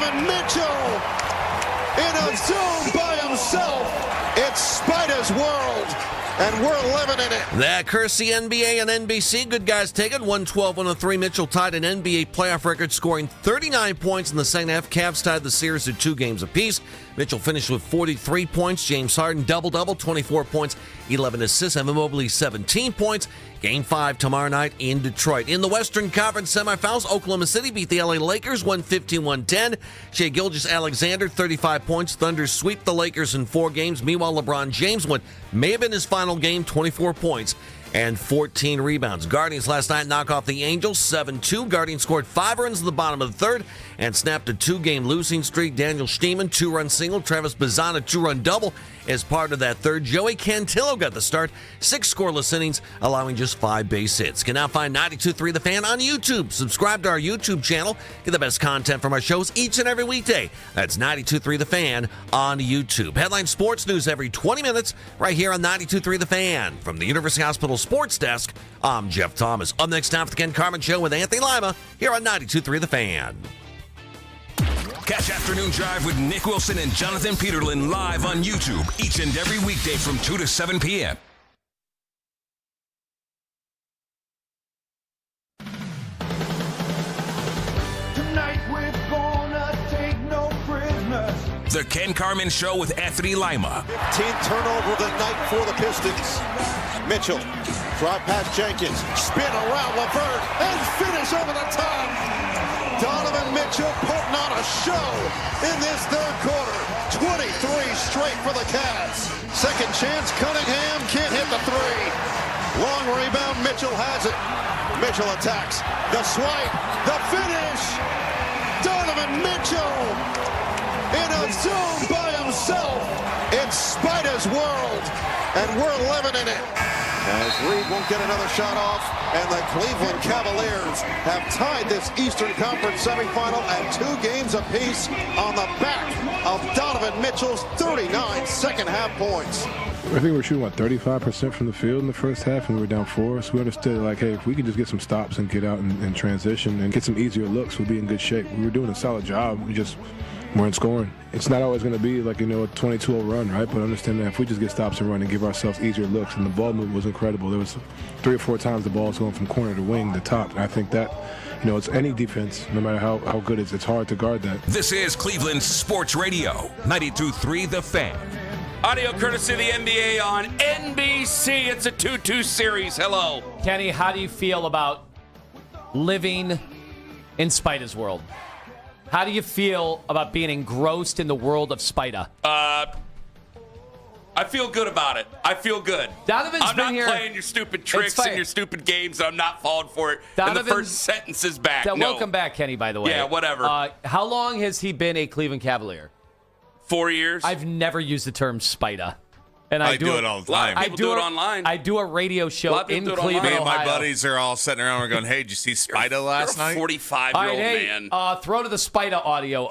Donovan Mitchell in a zone by himself. It's Spider's world, and we're living in it. That courtesy NBA and NBC. Good guys take it. 112-103. Mitchell tied an NBA playoff record, scoring 39 points in the second half. Cavs tied the series at 2 games apiece. Mitchell finished with 43 points. James Harden double-double, 24 points, 11 assists. Evan Mobley, 17 points. Game 5 tomorrow night in Detroit. In the Western Conference semifinals, Oklahoma City beat the LA Lakers 115-110. Shai Gilgeous-Alexander, 35 points. Thunder sweep the Lakers in 4 games. Meanwhile, LeBron James won, may have been his final game, 24 points and 14 rebounds. Guardians last night knock off the Angels 7-2. Guardians scored 5 runs in the bottom of the third and snapped a 2-game losing streak. Daniel Steeman, 2-run single. Travis Bazan, a 2-run double as part of that third. Joey Cantillo got the start. 6 scoreless innings, allowing just 5 base hits. Can now find 92.3 The Fan on YouTube. Subscribe to our YouTube channel. Get the best content from our shows each and every weekday. That's 92.3 The Fan on YouTube. Headline sports news every 20 minutes right here on 92.3 The Fan. From the University Hospital Sports Desk, I'm Jeff Thomas. Up next time for the Ken Carman Show with Anthony Lima here on 92.3 The Fan. Catch Afternoon Drive with Nick Wilson and Jonathan Peterlin live on YouTube each and every weekday from 2 to 7 p.m. Tonight we're gonna take no prisoners. The Ken Carman Show with Anthony Lima. 15th turnover of the night for the Pistons. Mitchell, drive past Jenkins, spin around LeVert, and finish over the top. Donovan Mitchell putting on a show in this third quarter. 23 straight for the Cavs. Second chance, Cunningham can't hit the 3. Long rebound, Mitchell has it. Mitchell attacks. The swipe, the finish. Donovan Mitchell in a zone by himself. It's Spider's world, and we're living in it. As Reed won't get another shot off, and the Cleveland Cavaliers have tied this Eastern Conference semifinal at 2 games apiece on the back of Donovan Mitchell's 39 second-half points. I think we're shooting, 35% from the field in the first half, and we were down 4. So we understood, hey, if we can just get some stops and get out and transition and get some easier looks, we'll be in good shape. We were doing a solid job. We just weren't scoring. It's not always going to be a 22-0 run, right? But understand that if we just get stops and run and give ourselves easier looks, and the ball movement was incredible. There was 3 or 4 times the ball was going from corner to wing to top, and I think that, it's any defense, no matter how good it's hard to guard that. This is Cleveland Sports Radio, 92.3 The Fan. Audio courtesy of the NBA on NBC. It's a 2-2 series. Hello. Kenny, how do you feel about living in Spider's world? How do you feel about being engrossed in the world of Spider? I feel good about it. I feel good. I'm not playing your stupid tricks and your stupid games. I'm not falling for it. And the first sentence is back. Welcome back, Kenny, by the way. Yeah, whatever. How long has he been a Cleveland Cavalier? 4 years. I've never used the term Spider. And I do it all the time. People do it online. I do a radio show in Cleveland, Me and my Ohio. buddies are all sitting around. We're going, "Hey, did you see Spider last night?" 45-year-old man. Throw to the Spider audio.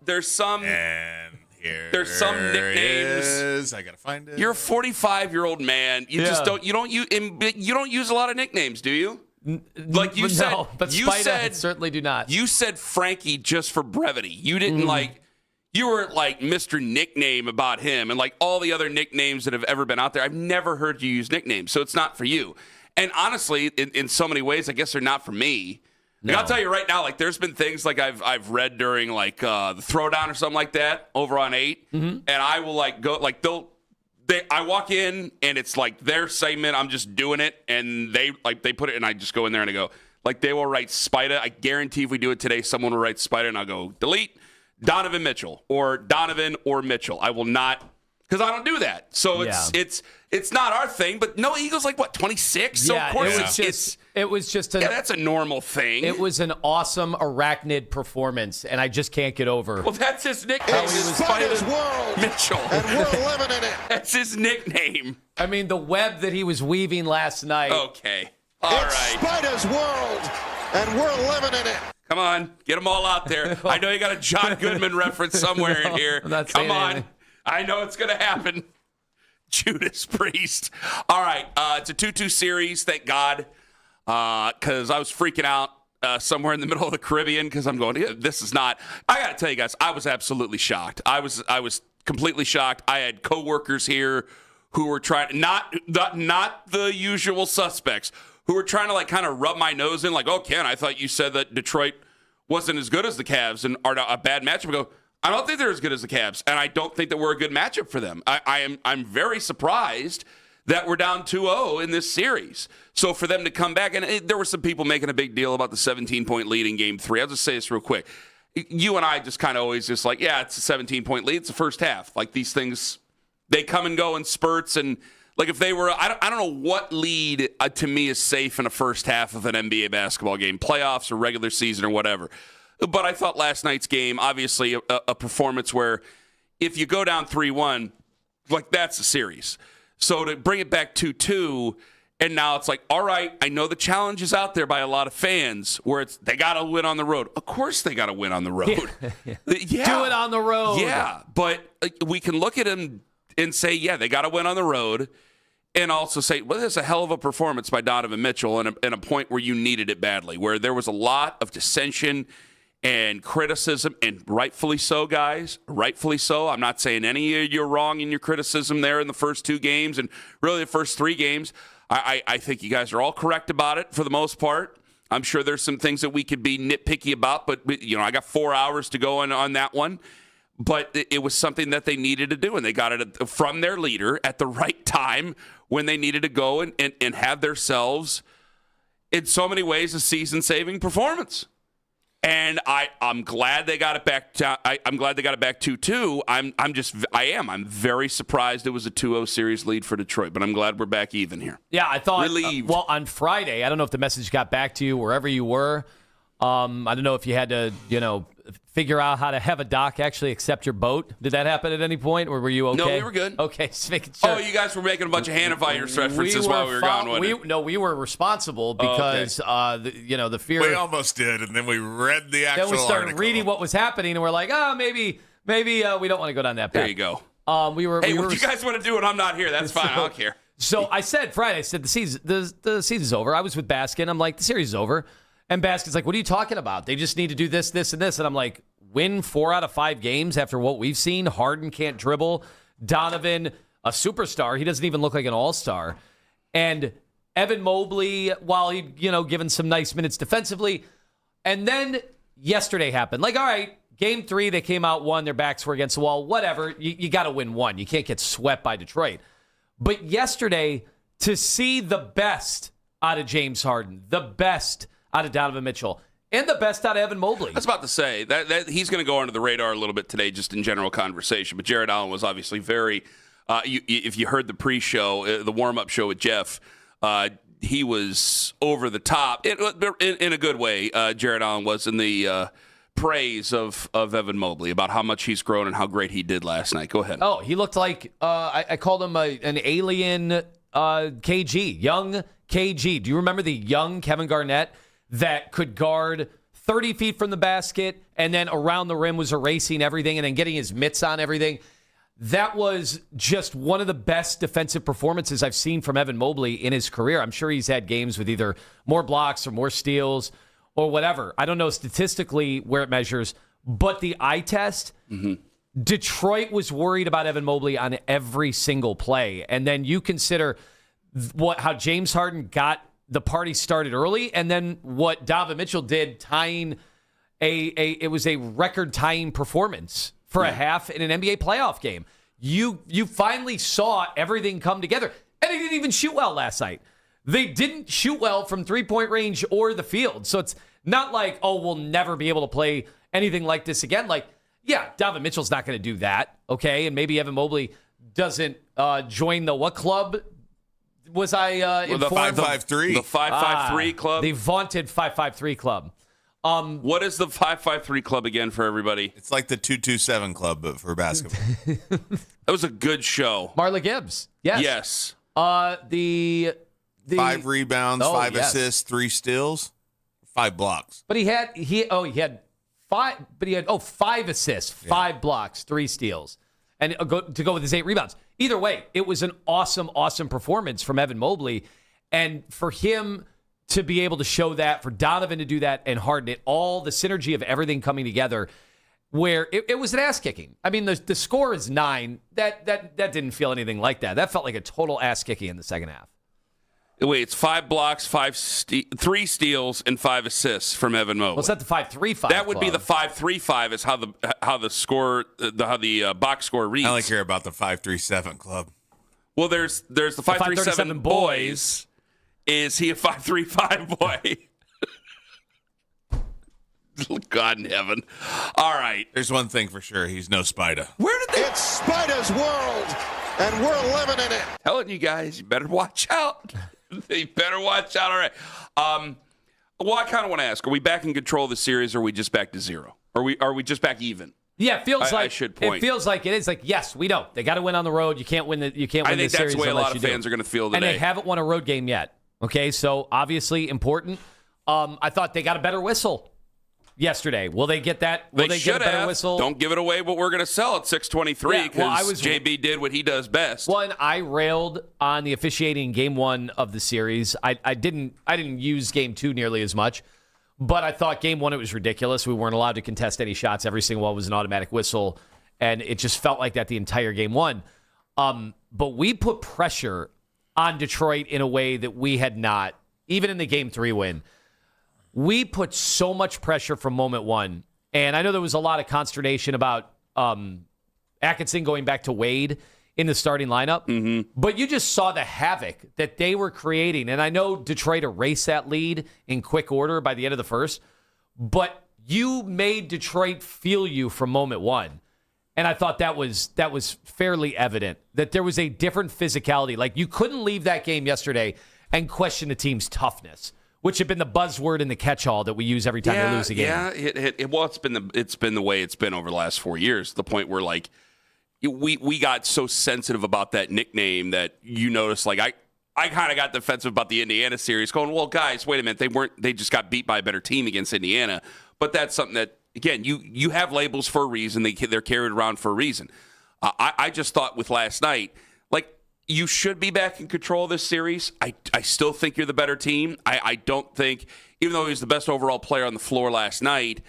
There's some And here There's some nicknames. Is. I gotta find it. You're a 45-year-old man. You just don't. You don't use a lot of nicknames, do you? Like you said. No, but you Spider said certainly do not. You said Frankie just for brevity. You didn't You were like Mr. Nickname about him, and like all the other nicknames that have ever been out there. I've never heard you use nicknames, so it's not for you. And honestly, in so many ways, I guess they're not for me. No. Like, I'll tell you right now, like there's been things like I've read during like the Throwdown or something like that over on 8, and I will like go like I walk in and it's like their segment. I'm just doing it, and they put it, and I just go in there and I go like they will write Spider. I guarantee if we do it today, someone will write Spider, and I'll go delete Donovan Mitchell or Donovan or Mitchell. I will not, because I don't do that. So it's not our thing. But no, Eagles like what 26. So of course it was just that's a normal thing. It was an awesome arachnid performance, and I just can't get over. Well, that's his nickname. It's Spider's world, Mitchell, and we're living in it. That's his nickname. I mean, the web that he was weaving last night. Okay, all right. Spider's world, and we're living in it. Come on, get them all out there. I know you got a John Goodman reference somewhere in here. Come on. Anything. I know it's going to happen. Judas Priest. All right, it's a 2-2 series, thank God, because I was freaking out somewhere in the middle of the Caribbean because I'm going, this is not. I got to tell you guys, I was absolutely shocked. I was completely shocked. I had coworkers here who were trying, not the usual suspects, who were trying to like kind of rub my nose in, like, oh, Ken, I thought you said that Detroit wasn't as good as the Cavs and are a bad matchup. I go, I don't think they're as good as the Cavs, and I don't think that we're a good matchup for them. I'm very surprised that we're down 2-0 in this series. So for them to come back, and there were some people making a big deal about the 17-point lead in Game 3. I'll just say this real quick. You and I just kind of always just like, yeah, it's a 17-point lead. It's the first half. Like these things, they come and go in spurts. And like if they were, I don't know what lead to me is safe in a first half of an NBA basketball game, playoffs or regular season or whatever. But I thought last night's game, obviously a performance where if you go down 3-1, like that's a series. So to bring it back 2-2, and now it's like, all right, I know the challenge is out there by a lot of fans where it's they got to win on the road. Of course they got to win on the road. Yeah. Yeah. Do it on the road. Yeah, but we can look at them and say, yeah, they got to win on the road, and also say, well, there's a hell of a performance by Donovan Mitchell and a point where you needed it badly, where there was a lot of dissension and criticism, and rightfully so, guys. Rightfully so. I'm not saying any of you're wrong in your criticism there in the first 2 games and really the first 3 games. I think you guys are all correct about it for the most part. I'm sure there's some things that we could be nitpicky about, but I got 4 hours to go on that one. But it was something that they needed to do, and they got it from their leader at the right time when they needed to go and have themselves, in so many ways, a season-saving performance. And I'm glad they got it back. I'm glad they got it back 2-2. I'm very surprised it was a 2-0 series lead for Detroit, but I'm glad we're back even here. Yeah, I thought. Relieved. Well, on Friday, I don't know if the message got back to you wherever you were. I don't know if you had to, figure out how to have a dock actually accept your boat. Did that happen at any point, or were you okay? No, we were good. Okay, just making sure. Oh, you guys were making a bunch of Hannah-virus references while we were gone, wasn't it? We were responsible because, the fear. We almost did, and then we read the actual Then we started article. reading what was happening, and we're like, maybe we don't want to go down that path. There you go. If you guys want to do it, I'm not here. That's fine. I don't care. So I said Friday, the season's over. I was with Baskin. I'm like, the series is over. And Baskin's like, what are you talking about? They just need to do this, this, and this. And I'm like, win 4 out of 5 games after what we've seen. Harden can't dribble. Donovan, a superstar. He doesn't even look like an all-star. And Evan Mobley, while he, given some nice minutes defensively. And then yesterday happened. Like, all right, Game 3, they came out, won. Their backs were against the wall. Whatever. You got to win one. You can't get swept by Detroit. But yesterday, to see the best out of James Harden, the best out of Donovan Mitchell, and the best out of Evan Mobley. I was about to say that he's going to go under the radar a little bit today, just in general conversation. But Jared Allen was obviously very. If you heard the pre-show, the warm-up show with Jeff, he was over the top in a good way. Jared Allen was in the praise of Evan Mobley about how much he's grown and how great he did last night. Go ahead. Oh, he looked like I called him an alien KG, young KG. Do you remember the young Kevin Garnett that could guard 30 feet from the basket and then around the rim was erasing everything and then getting his mitts on everything? That was just one of the best defensive performances I've seen from Evan Mobley in his career. I'm sure he's had games with either more blocks or more steals or whatever. I don't know statistically where it measures, but the eye test, Detroit was worried about Evan Mobley on every single play. And then you consider how James Harden got the party started early, and then what Donovan Mitchell did, tying it was a record-tying performance for a half in an NBA playoff game. You finally saw everything come together, and they didn't even shoot well last night. They didn't shoot well from three-point range or the field, so it's not like, oh, we'll never be able to play anything like this again. Like, yeah, Donovan Mitchell's not going to do that, okay, and maybe Evan Mobley doesn't join the what club? Was I informed? The 553. The 553 club. The vaunted 553 club. What is the 553 club again for everybody? It's like the 227 club, but for basketball. That was a good show. Marla Gibbs. Yes. Yes. The 5 rebounds, 5 assists, 3 steals, 5 blocks. But he had 5. But he had 5 assists, 5 blocks, 3 steals, and to go with his 8 rebounds. Either way, it was an awesome, awesome performance from Evan Mobley, and for him to be able to show that, for Donovan to do that, and Harden, it all the synergy of everything coming together, where it was an ass kicking. I mean, the score is 9. That didn't feel anything like that. That felt like a total ass kicking in the second half. Wait, it's 5 blocks, 3 steals, and 5 assists from Evan Mobley. Well, it's not the 5-3-5. That would be the 5-3-5 is how the box score reads. I only care about the 5-3-7 club. Well, there's the 5-3-7 boys. Is he a 5-3-5 boy? God in heaven. All right. There's one thing for sure. He's no Spida. Where did they... It's Spider's world, and we're living in it. Telling you guys, you better watch out. You better watch out. All right. Well, I kind of want to ask, are we back in control of the series, or are we just back to 0? Are we just back even? Yeah, it feels like I should point. It feels like it is. Like, yes, we know. They got to win on the road. You can't win the series. I think that's the way a lot of fans are going to feel today. And they haven't won a road game yet. Okay, so obviously important. I thought they got a better whistle yesterday. Will they get that? Will they get a better whistle? Don't give it away what we're going to sell at 6:23 because JB did what he does best. Well, and I railed on the officiating game 1 of the series. I didn't use game 2 nearly as much, but I thought game 1 it was ridiculous. We weren't allowed to contest any shots. Every single one was an automatic whistle, and it just felt like that the entire game 1. But we put pressure on Detroit in a way that we had not, even in the game 3 win. We put so much pressure from moment 1. And I know there was a lot of consternation about Atkinson going back to Wade in the starting lineup. But you just saw the havoc that they were creating. And I know Detroit erased that lead in quick order by the end of the first. But you made Detroit feel you from moment 1. And I thought that was fairly evident, that there was a different physicality. Like, you couldn't leave that game yesterday and question the team's toughness, which had been the buzzword in the catch-all that we use every time they lose a game. Yeah, it's been the way it's been over the last 4 years. The point where, like, we got so sensitive about that nickname that you notice, like, I kind of got defensive about the Indiana series, going, well, guys, wait a minute, they just got beat by a better team against Indiana. But that's something that, again, you have labels for a reason. They're carried around for a reason. I just thought with last night, like, you should be back in control of this series. I still think you're the better team. I don't think, even though he was the best overall player on the floor last night,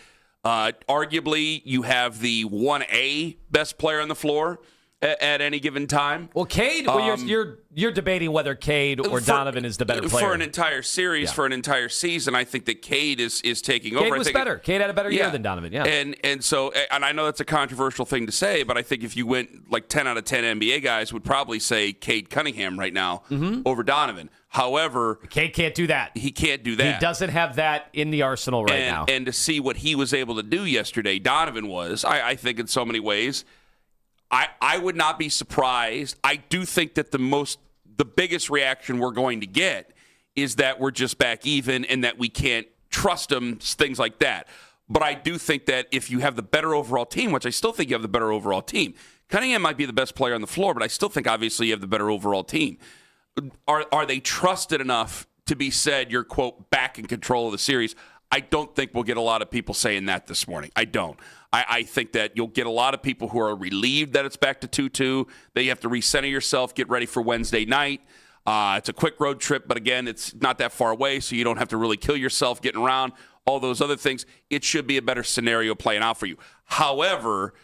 arguably you have the 1A best player on the floor at any given time. Well, Cade, you're debating whether Cade or Donovan is the better player. For an entire series, for an entire season, I think that Cade is taking over. Cade was better. Cade had a better year than Donovan, yeah. And so I know that's a controversial thing to say, but I think if you went like 10 out of 10 NBA guys would probably say Cade Cunningham right now over Donovan. However, Cade can't do that. He can't do that. He doesn't have that in the arsenal right now. And to see what he was able to do yesterday, Donovan was, I think in so many ways, I would not be surprised. I do think that the biggest reaction we're going to get is that we're just back even and that we can't trust them, things like that. But I do think that if you have the better overall team, which I still think you have the better overall team, Cunningham might be the best player on the floor, but I still think obviously you have the better overall team. Are they trusted enough to be said you're, quote, back in control of the series? I don't think we'll get a lot of people saying that this morning. I don't. I think that you'll get a lot of people who are relieved that it's back to 2-2, that you have to recenter yourself, get ready for Wednesday night. It's a quick road trip, but again, it's not that far away, so you don't have to really kill yourself getting around, all those other things. It should be a better scenario playing out for you. However,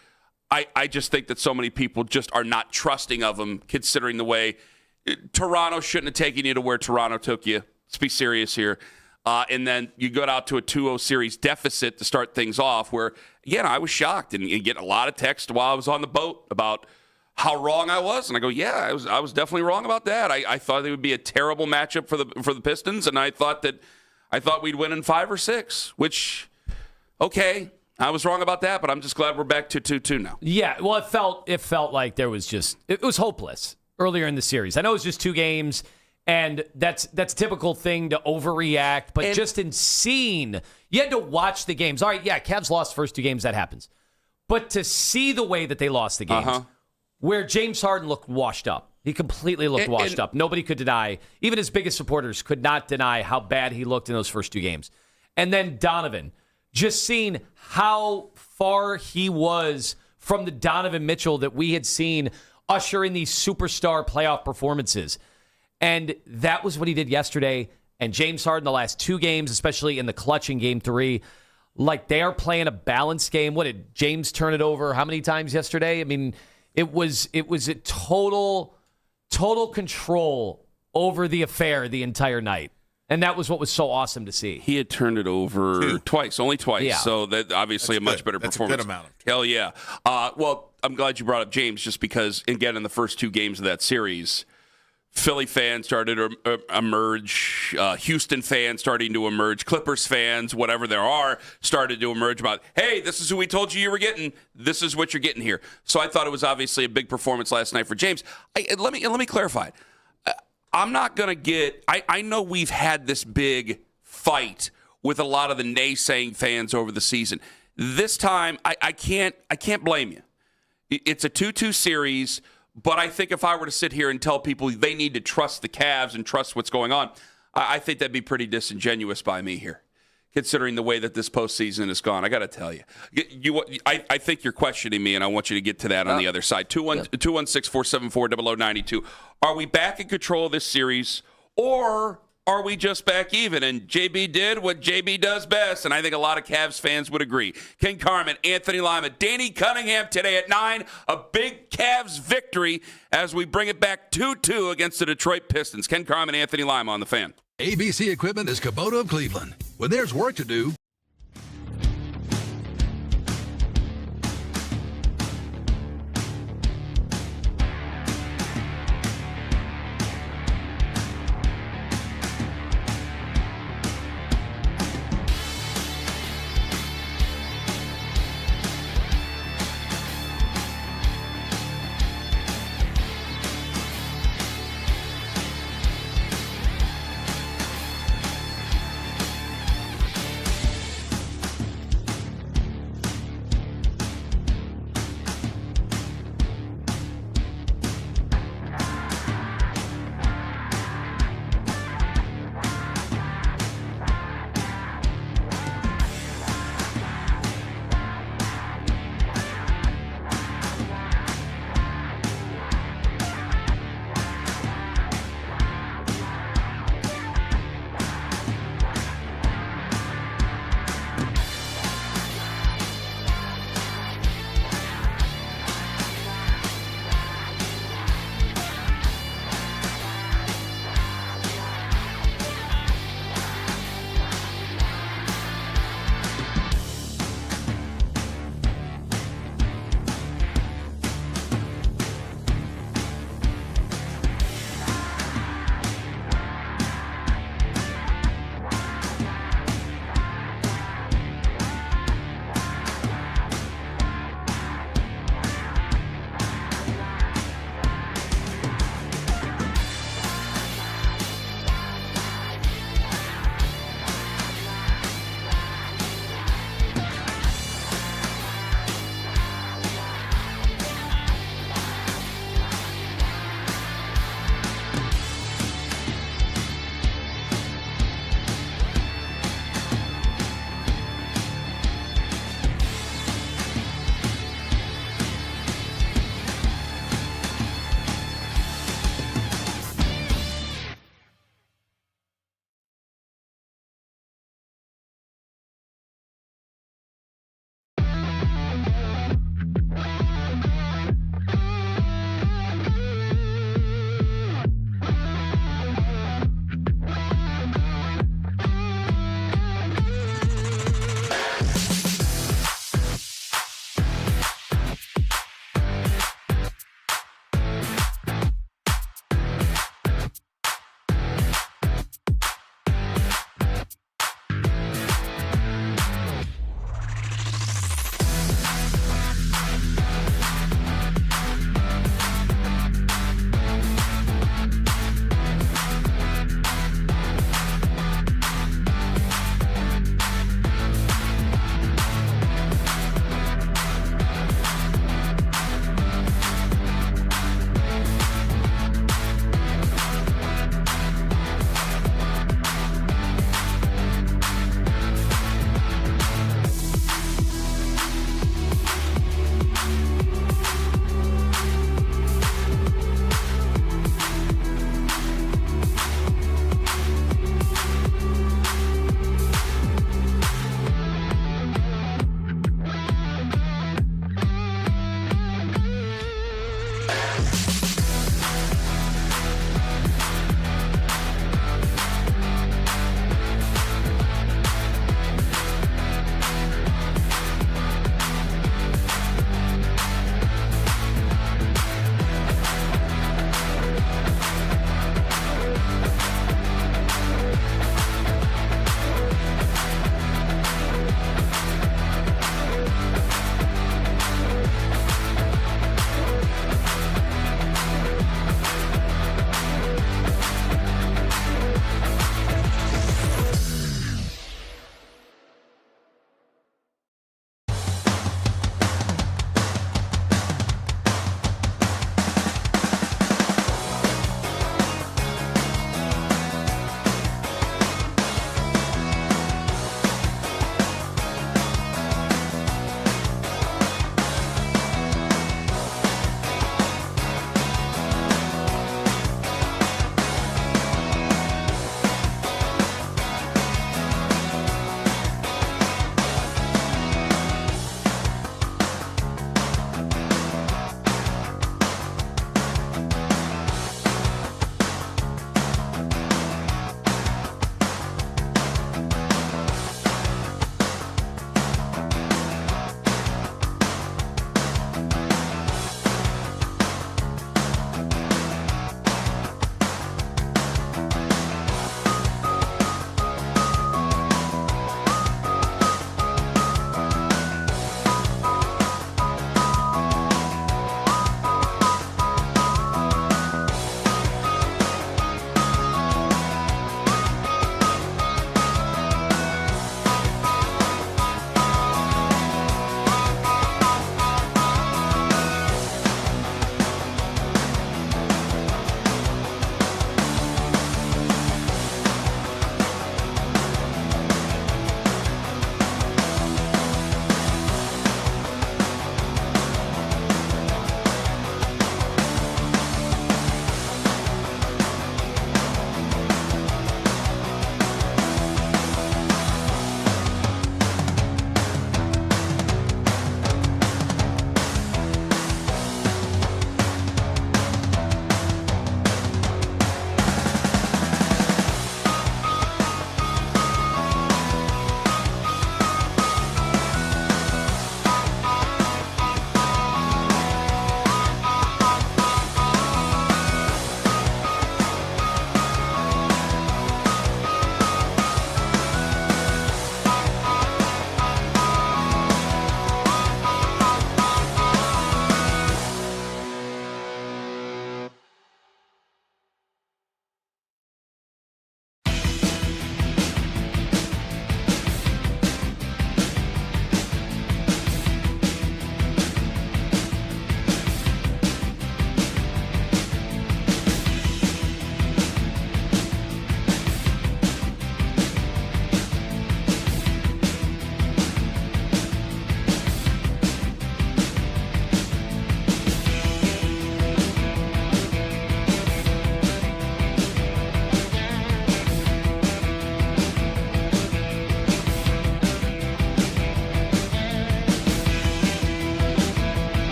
I just think that so many people just are not trusting of them, considering the way Toronto shouldn't have taken you to where Toronto took you. Let's be serious here. And then you go out to a 2-0 series deficit to start things off where, again, I was shocked and getting a lot of text while I was on the boat about how wrong I was. And I go, yeah, I was definitely wrong about that. I thought it would be a terrible matchup for the Pistons, and I thought we'd win in 5 or 6, which, okay, I was wrong about that, but I'm just glad we're back to 2-2 now. Yeah, well, it felt like there was it was hopeless earlier in the series. I know it was just 2 games. And that's typical thing to overreact, but just in seeing, you had to watch the games. All right, yeah, Cavs lost the first 2 games, that happens. But to see the way that they lost the games, where James Harden looked washed up. He completely looked washed up. Nobody could deny, even his biggest supporters could not deny how bad he looked in those first 2 games. And then Donovan, just seeing how far he was from the Donovan Mitchell that we had seen usher in these superstar playoff performances. And that was what he did yesterday. And James Harden, the last 2 games, especially in the clutch in Game 3, like they are playing a balanced game. What did James turn it over how many times yesterday? I mean, it was a total control over the affair the entire night. And that was what was so awesome to see. He had turned it over twice, only twice. Yeah. So that obviously That's a much good. better That's performance. A good amount. Hell yeah. Well, I'm glad you brought up James just because, again, in the first 2 games of that series, Philly fans started to emerge. Houston fans starting to emerge. Clippers fans, whatever there are, started to emerge about, hey, this is who we told you were getting. This is what you're getting here. So I thought it was obviously a big performance last night for James. Let me clarify. I'm not going to get – I know we've had this big fight with a lot of the naysaying fans over the season. This time, I can't blame you. It's a 2-2 series, but I think if I were to sit here and tell people they need to trust the Cavs and trust what's going on, I think that'd be pretty disingenuous by me here, considering the way that this postseason has gone. I got to tell you. I think you're questioning me, and I want you to get to that on the other side. 216-474-0092. Are we back in control of this series, or are we just back even? And JB did what JB does best, and I think a lot of Cavs fans would agree. Ken Carman, Anthony Lima, Danny Cunningham today at 9. A big Cavs victory as we bring it back 2-2 against the Detroit Pistons. Ken Carman, Anthony Lima on the Fan. ABC Equipment is Kubota of Cleveland. When there's work to do,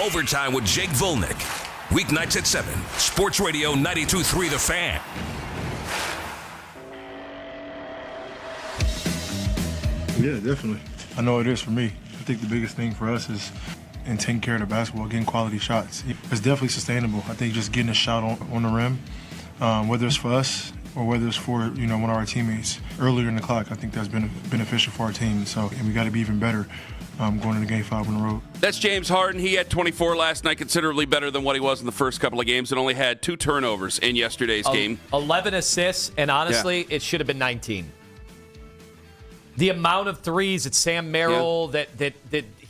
Overtime with Jake Volnick. Weeknights at 7. Sports Radio 92.3 The Fan. Yeah, definitely. I know it is for me. I think the biggest thing for us is in taking care of the basketball, getting quality shots. It's definitely sustainable. I think just getting a shot on the rim, whether it's for us or whether it's for one of our teammates earlier in the clock, I think that's been beneficial for our team. And we got to be even better going into Game 5 on the road. That's James Harden. He had 24 last night, considerably better than what he was in the first couple of games, and only had 2 turnovers in yesterday's game. 11 assists, and honestly, it should have been 19. The amount of threes that Sam Merrill, that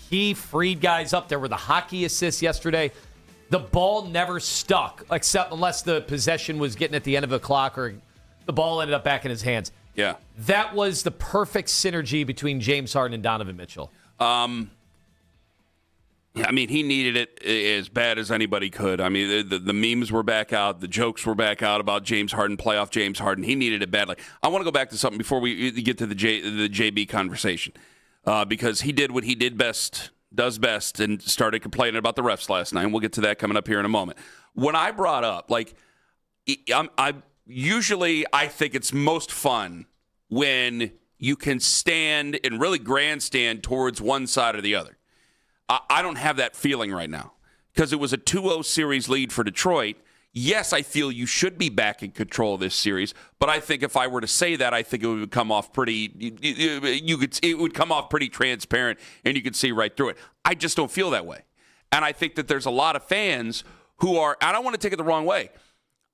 he freed guys up. There were the hockey assists yesterday. The ball never stuck, except unless the possession was getting at the end of a clock or the ball ended up back in his hands. Yeah. That was the perfect synergy between James Harden and Donovan Mitchell. I mean, he needed it as bad as anybody could. I mean, the memes were back out. The jokes were back out about James Harden, playoff James Harden. He needed it badly. I want to go back to something before we get to the JB conversation because he did what he does best, and started complaining about the refs last night. And we'll get to that coming up here in a moment. When I brought up, I think it's most fun when you can stand and really grandstand towards one side or the other. I don't have that feeling right now because it was a 2-0 series lead for Detroit. Yes, I feel you should be back in control of this series, but I think if I were to say that, I think it would come off it would come off pretty transparent, and you could see right through it. I just don't feel that way, and I think that there's a lot of fans who are. I don't want to take it the wrong way.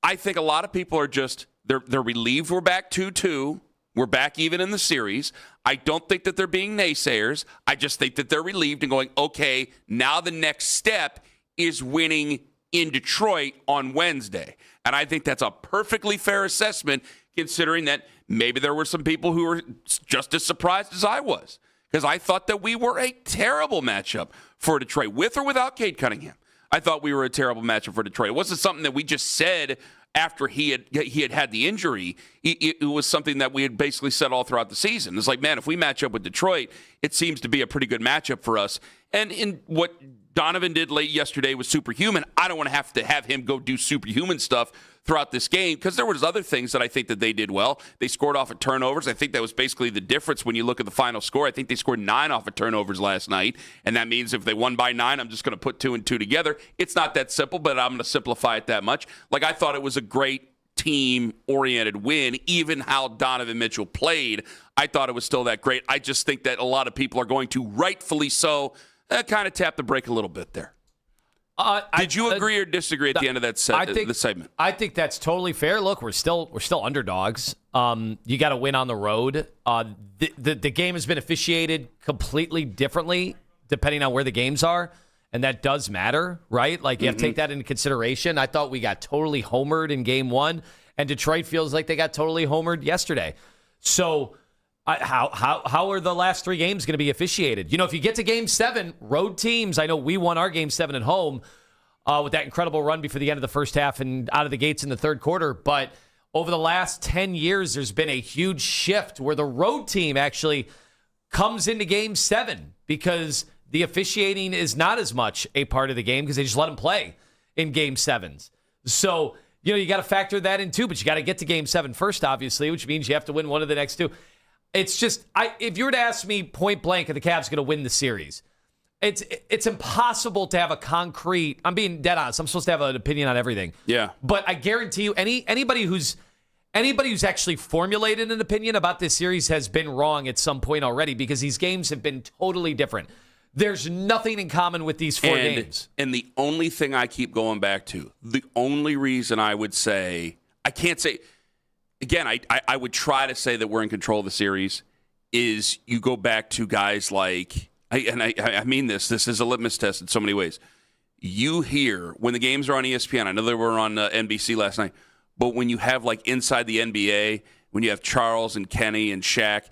I think a lot of people are just they're relieved we're back 2-2. We're back even in the series. I don't think that they're being naysayers. I just think that they're relieved and going, okay, now the next step is winning in Detroit on Wednesday. And I think that's a perfectly fair assessment, considering that maybe there were some people who were just as surprised as I was, because I thought that we were a terrible matchup for Detroit, with or without Cade Cunningham. I thought we were a terrible matchup for Detroit. It wasn't something that we just said after he had the injury. It was something that we had basically said all throughout the season. It's like, man, if we match up with Detroit, it seems to be a pretty good matchup for us. And in what Donovan did late yesterday was superhuman. I don't want to have him go do superhuman stuff throughout this game, because there was other things that I think that they did well. They scored off of turnovers. I think that was basically the difference when you look at the final score. I think they scored 9 off of turnovers last night, and that means if they won by 9, I'm just going to put 2 and 2 together. It's not that simple, but I'm going to simplify it that much. I thought it was a great team-oriented win. Even how Donovan Mitchell played, I thought it was still that great. I just think that a lot of people are going to, rightfully so, kind of tap the brake a little bit there. Did you agree or disagree at the end of that the segment? I think that's totally fair. Look, we're still underdogs. You got to win on the road. The game has been officiated completely differently depending on where the games are, and that does matter, right? You have to take that into consideration. I thought we got totally homered in Game 1, and Detroit feels like they got totally homered yesterday. So how are the last 3 games going to be officiated? If you get to Game 7, road teams, I know we won our Game 7 at home with that incredible run before the end of the first half and out of the gates in the third quarter. But over the last 10 years, there's been a huge shift where the road team actually comes into Game 7 because the officiating is not as much a part of the game because they just let them play in Game 7s. So, you got to factor that in too, but you got to get to Game 7 first, obviously, which means you have to win one of the next 2. It's just, if you were to ask me point blank if the Cavs going to win the series, it's impossible to have a concrete. I'm being dead honest. I'm supposed to have an opinion on everything. Yeah. But I guarantee you, anybody who's actually formulated an opinion about this series has been wrong at some point already, because these games have been totally different. There's nothing in common with these 4 games. And the only thing I keep going back to, the only reason I would say, I can't say. Again, I would try to say that we're in control of the series, is you go back to guys like, I mean this is a litmus test in so many ways. You hear, when the games are on ESPN, I know they were on NBC last night, but when you have inside the NBA, when you have Charles and Kenny and Shaq,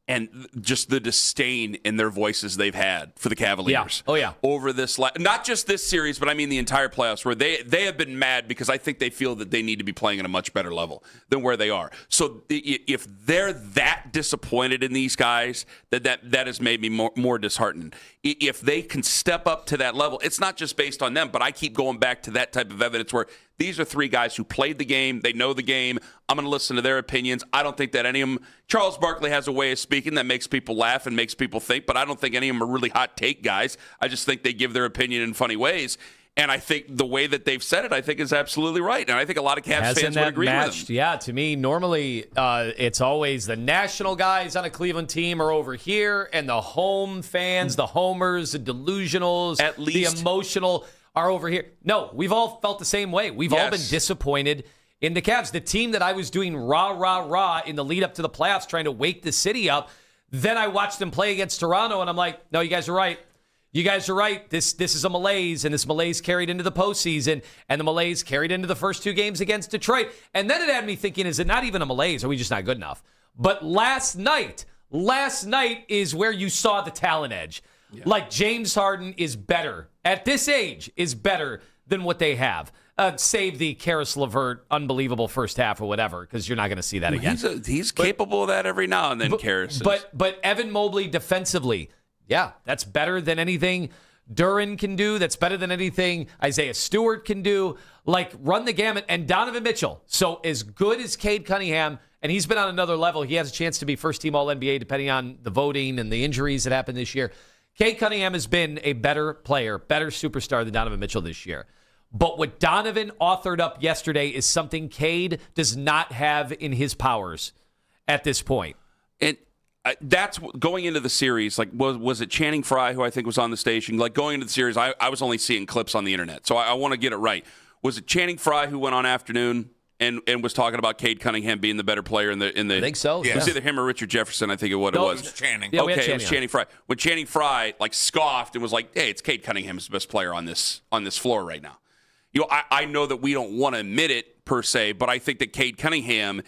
and just the disdain in their voices they've had for the Cavaliers. Yeah. Oh, yeah. Over this, not just this series, but I mean the entire playoffs, where they have been mad because I think they feel that they need to be playing at a much better level than where they are. So if they're that disappointed in these guys, that has made me more disheartened. If they can step up to that level, it's not just based on them, but I keep going back to that type of evidence where these are three guys who played the game. They know the game. I'm going to listen to their opinions. I don't think that any of them – Charles Barkley has a way of speaking that makes people laugh and makes people think, but I don't think any of them are really hot take guys. I just think they give their opinion in funny ways. And I think the way that they've said it, I think, is absolutely right. And I think a lot of Cavs fans would agree with them. Yeah, to me, normally it's always the national guys on a Cleveland team are over here, and the home fans, the homers, the delusionals, at least the emotional are over here. No, we've all felt the same way. We've all been disappointed in the Cavs. The team that I was doing rah in the lead up to the playoffs, trying to wake the city up. Then I watched them play against Toronto, and I'm like, no, you guys are right. You guys are right. This is a malaise, and this malaise carried into the postseason, and the malaise carried into the first two games against Detroit. And then it had me thinking, is it not even a malaise? Are we just not good enough? But last night is where you saw the talent edge. Yeah. Like James Harden is better, at this age, is better than what they have. Save the Karis LeVert unbelievable first half or whatever, because you're not going to see that again. He's capable of that every now and then, Karis. But Evan Mobley defensively, yeah, that's better than anything Duren can do. That's better than anything Isaiah Stewart can do. Like, run the gamut. And Donovan Mitchell, so as good as Cade Cunningham, and he's been on another level. He has a chance to be first-team All-NBA depending on the voting and the injuries that happened this year. Cade Cunningham has been a better player, better superstar than Donovan Mitchell this year. But what Donovan authored up yesterday is something Cade does not have in his powers at this point. And that's going into the series. Like, was it Channing Frye who I think was on the station? Like, going into the series, I was only seeing clips on the internet, so I want to get it right. Was it Channing Frye who went on Afternoon and was talking about Cade Cunningham being the better player in the? I think so. It was either him or Richard Jefferson. I think it was Channing. Yeah, okay, Channing it was Channing Frye. When Channing Frye scoffed and was like, "Hey, it's Cade Cunningham is the best player on this floor right now." I know that we don't want to admit it per se, but I think that Cade Cunningham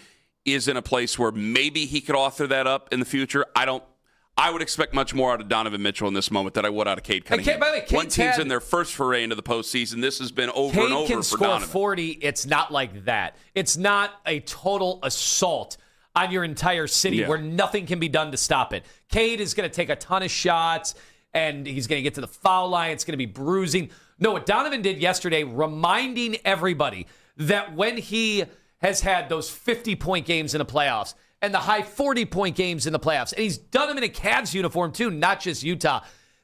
is in a place where maybe he could author that up in the future. I would expect much more out of Donovan Mitchell in this moment than I would out of Cade Cunningham. By the way, one team's in their first foray into the postseason. This has been over Cade and over can for score Donovan. 40. It's not like that. It's not a total assault on your entire city where nothing can be done to stop it. Cade is going to take a ton of shots, and he's going to get to the foul line. It's going to be bruising. No, what Donovan did yesterday, reminding everybody that when he has had those 50-point games in the playoffs and the high 40-point games in the playoffs, and he's done them in a Cavs uniform too, not just Utah,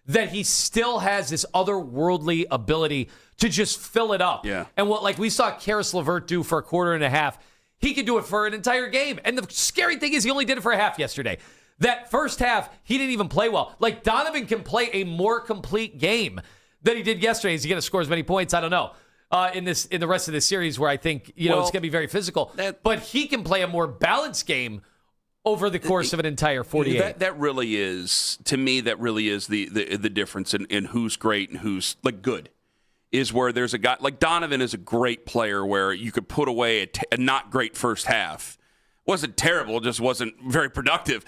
that he still has this otherworldly ability to just fill it up. Yeah. And what we saw Karis LeVert do for a quarter and a half, he could do it for an entire game. And the scary thing is he only did it for a half yesterday. That first half, he didn't even play well. Like, Donovan can play a more complete game than he did yesterday. Is he going to score as many points? I don't know. In the rest of this series, where I think it's going to be very physical, but he can play a more balanced game over the course of an entire 48. That really is, to me, the difference in who's great and who's good. Is where there's a guy like Donovan is a great player where you could put away a not great first half. Wasn't terrible, just wasn't very productive.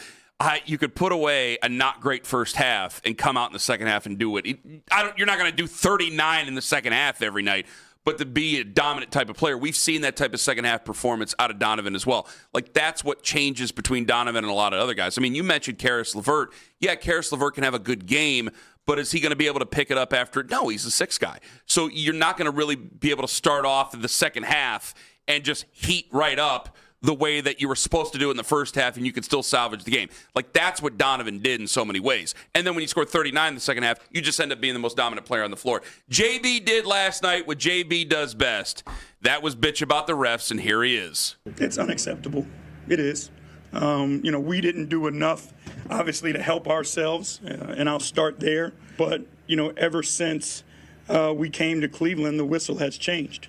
You could put away a not great first half and come out in the second half and do it. You're not going to do 39 in the second half every night, but to be a dominant type of player, we've seen that type of second half performance out of Donovan as well. Like, that's what changes between Donovan and a lot of other guys. I mean, you mentioned Karis LeVert. Yeah, Karis LeVert can have a good game, but is he going to be able to pick it up after? No, he's the sixth guy. So you're not going to really be able to start off the second half and just heat right up the way that you were supposed to do in the first half, and you could still salvage the game. Like, that's what Donovan did in so many ways. And then when you score 39 in the second half, you just end up being the most dominant player on the floor. JB did last night what JB does best. That was bitch about the refs, and here he is. It's unacceptable. It is. We didn't do enough, obviously, to help ourselves, and I'll start there. But, ever since we came to Cleveland, the whistle has changed.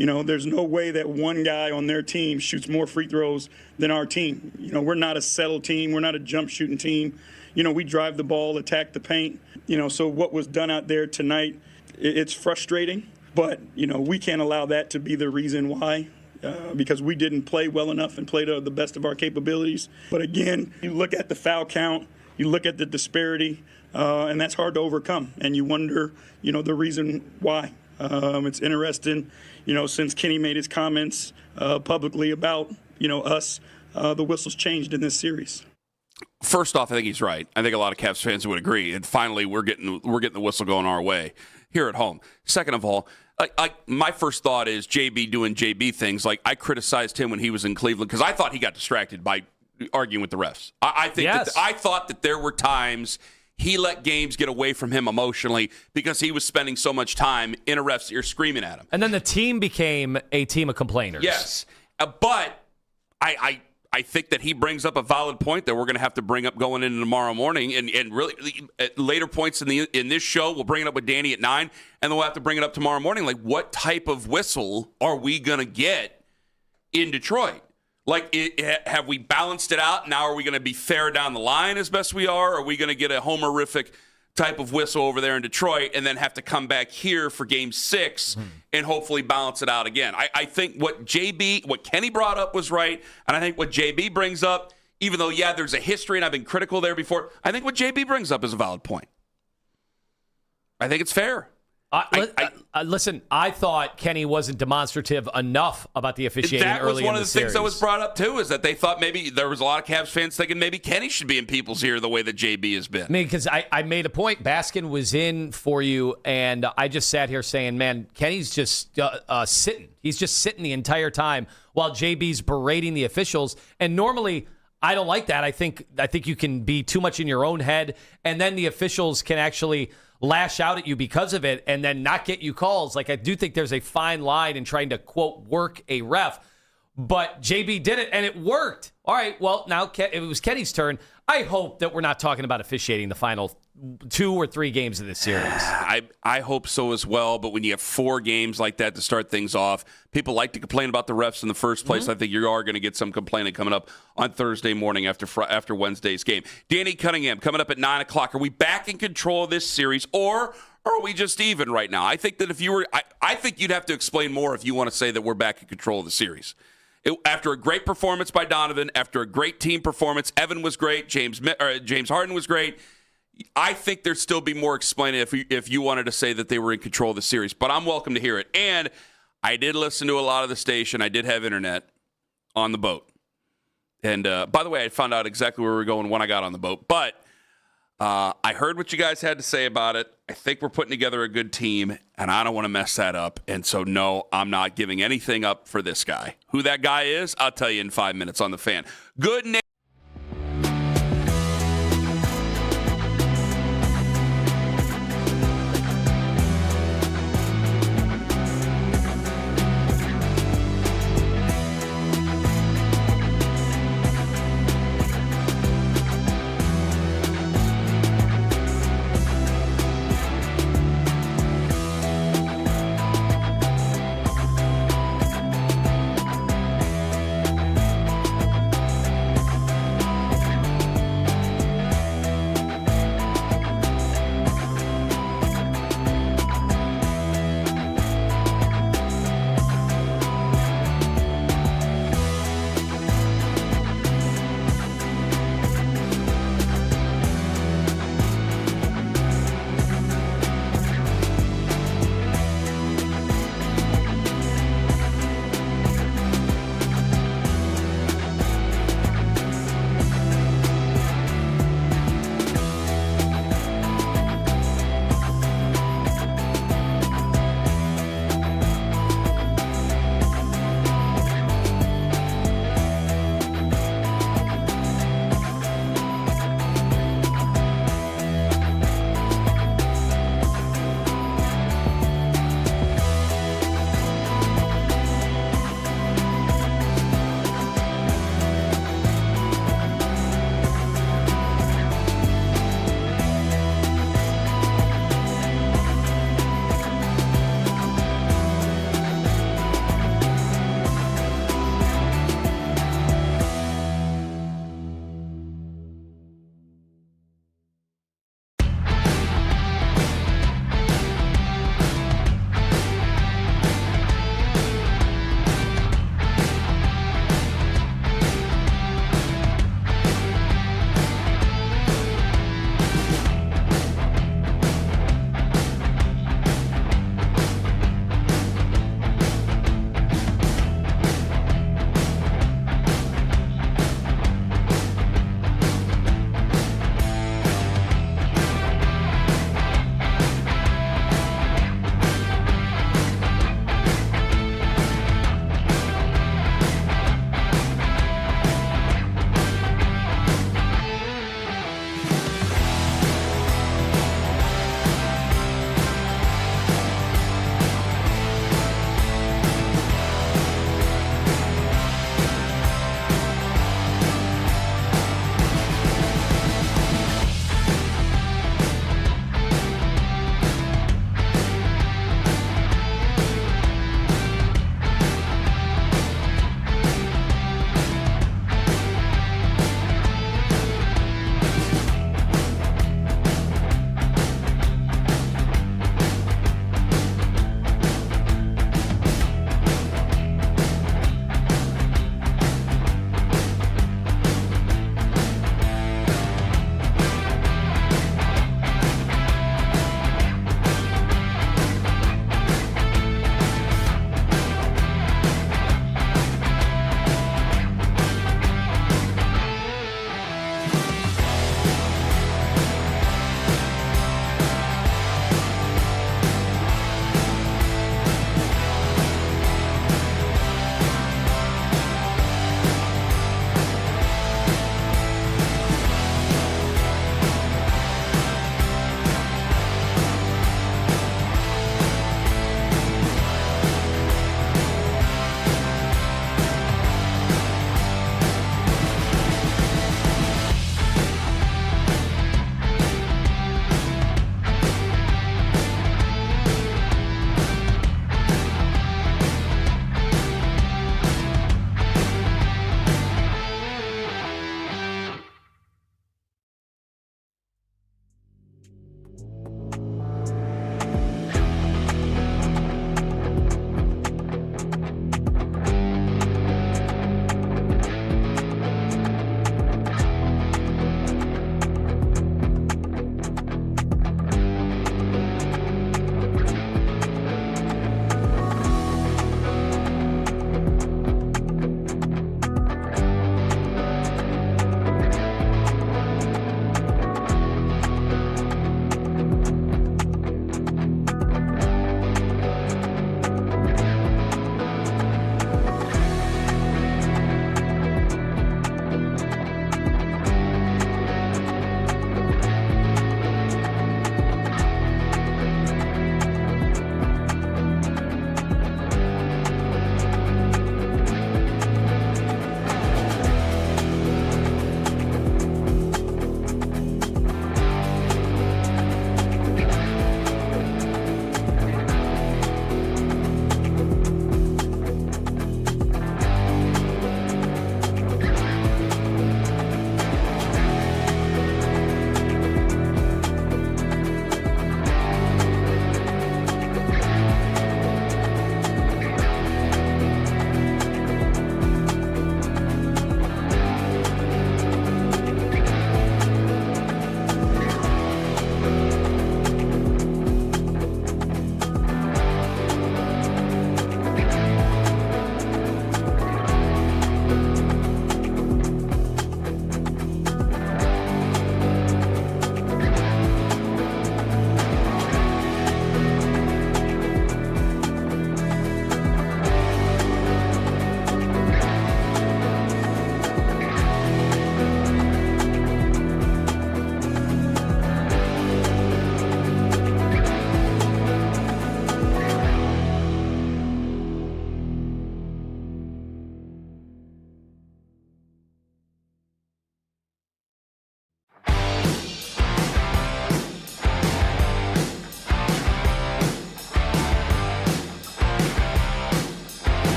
There's no way that one guy on their team shoots more free throws than our team. We're not a settle team. We're not a jump shooting team. We drive the ball, attack the paint. So what was done out there tonight, it's frustrating. But, we can't allow that to be the reason why, because we didn't play well enough and play to the best of our capabilities. But again, you look at the foul count, you look at the disparity, and that's hard to overcome. And you wonder, the reason why. It's interesting, since Kenny made his comments publicly about, us, the whistle's changed in this series. First off, I think he's right. I think a lot of Cavs fans would agree. And finally, we're getting the whistle going our way here at home. Second of all, my first thought is JB doing JB things. Like, I criticized him when he was in Cleveland because I thought he got distracted by arguing with the refs. I thought that there were times he let games get away from him emotionally because he was spending so much time in a ref's ear screaming at him. And then the team became a team of complainers. Yes, but I think that he brings up a valid point that we're going to have to bring up going into tomorrow morning, and really at later points in this show, we'll bring it up with Danny at 9, and then we'll have to bring it up tomorrow morning. Like, what type of whistle are we going to get in Detroit? Like, have we balanced it out? Now are we going to be fair down the line as best we are? Or are we going to get a homerific type of whistle over there in Detroit and then have to come back here for Game 6 and hopefully balance it out again? I think what Kenny brought up was right, and I think what JB brings up, even though, there's a history, and I've been critical there before, I think what JB brings up is a valid point. I think it's fair. Listen, I thought Kenny wasn't demonstrative enough about the officiating early in the series. That was one of the things that was brought up, too, is that they thought maybe there was a lot of Cavs fans thinking maybe Kenny should be in people's ear the way that JB has been. I mean, because I made a point. Baskin was in for you, and I just sat here saying, man, Kenny's just sitting. He's just sitting the entire time while JB's berating the officials. And normally, I don't like that. I think you can be too much in your own head, and then the officials can actually lash out at you because of it and then not get you calls. Like, I do think there's a fine line in trying to, quote, work a ref. But JB did it, and it worked. All right, well, now it was Kenny's turn. I hope that we're not talking about officiating the final 2 or 3 games of this series. I hope so as well, but when you have 4 games like that to start things off, people like to complain about the refs in the first place. Mm-hmm. I think you are going to get some complaining coming up on Thursday morning after Wednesday's game. Danny Cunningham coming up at 9 o'clock. Are we back in control of this series, or are we just even right now? I think that I think you'd have to explain more if you want to say that we're back in control of the series. After a great performance by Donovan, after a great team performance, Evan was great, James Harden was great. I think there'd still be more explaining if you wanted to say that they were in control of the series, but I'm welcome to hear it. And I did listen to a lot of the station. I did have internet on the boat. And by the way, I found out exactly where we were going when I got on the boat. But I heard what you guys had to say about it. I think we're putting together a good team, and I don't want to mess that up. And so, no, I'm not giving anything up for this guy. Who that guy is, I'll tell you in 5 minutes on The Fan. Good name.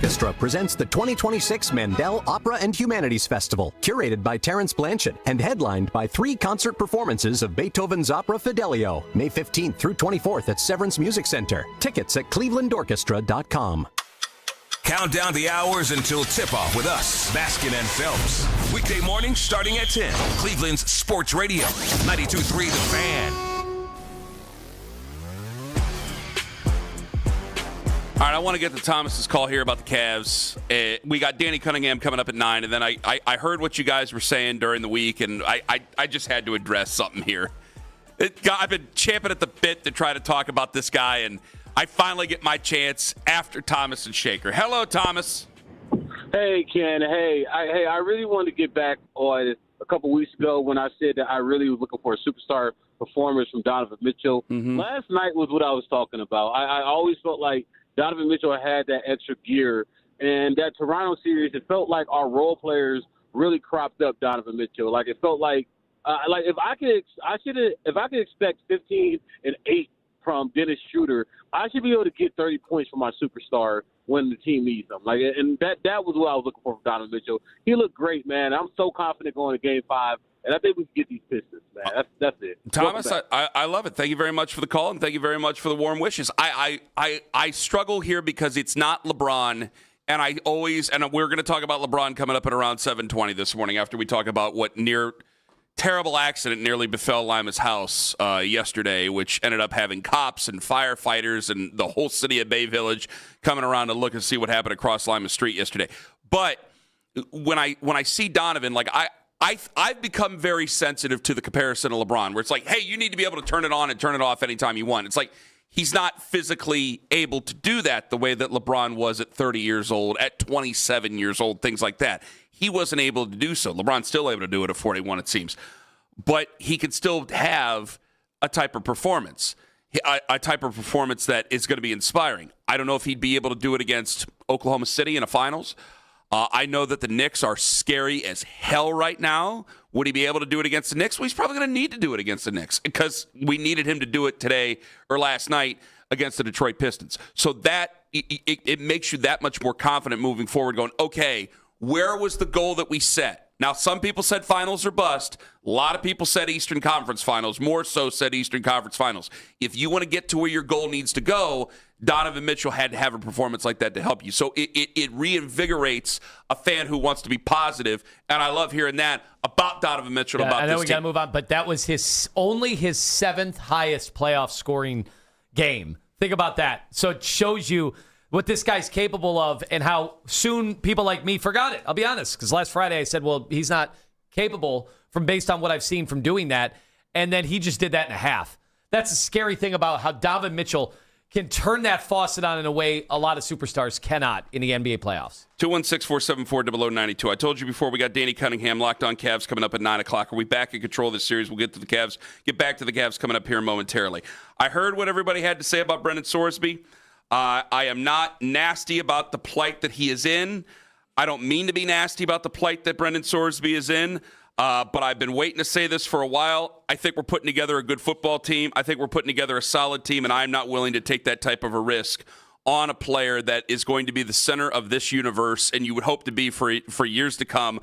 Orchestra presents the 2026 Mandel Opera and Humanities Festival, curated by Terence Blanchett and headlined by 3 concert performances of Beethoven's opera Fidelio, May 15th through 24th at Severance Music Center. Tickets at clevelandorchestra.com. Count down the hours until tip-off with us, Baskin and Phelps. Weekday mornings starting at 10. Cleveland's Sports Radio, 92.3 The Fan. All right, I want to get to Thomas's call here about the Cavs. We got Danny Cunningham coming up at 9, and then I heard what you guys were saying during the week, and I just had to address something here. I've been champing at the bit to try to talk about this guy, and I finally get my chance after Thomas and Shaker. Hello, Thomas. Hey, Ken. Hey, I really wanted to get back on a couple weeks ago when I said that I really was looking for a superstar performance from Donovan Mitchell. Mm-hmm. Last night was what I was talking about. I always felt like Donovan Mitchell had that extra gear. And that Toronto series, it felt like our role players really cropped up Donovan Mitchell. Like, it felt like if I could expect 15 and 8 from Dennis Schroeder, I should be able to get 30 points from my superstar when the team needs them. Like, and that was what I was looking for from Donovan Mitchell. He looked great, man. I'm so confident going to Game 5. And I think we can get these Pistons, man. That's it. Thomas, I love it. Thank you very much for the call, and thank you very much for the warm wishes. I struggle here because it's not LeBron, and we're going to talk about LeBron coming up at around 7:20 this morning after we talk about what terrible accident nearly befell Lima's house yesterday, which ended up having cops and firefighters and the whole city of Bay Village coming around to look and see what happened across Lima Street yesterday. But when I see Donovan, like I've become very sensitive to the comparison to LeBron, where it's like, hey, you need to be able to turn it on and turn it off anytime you want. It's like he's not physically able to do that the way that LeBron was at 30 years old, at 27 years old, things like that. He wasn't able to do so. LeBron's still able to do it at 41, it seems. But he can still have a type of performance, a type of performance that is going to be inspiring. I don't know if he'd be able to do it against Oklahoma City in a finals. I know that the Knicks are scary as hell right now. Would he be able to do it against the Knicks? Well, he's probably going to need to do it against the Knicks because we needed him to do it today or last night against the Detroit Pistons. So that it makes you that much more confident moving forward, going, okay, where was the goal that we set? Now, some people said finals or bust. A lot of people said Eastern Conference Finals, more so said Eastern Conference Finals. If you want to get to where your goal needs to go, Donovan Mitchell had to have a performance like that to help you. So it reinvigorates a fan who wants to be positive, and I love hearing that about Donovan Mitchell. Yeah, about I know this we team. got to move on, but that was only his 7th highest playoff scoring game. Think about that. So it shows you what this guy's capable of and how soon people like me forgot it. I'll be honest, because last Friday I said, well, he's not capable based on what I've seen from doing that, and then he just did that in a half. That's the scary thing about how Donovan Mitchell can turn that faucet on in a way a lot of superstars cannot in the NBA playoffs. 216-474-0092. I told you before, we got Danny Cunningham, Locked On Cavs, coming up at 9 o'clock. Are we back in control of this series? We'll get to the Cavs. Get back to the Cavs coming up here momentarily. I heard what everybody had to say about Brennan Sorsby. I am not nasty about the plight that he is in. I don't mean to be nasty about the plight that Brennan Sorsby is in, but I've been waiting to say this for a while. I think we're putting together a good football team. I think we're putting together a solid team, and I'm not willing to take that type of a risk on a player that is going to be the center of this universe, and you would hope to be for years to come,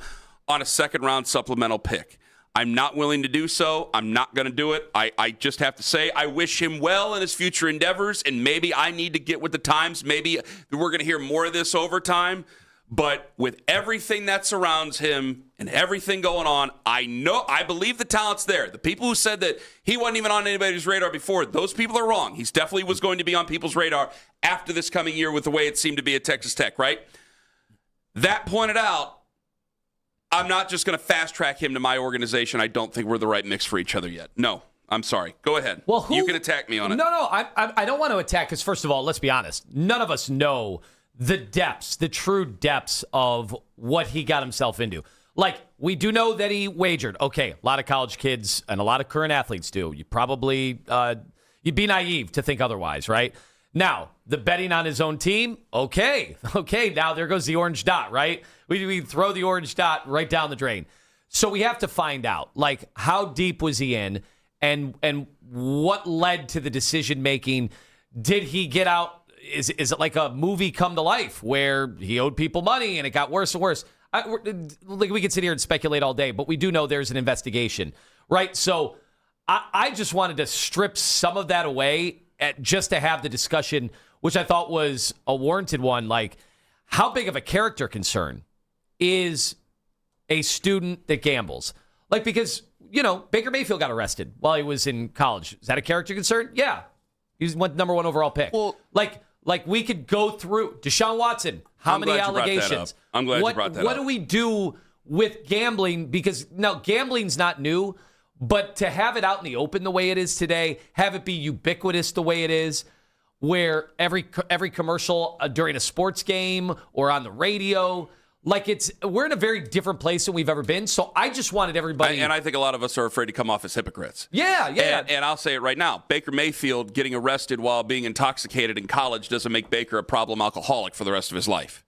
on a second-round supplemental pick. I'm not willing to do so. I'm not going to do it. I just have to say I wish him well in his future endeavors, and maybe I need to get with the times. Maybe we're going to hear more of this over time. But with everything that surrounds him and everything going on, I believe the talent's there. The people who said that he wasn't even on anybody's radar before, those people are wrong. He's definitely was going to be on people's radar after this coming year with the way it seemed to be at Texas Tech, right? That pointed out, I'm not just going to fast track him to my organization. I don't think we're the right mix for each other yet. No, I'm sorry. Go ahead. Well, you can attack me on it. No, I don't want to attack because, first of all, let's be honest. None of us know the depths, the true depths of what he got himself into. Like, we do know that he wagered. Okay, a lot of college kids and a lot of current athletes do. You probably, you'd be naive to think otherwise, right? Now, the betting on his own team, okay, now there goes the orange dot, right? We throw the orange dot right down the drain. So we have to find out, like, how deep was he in and what led to the decision-making? Did he get out is it like a movie come to life where he owed people money and it got worse and worse? We could sit here and speculate all day, but we do know there's an investigation, right? So I just wanted to strip some of that away just to have the discussion, which I thought was a warranted one. Like, how big of a character concern is a student that gambles? Like, because, Baker Mayfield got arrested while he was in college. Is that a character concern? Yeah. He was number 1 overall pick. Well, like we could go through Deshaun Watson. How many allegations? I'm glad you brought that up. What do we do with gambling? Because now gambling's not new, but to have it out in the open the way it is today, have it be ubiquitous the way it is, where every commercial during a sports game or on the radio, we're in a very different place than we've ever been. So I just wanted everybody. And I think a lot of us are afraid to come off as hypocrites. Yeah. And I'll say it right now. Baker Mayfield getting arrested while being intoxicated in college doesn't make Baker a problem alcoholic for the rest of his life.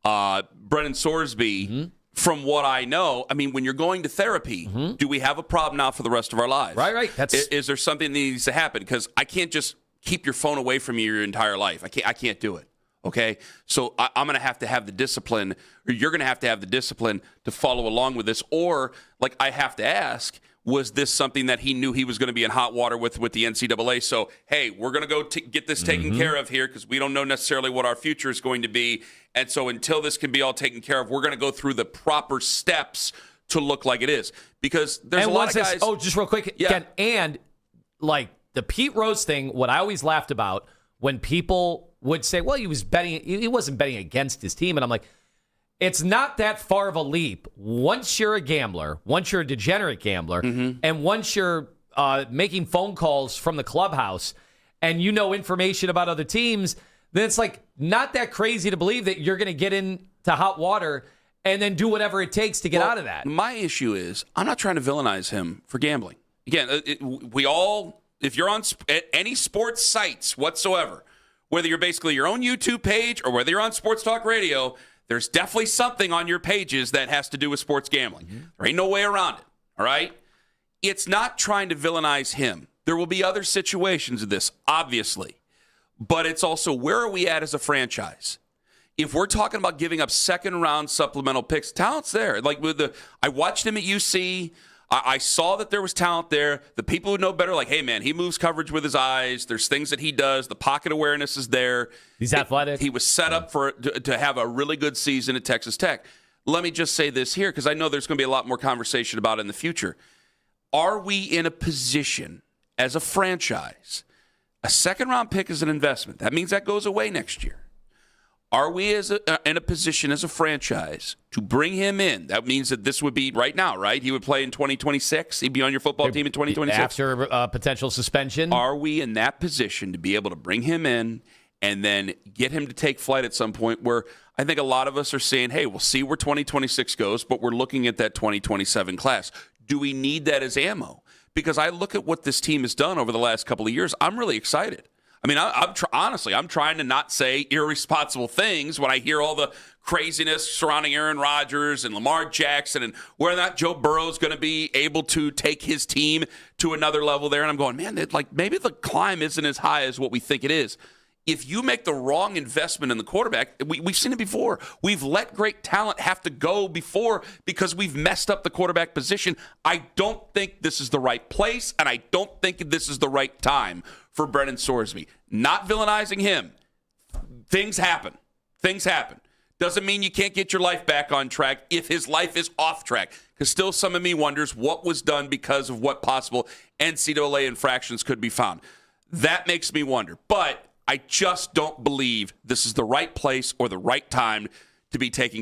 Brennan Sorsby, from what I know, I mean, when you're going to therapy, do we have a problem now for the rest of our lives? Right. Is there something that needs to happen? Because I can't just keep your phone away from you your entire life. I can't do it. Okay, so I'm going to have the discipline, or you're going to have the discipline to follow along with this. Or, I have to ask, was this something that he knew he was going to be in hot water with the NCAA? So, hey, we're going to go get this taken care of here because we don't know necessarily what our future is going to be. And so until this can be all taken care of, we're going to go through the proper steps to look like it is. Because there's a lot of guys. Just real quick. Yeah. Again, and the Pete Rose thing, what I always laughed about when people would say, well, he wasn't betting against his team. And I'm like, it's not that far of a leap. Once you're a gambler, once you're a degenerate gambler, and once you're making phone calls from the clubhouse and you know information about other teams, then it's not that crazy to believe that you're going to get into hot water and then do whatever it takes to get out of that. My issue is I'm not trying to villainize him for gambling. Again, if you're on any sports sites whatsoever, whether you're basically your own YouTube page or whether you're on Sports Talk Radio, there's definitely something on your pages that has to do with sports gambling. There ain't no way around it, all right? It's not trying to villainize him. There will be other situations of this, obviously. But it's also, where are we at as a franchise? If we're talking about giving up second-round supplemental picks, talent's there. I watched him at UC. I saw that there was talent there. The people who know better, hey, man, he moves coverage with his eyes. There's things that he does. The pocket awareness is there. He's athletic. He was set up to have a really good season at Texas Tech. Let me just say this here, because I know there's going to be a lot more conversation about it in the future. Are we in a position as a franchise? A second-round pick is an investment. That means that goes away next year. Are we in a position as a franchise to bring him in? That means that this would be right now, right? He would play in 2026. He'd be on your football team in 2026. After potential suspension. Are we in that position to be able to bring him in and then get him to take flight at some point, where I think a lot of us are saying, hey, we'll see where 2026 goes, but we're looking at that 2027 class. Do we need that as ammo? Because I look at what this team has done over the last couple of years. I'm really excited. I mean, honestly, I'm trying to not say irresponsible things when I hear all the craziness surrounding Aaron Rodgers and Lamar Jackson and whether or not Joe Burrow's going to be able to take his team to another level there. And I'm going, man, maybe the climb isn't as high as what we think it is. If you make the wrong investment in the quarterback, we've seen it before. We've let great talent have to go before because we've messed up the quarterback position. I don't think this is the right place, and I don't think this is the right time for Brennan Sorsby. Not villainizing him. Things happen. Doesn't mean you can't get your life back on track if his life is off track. Because still some of me wonders what was done because of what possible NCAA infractions could be found. That makes me wonder. But I just don't believe this is the right place or the right time to be taking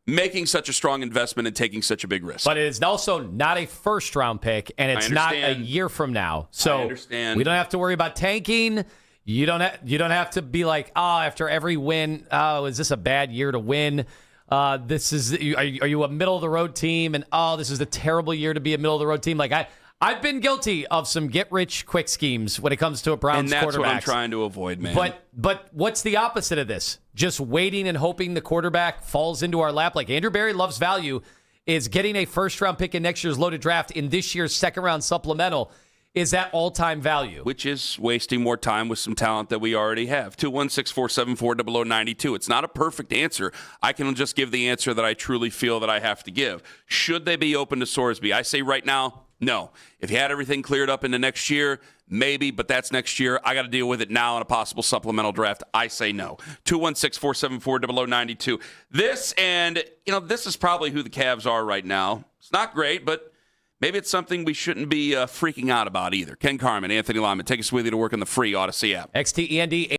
making such a strong investment and taking such a big risk. But it is also not a first-round pick, and it's not a year from now. So I understand. We don't have to worry about tanking. You don't have to be like, after every win, is this a bad year to win? Are you a middle-of-the-road team? And, this is a terrible year to be a middle-of-the-road team. I've been guilty of some get-rich-quick schemes when it comes to a Browns quarterback. And that's what I'm trying to avoid, man. But what's the opposite of this? Just waiting and hoping the quarterback falls into our lap. Like Andrew Berry loves value, is getting a first-round pick in next year's loaded draft in this year's second-round supplemental is at all-time value. Which is wasting more time with some talent that we already have. 216-474-0092. It's not a perfect answer. I can just give the answer that I truly feel that I have to give. Should they be open to Sorsby? I say right now, no. If you had everything cleared up into next year, maybe, but that's next year. I got to deal with it now in a possible supplemental draft. I say no. 216-474-0092. This is probably who the Cavs are right now. It's not great, but maybe it's something we shouldn't be freaking out about either. Ken Carman, Anthony Lima, take us with you to work on the free Odyssey app. XTEND.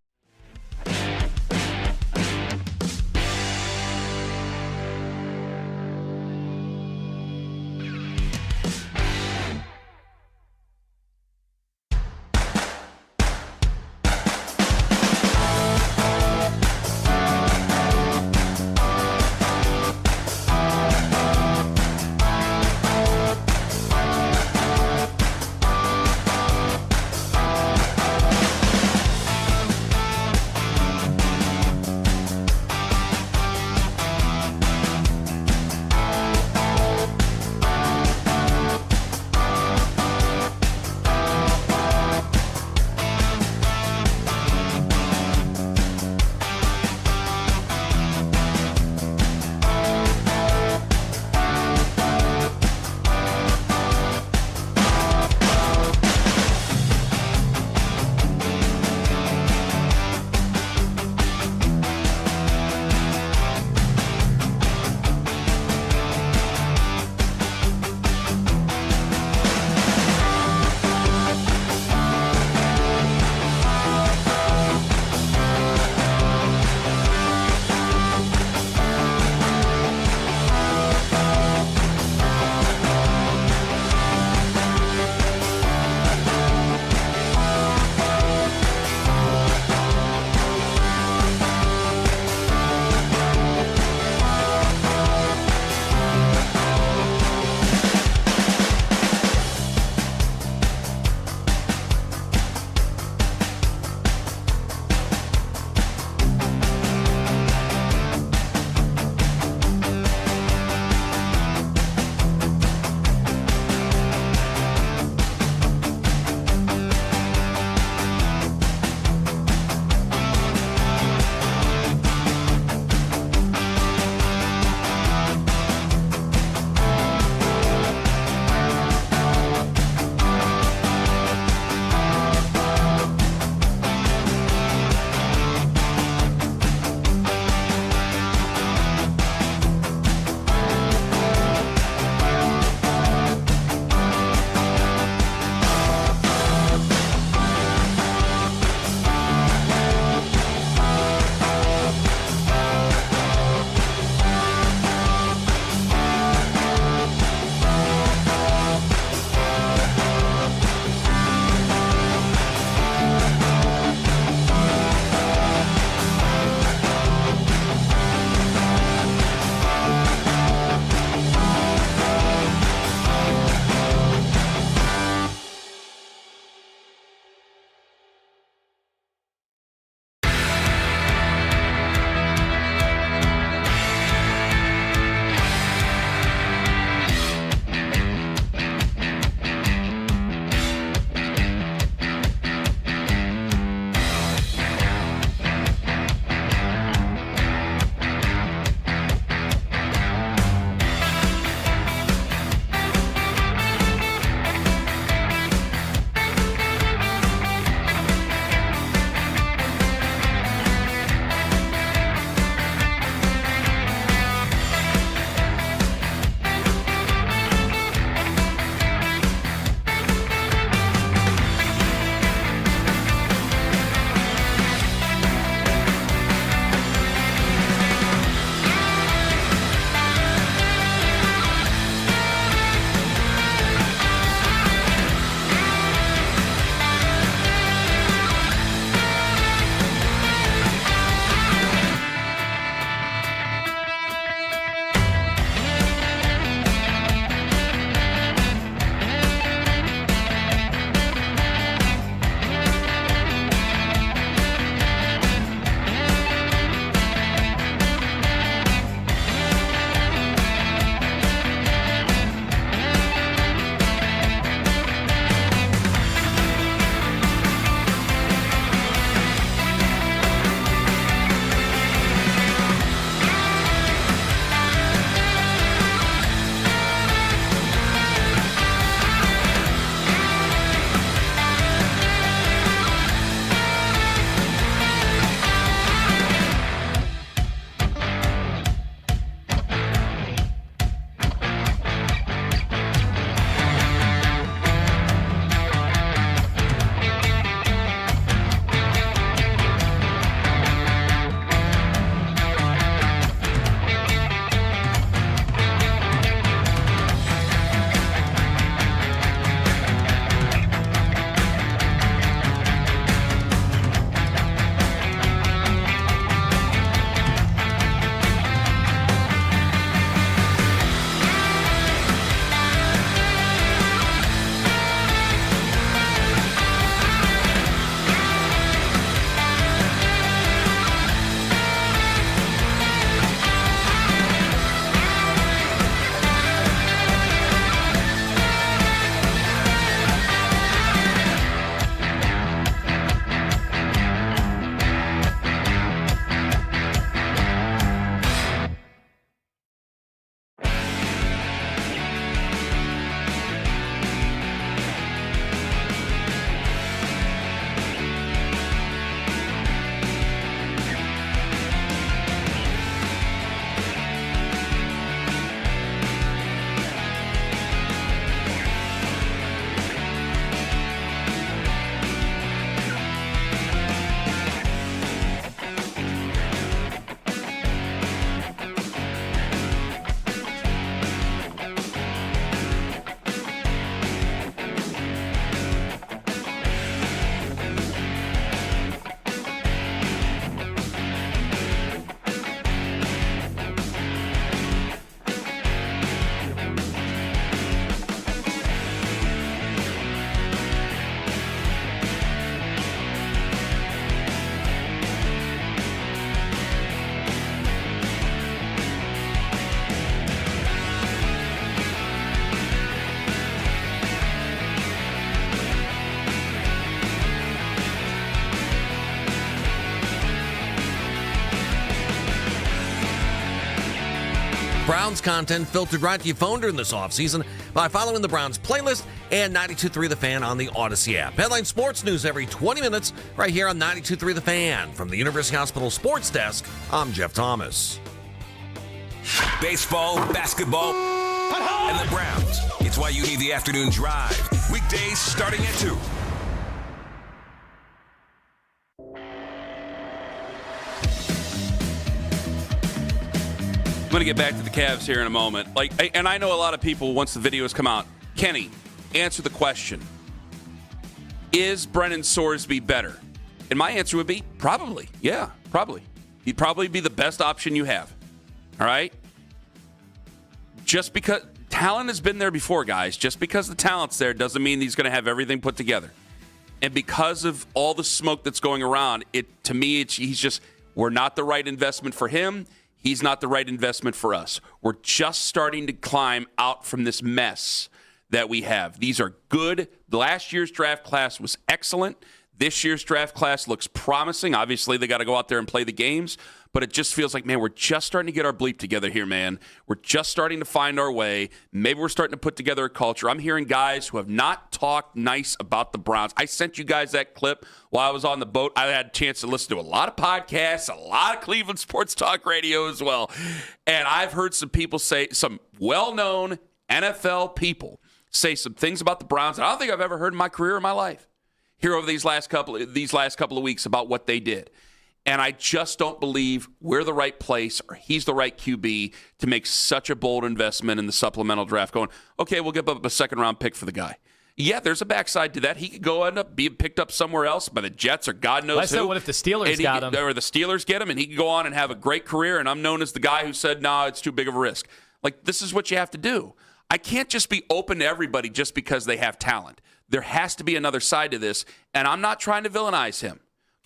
Browns content filtered right to your phone during this offseason by following the Browns playlist and 92.3 The Fan on the Odyssey app. Headline sports news every 20 minutes right here on 92.3 The Fan. From the University Hospital Sports Desk, I'm Jeff Thomas. Baseball, basketball, and the Browns. It's why you need the afternoon drive. Weekdays starting at 2. I'm going to get back to the Cavs here in a moment. And I know a lot of people, once the videos come out, Kenny, answer the question. Is Brennan Sorsby better? And my answer would be probably. Yeah, probably. He'd probably be the best option you have. All right? Just because talent has been there before, guys. Just because the talent's there doesn't mean he's going to have everything put together. And because of all the smoke that's going around, we're not the right investment for him. He's not the right investment for us. We're just starting to climb out from this mess that we have. These are good. Last year's draft class was excellent. This year's draft class looks promising. Obviously, they got to go out there and play the games. But it just feels like, man, we're just starting to get our bleep together here, man. We're just starting to find our way. Maybe we're starting to put together a culture. I'm hearing guys who have not talked nice about the Browns. I sent you guys that clip while I was on the boat. I had a chance to listen to a lot of podcasts, a lot of Cleveland sports talk radio as well. And I've heard some people say, some well-known NFL people say some things about the Browns that I don't think I've ever heard in my career or my life here over these last couple of weeks about what they did. And I just don't believe we're the right place or he's the right QB to make such a bold investment in the supplemental draft going, okay, we'll give up a second-round pick for the guy. Yeah, there's a backside to that. He could go end up being picked up somewhere else by the Jets or God knows who. What if the Steelers got him? Or the Steelers get him, and he can go on and have a great career, and I'm known as the guy who said, no, it's too big of a risk. Like, this is what you have to do. I can't just be open to everybody just because they have talent. There has to be another side to this, and I'm not trying to villainize him.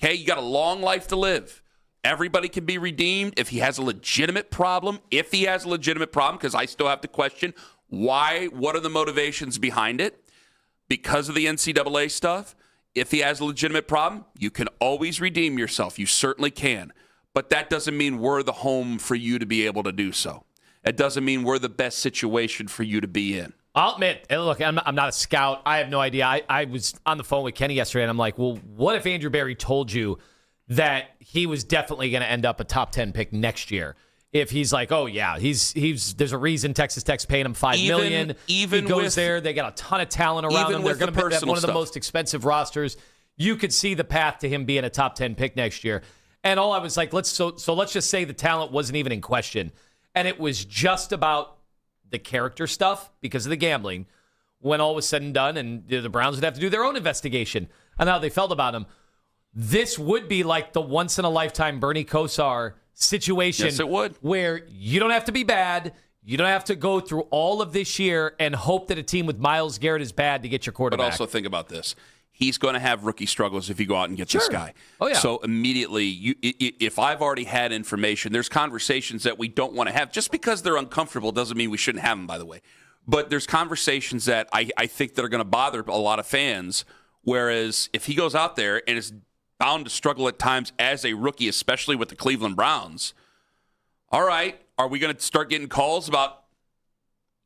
Okay, you got a long life to live. Everybody can be redeemed if he has a legitimate problem. If he has a legitimate problem, because I still have to question why, what are the motivations behind it? Because of the NCAA stuff. If he has a legitimate problem, you can always redeem yourself. You certainly can. But that doesn't mean we're the home for you to be able to do so. It doesn't mean we're the best situation for you to be in. I'll admit, look, I'm not a scout. I have no idea. I was on the phone with Kenny yesterday, and I'm like, well, what if Andrew Berry told you that he was definitely going to end up a top 10 pick next year? If he's like, oh, yeah, there's a reason Texas Tech's paying him $5 million. Even he goes there. They got a ton of talent around him. They're going to be one of the most expensive rosters. You could see the path to him being a top 10 pick next year. And all I was like, let's just say the talent wasn't even in question. And it was just about the character stuff because of the gambling. When all was said and done, and the Browns would have to do their own investigation on how they felt about him. This would be like the once-in-a-lifetime Bernie Kosar situation. Yes, it would. Where you don't have to be bad. You don't have to go through all of this year and hope that a team with Myles Garrett is bad to get your quarterback. But also think about this. He's going to have rookie struggles if you go out and get this guy. Oh, yeah. So immediately, if I've already had information, there's conversations that we don't want to have. Just because they're uncomfortable doesn't mean we shouldn't have them, by the way. But there's conversations that I think that are going to bother a lot of fans, whereas if he goes out there and is bound to struggle at times as a rookie, especially with the Cleveland Browns, all right, are we going to start getting calls about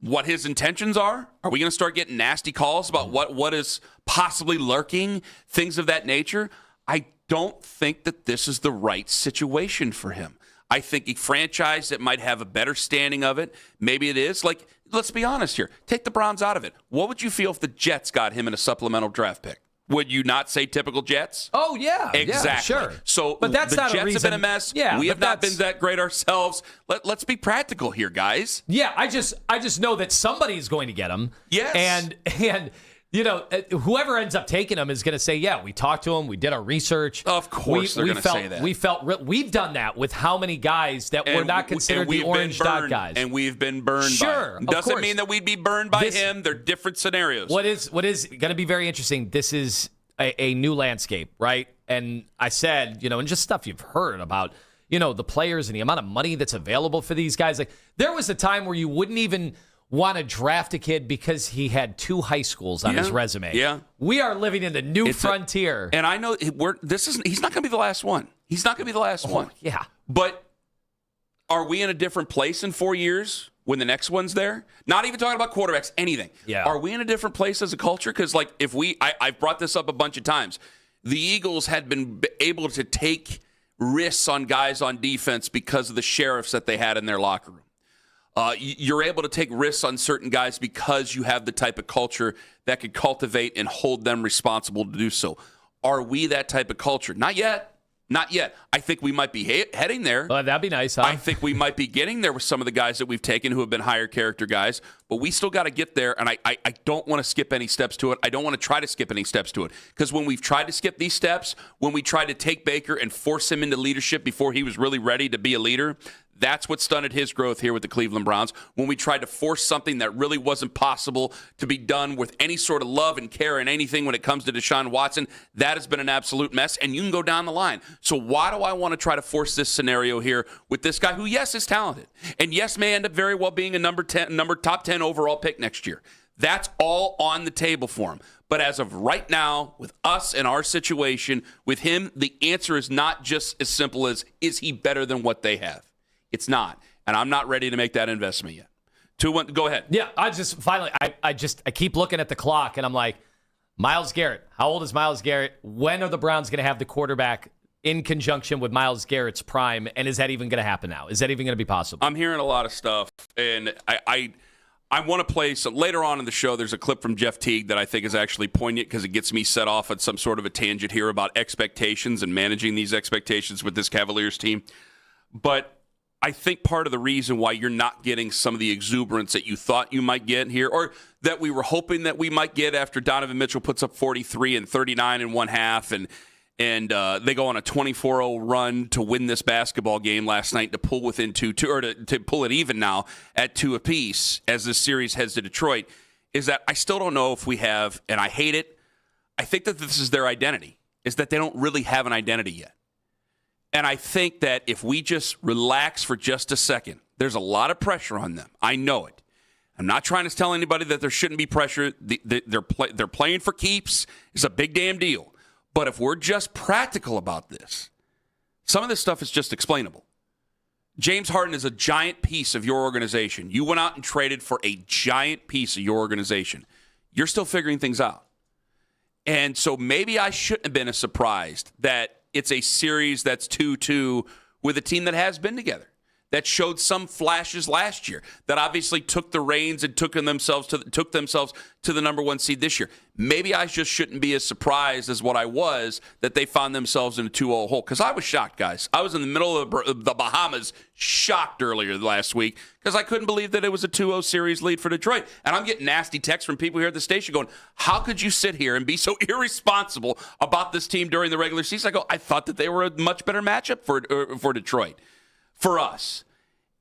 what his intentions are? Are we going to start getting nasty calls about what is possibly lurking, things of that nature? I don't think that this is the right situation for him. I think a franchise that might have a better standing of it, maybe it is. Like, let's be honest here. Take the Browns out of it. What would you feel if the Jets got him in a supplemental draft pick? Would you not say typical Jets? Oh, yeah. Exactly. Yeah, sure. So but that's the not Jets a reason. have been a mess. Yeah, we have not been that great ourselves. Let's be practical here, guys. Yeah, I just know that somebody's going to get him. Yes. And you know, whoever ends up taking him is going to say, yeah, we talked to him, we did our research. Of course they're going to say that. We've done that with how many guys that were not considered the orange dot guys. And we've been burned sure, by him. Doesn't mean that we'd be burned by him. They're different scenarios. What is going to be very interesting, this is a new landscape, right? And I said, and just stuff you've heard about, the players and the amount of money that's available for these guys. Like, there was a time where you wouldn't even want to draft a kid because he had 2 high schools on his resume. Yeah. We are living in the new frontier. And I know he's not going to be the last one. He's not going to be the last one. Yeah. But are we in a different place in 4 years when the next one's there? Not even talking about quarterbacks, anything. Yeah. Are we in a different place as a culture? Because, like, if I've brought this up a bunch of times. The Eagles had been able to take risks on guys on defense because of the sheriffs that they had in their locker room. You're able to take risks on certain guys because you have the type of culture that could cultivate and hold them responsible to do so. Are we that type of culture? Not yet. Not yet. I think we might be heading there. Well, that'd be nice, huh? I think we might be getting there with some of the guys that we've taken who have been higher character guys, but we still got to get there, and I don't want to skip any steps to it. I don't want to try to skip any steps to it, because when we've tried to skip these steps, when we tried to take Baker and force him into leadership before he was really ready to be a leader, that's what stunted his growth here with the Cleveland Browns. When we tried to force something that really wasn't possible to be done with any sort of love and care and anything when it comes to Deshaun Watson, that has been an absolute mess, and you can go down the line. So why do I want to try to force this scenario here with this guy who, yes, is talented, and yes, may end up very well being a top 10 overall pick next year? That's all on the table for him. But as of right now, with us and our situation, with him, the answer is not just as simple as, is he better than what they have? It's not. And I'm not ready to make that investment yet. 2-1, go ahead. Yeah, I keep looking at the clock, and I'm like, Myles Garrett. How old is Myles Garrett? When are the Browns going to have the quarterback in conjunction with Myles Garrett's prime? And is that even going to happen now? Is that even going to be possible? I'm hearing a lot of stuff, and I want to play some. Later on in the show, there's a clip from Jeff Teague that I think is actually poignant because it gets me set off on some sort of a tangent here about expectations and managing these expectations with this Cavaliers team. But I think part of the reason why you're not getting some of the exuberance that you thought you might get here, or that we were hoping that we might get after Donovan Mitchell puts up 43 and 39 in one half, and they go on a 24-0 run to win this basketball game last night to pull within two, or to pull it even now at 2 apiece as this series heads to Detroit, is that I still don't know if we have, and I hate it, I think that this is their identity, is that they don't really have an identity yet. And I think that if we just relax for just a second, there's a lot of pressure on them. I know it. I'm not trying to tell anybody that there shouldn't be pressure. They're playing for keeps. It's a big damn deal. But if we're just practical about this, some of this stuff is just explainable. James Harden is a giant piece of your organization. You went out and traded for a giant piece of your organization. You're still figuring things out. And so maybe I shouldn't have been as surprised that it's a series that's 2-2 with a team that has been together, that showed some flashes last year, that obviously took the reins and took themselves to the number 1 seed this year. Maybe I just shouldn't be as surprised as what I was that they found themselves in a 2-0 hole, because I was shocked, guys. I was in the middle of the Bahamas, shocked earlier last week, because I couldn't believe that it was a 2-0 series lead for Detroit. And I'm getting nasty texts from people here at the station going, how could you sit here and be so irresponsible about this team during the regular season? I go, I thought that they were a much better matchup for Detroit, for us.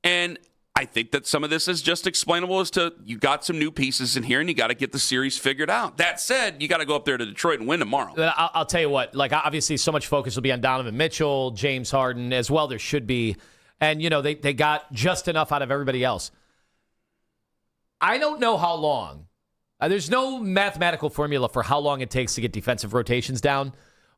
And I think that some of this is just explainable as to you got some new pieces in here and you got to get the series figured out. That said, you got to go up there to Detroit and win tomorrow. I'll tell you what, like, obviously so much focus will be on Donovan Mitchell, James Harden as well. There should be. And, you know, they got just enough out of everybody else. I don't know how long. There's no mathematical formula for how long it takes to get defensive rotations down.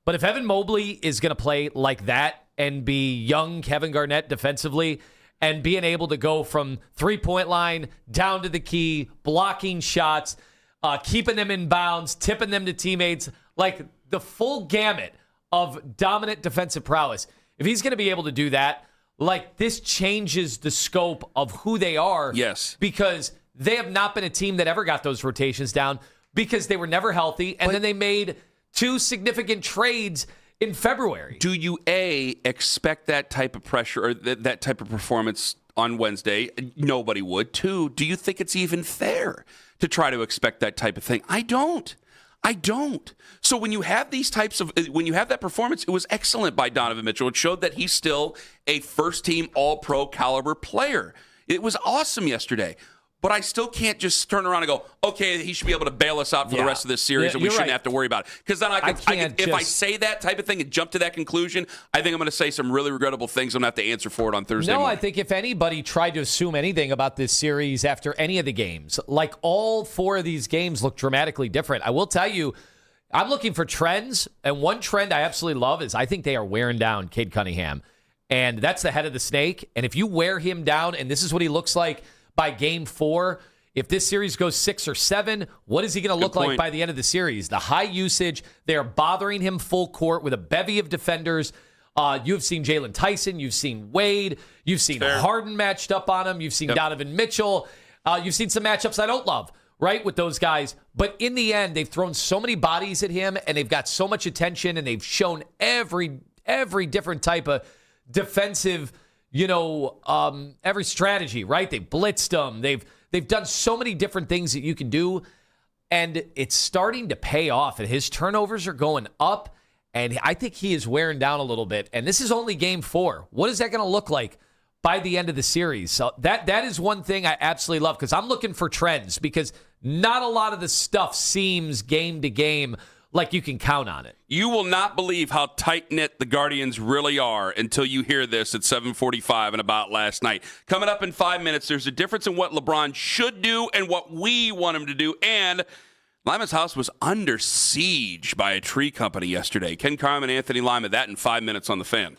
But if Evan Mobley is going to play like that and be young Kevin Garnett defensively, and being able to go from three-point line down to the key, blocking shots, keeping them in bounds, tipping them to teammates, like the full gamut of dominant defensive prowess. If he's going to be able to do that, like, this changes the scope of who they are. Yes. Because they have not been a team that ever got those rotations down because they were never healthy, and then they made 2 significant trades in February. Do you, A, expect that type of pressure or that type of performance on Wednesday? Nobody would. 2, do you think it's even fair to try to expect that type of thing? I don't. So when you have when you have that performance, it was excellent by Donovan Mitchell. It showed that he's still a first-team All-Pro caliber player. It was awesome yesterday. But I still can't just turn around and go, okay, he should be able to bail us out for the rest of this series, and we shouldn't have to worry about it. Because then if I say that type of thing and jump to that conclusion, I think I'm going to say some really regrettable things. I'm going to have to answer for it on Thursday morning. I think if anybody tried to assume anything about this series after any of the games, like, all 4 of these games look dramatically different. I will tell you, I'm looking for trends, and one trend I absolutely love is I think they are wearing down Cade Cunningham. And that's the head of the snake. And if you wear him down, and this is what he looks like by game 4. If this series goes 6 or 7, what is he going to look like by the end of the series? The high usage, they're bothering him full court with a bevy of defenders. You've seen Jalen Tyson. You've seen Wade. You've seen Harden matched up on him. You've seen Donovan Mitchell. You've seen some matchups I don't love, right, with those guys. But in the end, they've thrown so many bodies at him, and they've got so much attention, and they've shown every different type of defensive, every strategy, right? They blitzed him. They've done so many different things that you can do, and it's starting to pay off. And his turnovers are going up, and I think he is wearing down a little bit. And this is only game 4. What is that going to look like by the end of the series? So that is one thing I absolutely love, because I'm looking for trends, because not a lot of the stuff seems game to game like you can count on it. You will not believe how tight-knit the Guardians really are until you hear this at 7:45 and about last night. Coming up in 5 minutes, there's a difference in what LeBron should do and what we want him to do. And Lima's house was under siege by a tree company yesterday. Ken Carman, Anthony Lima, that in 5 minutes on The Fan.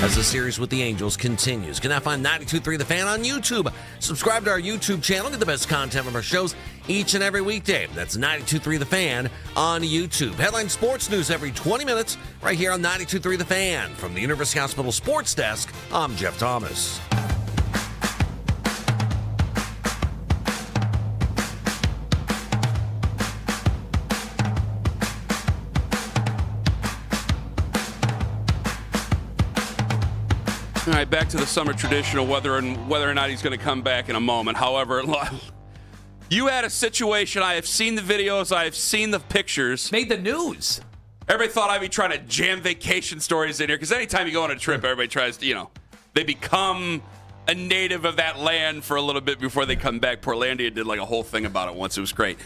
as the series with the Angels continues. You can now find 92.3 The Fan on YouTube. Subscribe to our YouTube channel. Get the best content from our shows each and every weekday. That's 92.3 The Fan on YouTube. Headline sports news every 20 minutes right here on 92.3 The Fan. From the University Hospital Sports Desk, I'm Jeff Thomas. All right, back to the summer traditional, whether or not he's going to come back in a moment. However, you had a situation. I have seen the videos. I have seen the pictures. Made the news. Everybody thought I'd be trying to jam vacation stories in here because anytime you go on a trip, everybody tries to, they become a native of that land for a little bit before they come back. Portlandia did like a whole thing about it once. It was great.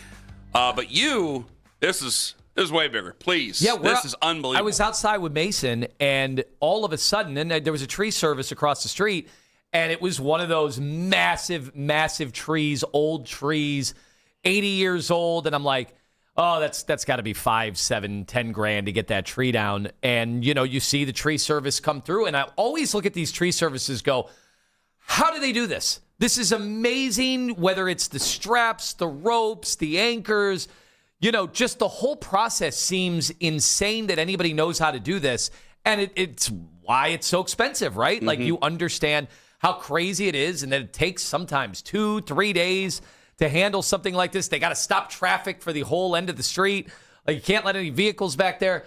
But this is way bigger. Please. Yeah, this is unbelievable. I was outside with Mason, and all of a sudden, and there was a tree service across the street, and it was one of those massive, massive trees, old trees, 80 years old, and I'm like, oh, that's got to be $5, $7, $10 to get that tree down. And, you see the tree service come through, and I always look at these tree services go, how do they do this? This is amazing, whether it's the straps, the ropes, the anchors, just the whole process seems insane that anybody knows how to do this. And it's why it's so expensive, right? Mm-hmm. Like, you understand how crazy it is and that it takes sometimes 2-3 days to handle something like this. They got to stop traffic for the whole end of the street. Like, you can't let any vehicles back there.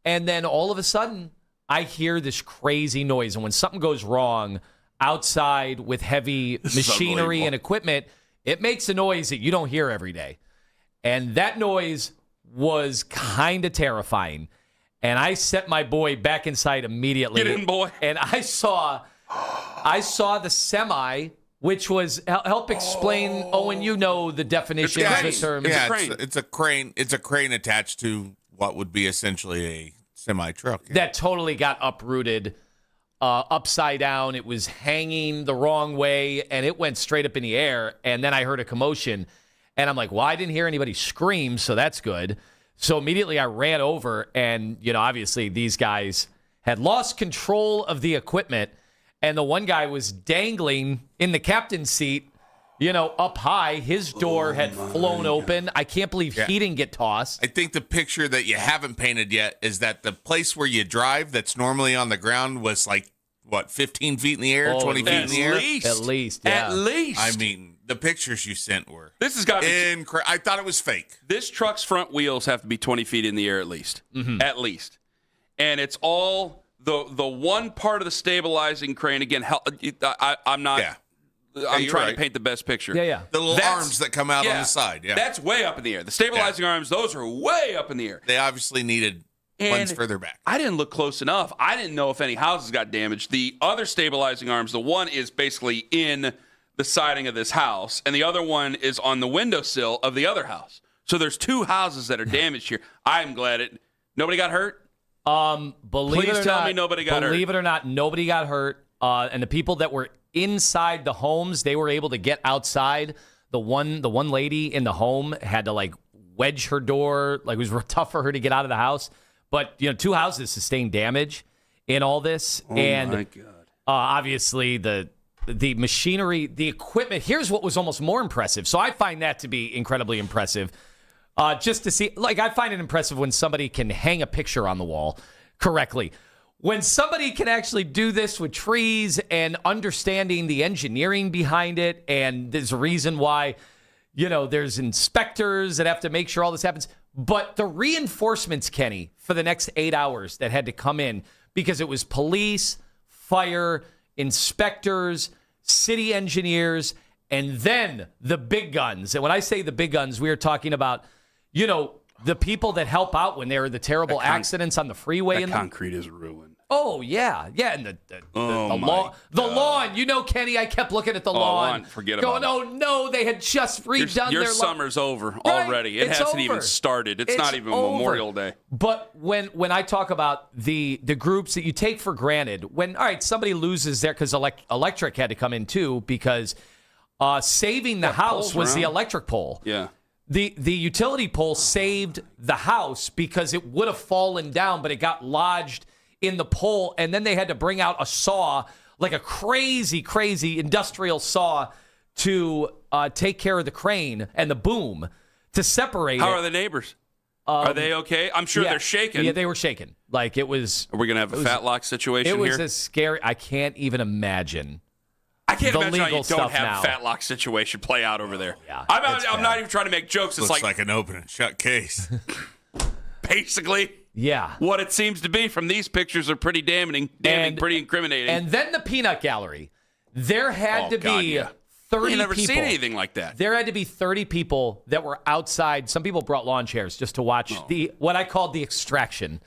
And then all of a sudden, I hear this crazy noise. And when something goes wrong outside with heavy machinery and equipment, it makes a noise that you don't hear every day. And that noise was kind of terrifying. And I set my boy back inside immediately. Get in, boy. And I saw the semi, which was, help explain, Owen, the definition of the term. Yeah, it's a crane. It's a crane attached to what would be essentially a semi-truck. Yeah. That totally got uprooted upside down. It was hanging the wrong way, and it went straight up in the air. And then I heard a commotion. And I'm like, well, I didn't hear anybody scream, so that's good. So immediately I ran over, and, obviously these guys had lost control of the equipment, and the one guy was dangling in the captain's seat, up high. His door had flown open. I can't believe he didn't get tossed. I think the picture that you haven't painted yet is that the place where you drive that's normally on the ground was like, 15 feet in the air, 20 feet in the air? At least, yeah. At least. I mean, the pictures you sent were this has got to be I thought it was fake. This truck's front wheels have to be 20 feet in the air at least. Mm-hmm. At least. And it's all the one part of the stabilizing crane. Again, I'm not. Yeah. I'm trying to paint the best picture. Yeah. The little arms that come out on the side. Yeah. That's way up in the air. The stabilizing arms, those are way up in the air. They obviously needed ones further back. I didn't look close enough. I didn't know if any houses got damaged. The other stabilizing arms, the one is basically in the siding of this house, and the other one is on the windowsill of the other house. So there's two houses that are damaged here. I'm glad nobody got hurt. Please tell me nobody got hurt. Believe it or not, nobody got hurt. And the people that were inside the homes, they were able to get outside. The one lady in the home had to wedge her door. It was tough for her to get out of the house. But, two houses sustained damage in all this. Oh, my God. Obviously, the machinery, the equipment. Here's what was almost more impressive. So I find that to be incredibly impressive. Just to see, I find it impressive when somebody can hang a picture on the wall correctly. When somebody can actually do this with trees and understanding the engineering behind it, and there's a reason why, there's inspectors that have to make sure all this happens. But the reinforcements, Kenny, for the next 8 hours that had to come in, because it was police, fire, inspectors, city engineers, and then the big guns. And when I say the big guns, we are talking about, the people that help out when there are the terrible accidents on the freeway. That concrete is ruined. Oh, yeah. Yeah, and the lawn. Kenny, I kept looking at the lawn. Forget about it. Oh, no, they had just redone their lawn. Your summer's over already. It hasn't even started. It's not even Memorial Day. But when I talk about the groups that you take for granted, somebody loses there because electric had to come in too, because saving the house was the electric pole. Yeah. The utility pole saved the house because it would have fallen down, but it got lodged in the pole, and then they had to bring out a saw, like a crazy, crazy industrial saw to take care of the crane and the boom to separate How it. are the neighbors? Are they okay? I'm sure they're shaking. Yeah, they were shaking. Like it was. Are we going to have a fat lock situation here? It was a scary. I can't even imagine. I can't imagine how you don't have now. a fat lock situation play out over there. Yeah, I'm not even trying to make jokes. It's Looks like an open and shut case. Basically, yeah, what it seems to be from these pictures are pretty damning, pretty incriminating. And then the peanut gallery. There had to be 30 I've never people. seen anything like that. There had to be 30 people that were outside. Some people brought lawn chairs just to watch what I called the extraction.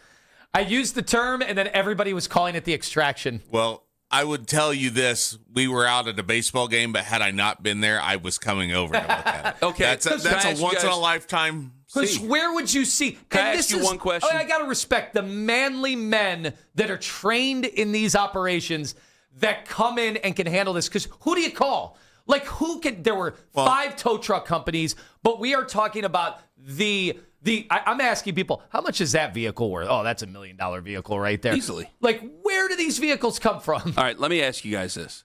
I used the term, and then everybody was calling it the extraction. Well, I would tell you this. We were out at a baseball game, but had I not been there, I was coming over to look at it. Okay. That's a once-in-a-lifetime Because scene. where would you see? Can I ask you one question? I got to respect the manly men that are trained in these operations that come in and can handle this. Because who do you call? Like, who can? There were 5 tow truck companies, but we are talking about I'm asking people, how much is that vehicle worth? Oh, that's $1 million vehicle right there. Easily. Like, where do these vehicles come from? All right, let me ask you guys this.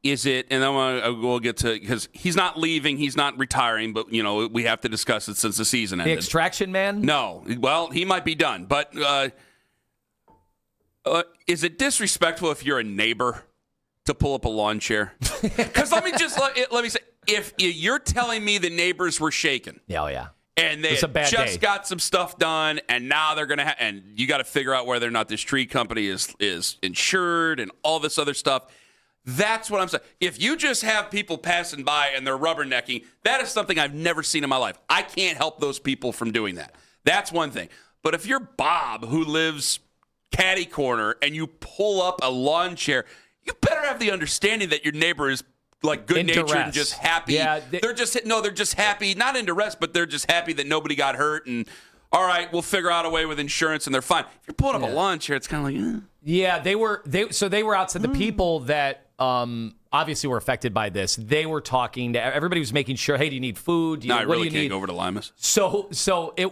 Is it, and then we'll get to, because he's not leaving, he's not retiring, but, we have to discuss it since the season ended. The extraction man? No. Well, he might be done, but is it disrespectful if you're a neighbor to pull up a lawn chair? Because let me say, if you're telling me the neighbors were shaken. Yeah. And they just got some stuff done, and now they're going to and you got to figure out whether or not this tree company is insured and all this other stuff. That's what I'm saying. If you just have people passing by and they're rubbernecking, that is something I've never seen in my life. I can't help those people from doing that. That's one thing. But if you're Bob, who lives catty corner, and you pull up a lawn chair, you better have the understanding that your neighbor is like good-natured and just happy. Yeah, they're just happy, not in duress, but they're just happy that nobody got hurt. And all right, we'll figure out a way with insurance, and they're fine. If you're pulling up a lawn chair, it's kind of like, Yeah, they were outside. The people that obviously were affected by this, they were talking to everybody. Was making sure, hey, do you need food? I really can't go over to Lima's. So it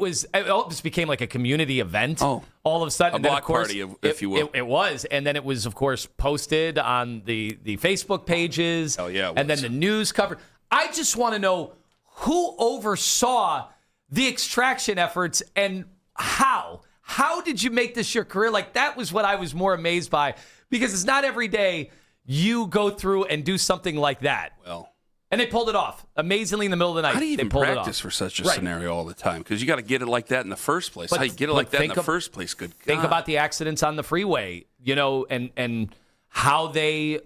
just became like a community event. Oh, all of a sudden, a block party, if you will. It was, and then it was, of course, posted on the Facebook pages. Oh yeah, and then the news covered. I just want to know who oversaw the extraction efforts and how. How did you make this your career? Like, that was what I was more amazed by, because it's not every day you go through and do something like that. Well, and they pulled it off amazingly in the middle of the night. How do you even pulled practice for such a scenario all the time? Because you got to get it like that in the first place. But, how you get it like that in the first place? Good God. Think about the accidents on the freeway, and how they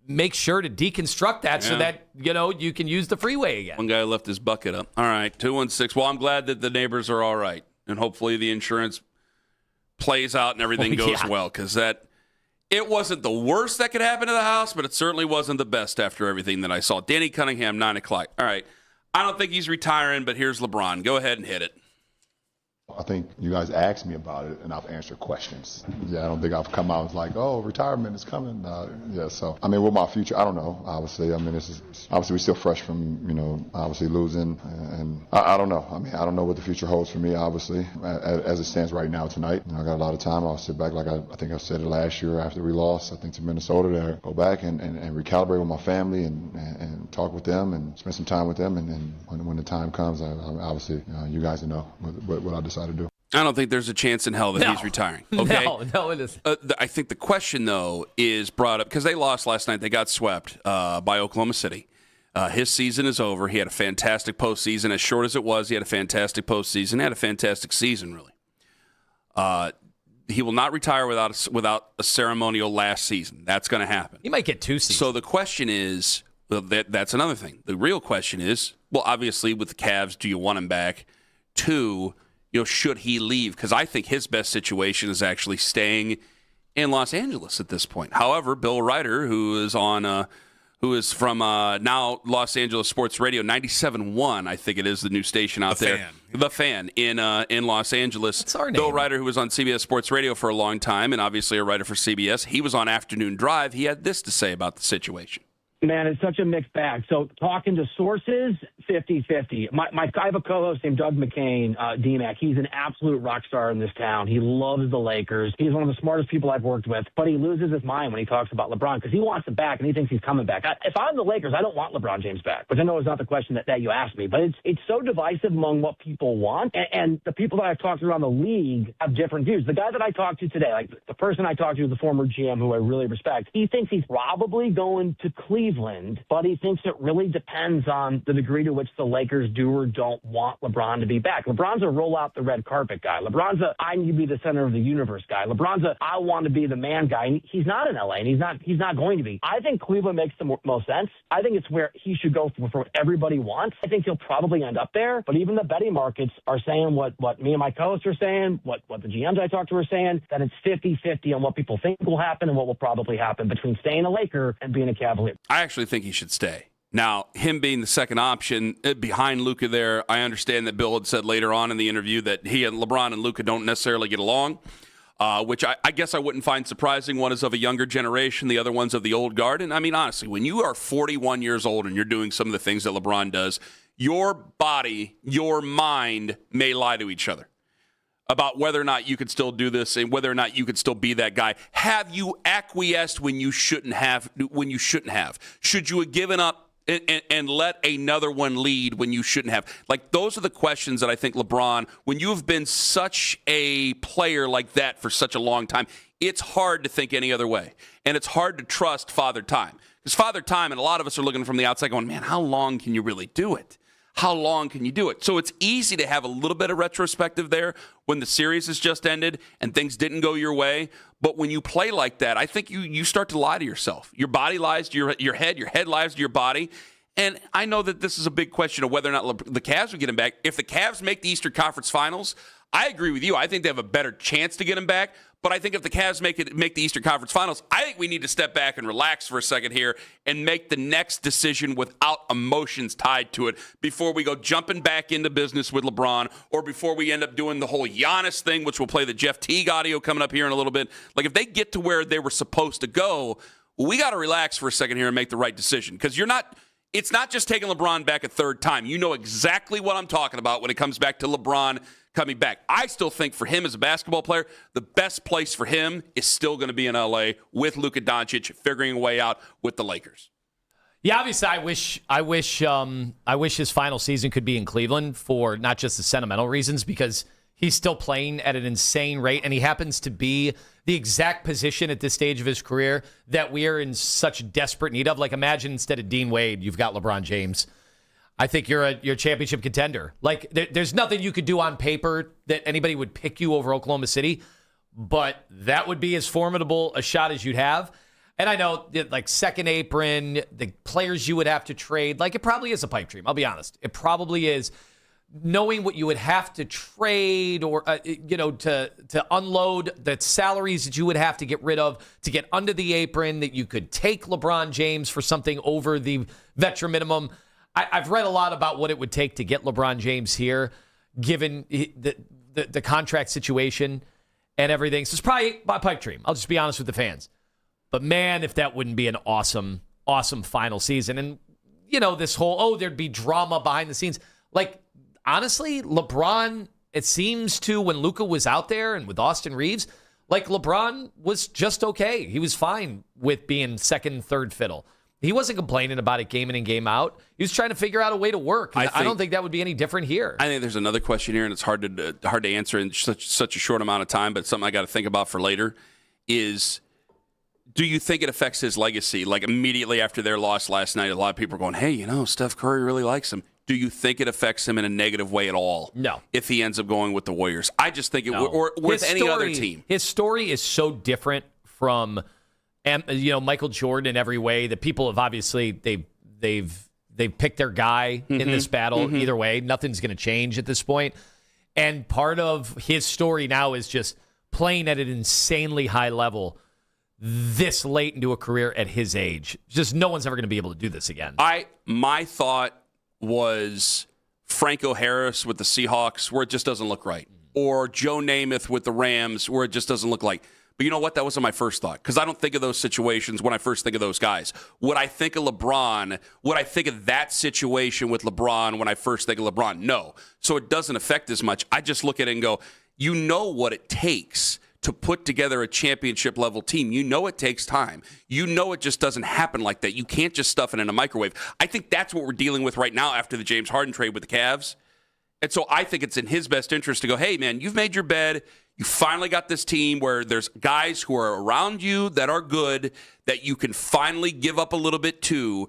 make sure to deconstruct that so that you can use the freeway again. One guy left his bucket up. All right, 216. Well, I'm glad that the neighbors are all right, and hopefully the insurance plays out and everything goes well, because it wasn't the worst that could happen to the house, but it certainly wasn't the best after everything that I saw. Danny Cunningham, 9 o'clock. All right. I don't think he's retiring, but here's LeBron. Go ahead and hit it. I think you guys asked me about it, and I've answered questions. I don't think I've come out like, oh, retirement is coming. So, with my future, I don't know, obviously. Obviously, we're still fresh from, obviously losing. And I don't know. I don't know what the future holds for me, obviously, as it stands right now tonight. I got a lot of time. I'll sit back like I think I said it last year after we lost, I think, to Minnesota, to go back and recalibrate with my family and talk with them and spend some time with them. And when the time comes, obviously, you guys know what I decided to do. I don't think there's a chance in hell that he's retiring. Okay? No, it isn't. I think the question, though, is brought up because they lost last night. They got swept by Oklahoma City. His season is over. He had a fantastic postseason. As short as it was, he had a fantastic postseason. He had a fantastic season, really. He will not retire without a ceremonial last season. That's going to happen. He might get 2 seasons. So the question is, that's another thing. The real question is, well, obviously, with the Cavs, do you want him back? 2, should he leave? Because I think his best situation is actually staying in Los Angeles at this point. However, Bill Ryder, who is from now Los Angeles Sports Radio 97.1, I think it is the new station out there. The Fan in Los Angeles. That's our name. Bill Ryder, who was on CBS Sports Radio for a long time and obviously a writer for CBS, he was on Afternoon Drive. He had this to say about the situation. Man, it's such a mixed bag. So talking to sources, 50-50. I have a co-host named Doug McCain, D-Mac. He's an absolute rock star in this town. He loves the Lakers. He's one of the smartest people I've worked with, but he loses his mind when he talks about LeBron because he wants him back and he thinks he's coming back. If I'm the Lakers, I don't want LeBron James back, which I know is not the question that you asked me, but it's so divisive among what people want, and the people that I've talked to around the league have different views. The guy that I talked to today, like the person I talked to, the former GM who I really respect, he thinks he's probably going to Cleveland, but he thinks it really depends on the degree to which the Lakers do or don't want LeBron to be back. LeBron's a roll out the red carpet guy. LeBron's a I need to be the center of the universe guy. LeBron's a I want to be the man guy. And he's not in LA, and he's not going to be. I think Cleveland makes the most sense. I think it's where he should go for what everybody wants. I think he'll probably end up there, but even the betting markets are saying what me and my co-hosts are saying, what the GMs I talked to are saying, that it's 50-50 on what people think will happen and what will probably happen between staying a Laker and being a Cavalier. I actually think he should stay. Now, him being the second option behind Luka there, I understand that Bill had said later on in the interview that he and LeBron and Luka don't necessarily get along, which I guess I wouldn't find surprising. One is of a younger generation, the other one's of the old guard. And I mean, honestly, when you are 41 years old and you're doing some of the things that LeBron does, your body, your mind may lie to each other about whether or not you could still do this and whether or not you could still be that guy. Have you acquiesced when you shouldn't have? Should you have given up and let another one lead when you shouldn't have? Like, those are the questions that I think LeBron, when you have been such a player like that for such a long time, it's hard to think any other way. And it's hard to trust Father Time. Because Father Time, and a lot of us are looking from the outside going, man, how long can you really do it? How long can you do it? So it's easy to have a little bit of retrospective there when the series has just ended and things didn't go your way. But when you play like that, I think you start to lie to yourself. Your body lies to your head lies to your body. And I know that this is a big question of whether or not the Cavs would get him back. If the Cavs make the Eastern Conference Finals, I agree with you. I think they have a better chance to get him back. But I think if the Cavs make the Eastern Conference Finals, I think we need to step back and relax for a second here and make the next decision without emotions tied to it before we go jumping back into business with LeBron, or before we end up doing the whole Giannis thing, which we'll play the Jeff Teague audio coming up here in a little bit. Like, if they get to where they were supposed to go, we got to relax for a second here and make the right decision. Because it's not just taking LeBron back a third time. You know exactly what I'm talking about when it comes back to LeBron coming back. I still think for him as a basketball player, the best place for him is still going to be in LA with Luka Doncic figuring a way out with the Lakers. Yeah, obviously, I wish his final season could be in Cleveland for not just the sentimental reasons, because he's still playing at an insane rate, and he happens to be the exact position at this stage of his career that we are in such desperate need of. Like, imagine instead of Dean Wade, you've got LeBron James. I think you're a championship contender. Like, there's nothing you could do on paper that anybody would pick you over Oklahoma City, but that would be as formidable a shot as you'd have. And I know, like, second apron, the players you would have to trade, like, it probably is a pipe dream. I'll be honest. It probably is. Knowing what you would have to trade or, to unload the salaries that you would have to get rid of to get under the apron, that you could take LeBron James for something over the veteran minimum. I've read a lot about what it would take to get LeBron James here, given the contract situation and everything. So it's probably a pipe dream. I'll just be honest with the fans. But, man, if that wouldn't be an awesome, awesome final season. And, this whole, there'd be drama behind the scenes. Like, honestly, LeBron, it seems to, when Luka was out there and with Austin Reeves, like, LeBron was just okay. He was fine with being second, third fiddle. He wasn't complaining about it game in and game out. He was trying to figure out a way to work. I don't think that would be any different here. I think there's another question here, and it's hard to answer in such a short amount of time, but something I got to think about for later is, do you think it affects his legacy? Like, immediately after their loss last night, a lot of people are going, hey, Steph Curry really likes him. Do you think it affects him in a negative way at all? No. If he ends up going with the Warriors. I just think it or with any other team. His story is so different from Michael Jordan in every way that people have obviously they've picked their guy in this battle. Either way, nothing's going to change at this point. And part of his story now is just playing at an insanely high level this late into a career at his age. Just no one's ever going to be able to do this again. My thought was Franco Harris with the Seahawks, where it just doesn't look right, or Joe Namath with the Rams, where it just doesn't look like. But you know what? That wasn't my first thought because I don't think of those situations when I first think of those guys. Would I think of LeBron? Would I think of that situation with LeBron when I first think of LeBron? No. So it doesn't affect as much. I just look at it and go, you know what it takes to put together a championship level team. You know it takes time. You know it just doesn't happen like that. You can't just stuff it in a microwave. I think that's what we're dealing with right now after the James Harden trade with the Cavs. And so I think it's in his best interest to go, hey, man, you've made your bed. You finally got this team where there's guys who are around you that are good that you can finally give up a little bit to.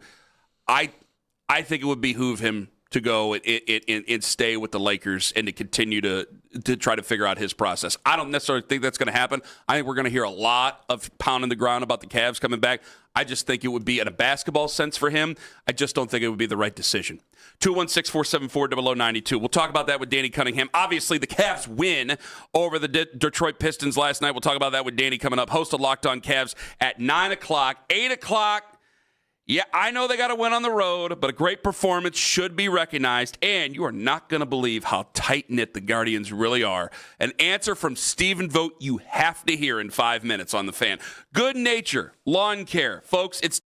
I think it would behoove him to go and stay with the Lakers and to continue to try to figure out his process. I don't necessarily think that's going to happen. I think we're going to hear a lot of pounding the ground about the Cavs coming back. I just think it would be in a basketball sense for him. I just don't think it would be the right decision. 216-474-0092. We'll talk about that with Danny Cunningham. Obviously, the Cavs win over the Detroit Pistons last night. We'll talk about that with Danny coming up. Host of Locked On Cavs at 9 o'clock, 8 o'clock. Yeah, I know they got to win on the road, but a great performance should be recognized, and you are not going to believe how tight-knit the Guardians really are. An answer from Stephen Vogt you have to hear in 5 minutes on The Fan. Good Nature Lawn Care. Folks, it's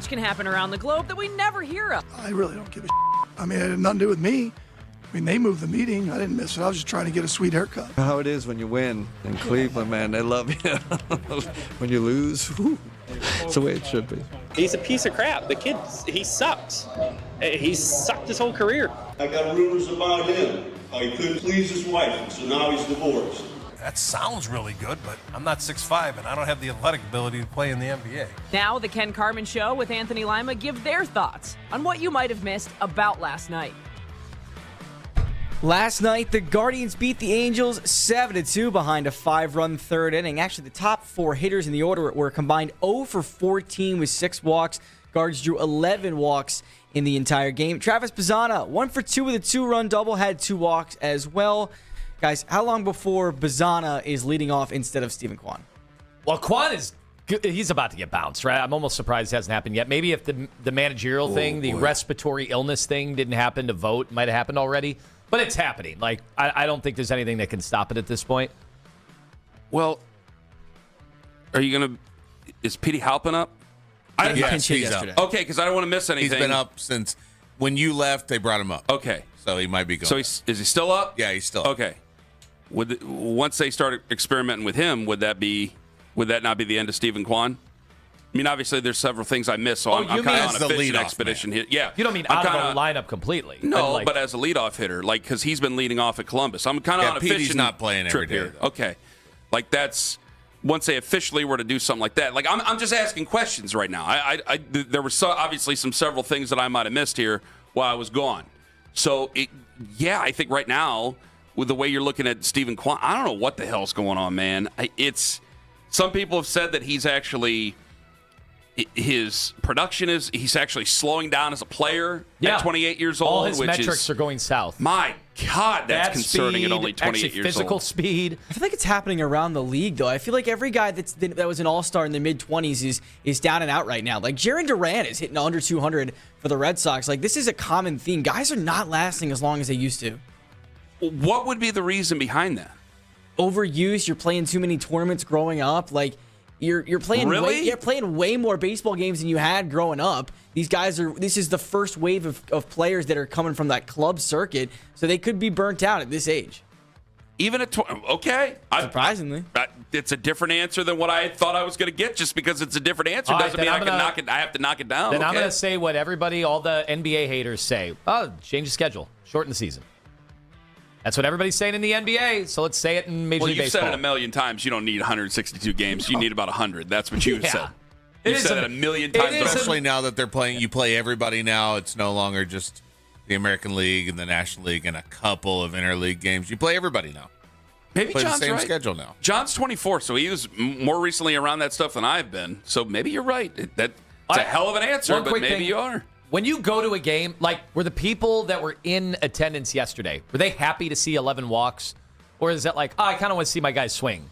change can happen around the globe that we never hear of. I really don't give a I mean, it had nothing to do with me. I mean, they moved the meeting. I didn't miss it. I was just trying to get a sweet haircut. How it is when you win in Cleveland, man. They love you. When you lose, whew, it's the way it should be. He's a piece of crap. The kid, he sucks. He's sucked his whole career. I got rumors about him. How he couldn't please his wife, and so now he's divorced. That sounds really good, but I'm not 6'5", and I don't have the athletic ability to play in the NBA. Now, the Ken Carman Show with Anthony Lima give their thoughts on what you might have missed about last night. Last night, the Guardians beat the Angels 7-2 behind a 5-run third inning. Actually, the top 4 hitters in the order were combined 0 for 14 with 6 walks. Guards drew 11 walks in the entire game. Travis Bazzana, 1 for 2 with a 2-run double, had 2 walks as well. Guys, how long before Bazzana is leading off instead of Stephen Kwan? Well, Kwan is he's about to get bounced, right? I'm almost surprised it hasn't happened yet. Maybe if the managerial thing, the respiratory illness thing didn't happen to vote, might have happened already. But it's happening. Like, I don't think there's anything that can stop it at this point. Well, are you going to... Is Petey Halpin up? Yes, he's up. Okay, because I don't want to miss anything. He's been up since when you left, they brought him up. Okay. So he might be going. So is he still up? Yeah, he's still up. Okay. Once they start experimenting with him, would that not be the end of Stephen Kwan? I mean, obviously, there's several things I missed, so I'm kind of on a fishing expedition here. Yeah, you don't mean out of the lineup completely? No, but as a leadoff hitter, like because he's been leading off at Columbus. I'm kind of on a Petey's fishing not playing every trip day. here. Okay, like that's once they officially were to do something like that. Like I'm just asking questions right now. There were obviously several things that I might have missed here while I was gone. So I think right now with the way you're looking at Stephen Kwan, I don't know what the hell's going on, man. Some people have said that he's actually. His production he's actually slowing down as a player at 28 years old. All his metrics are going south. My God, that's concerning speed, at only 28 years physical old. speed. I feel like it's happening around the league, though. I feel like every guy that was an all-star in the mid-20s is down and out right now. Like, Jarren Duran is hitting under 200 for the Red Sox. Like, this is a common theme. Guys are not lasting as long as they used to. What would be the reason behind that? Overuse. You're playing too many tournaments growing up. Like, You're playing you're playing way more baseball games than you had growing up. These guys this is the first wave of players that are coming from that club circuit, so they could be burnt out at this age. Even at surprisingly, it's a different answer than what I thought I was going to get. Just because it's a different answer doesn't mean I have to knock it down. Then I'm going to say what all the NBA haters say. Oh, change the schedule, shorten the season. That's what everybody's saying in the NBA, so let's say it in Major League Baseball. Well, you've said it a million times. You don't need 162 games. You need about 100. That's what you said. You've said it a million times. Especially now that they're playing, you play everybody now. It's no longer just the American League and the National League and a couple of interleague games. You play everybody now. Maybe play John's the same right. schedule now. John's 24, so he was more recently around that stuff than I've been. So maybe you're right. That's a hell of an answer, but maybe you are. When you go to a game, like, were the people that were in attendance yesterday, were they happy to see 11 walks? Or is that like, I kind of want to see my guys swing?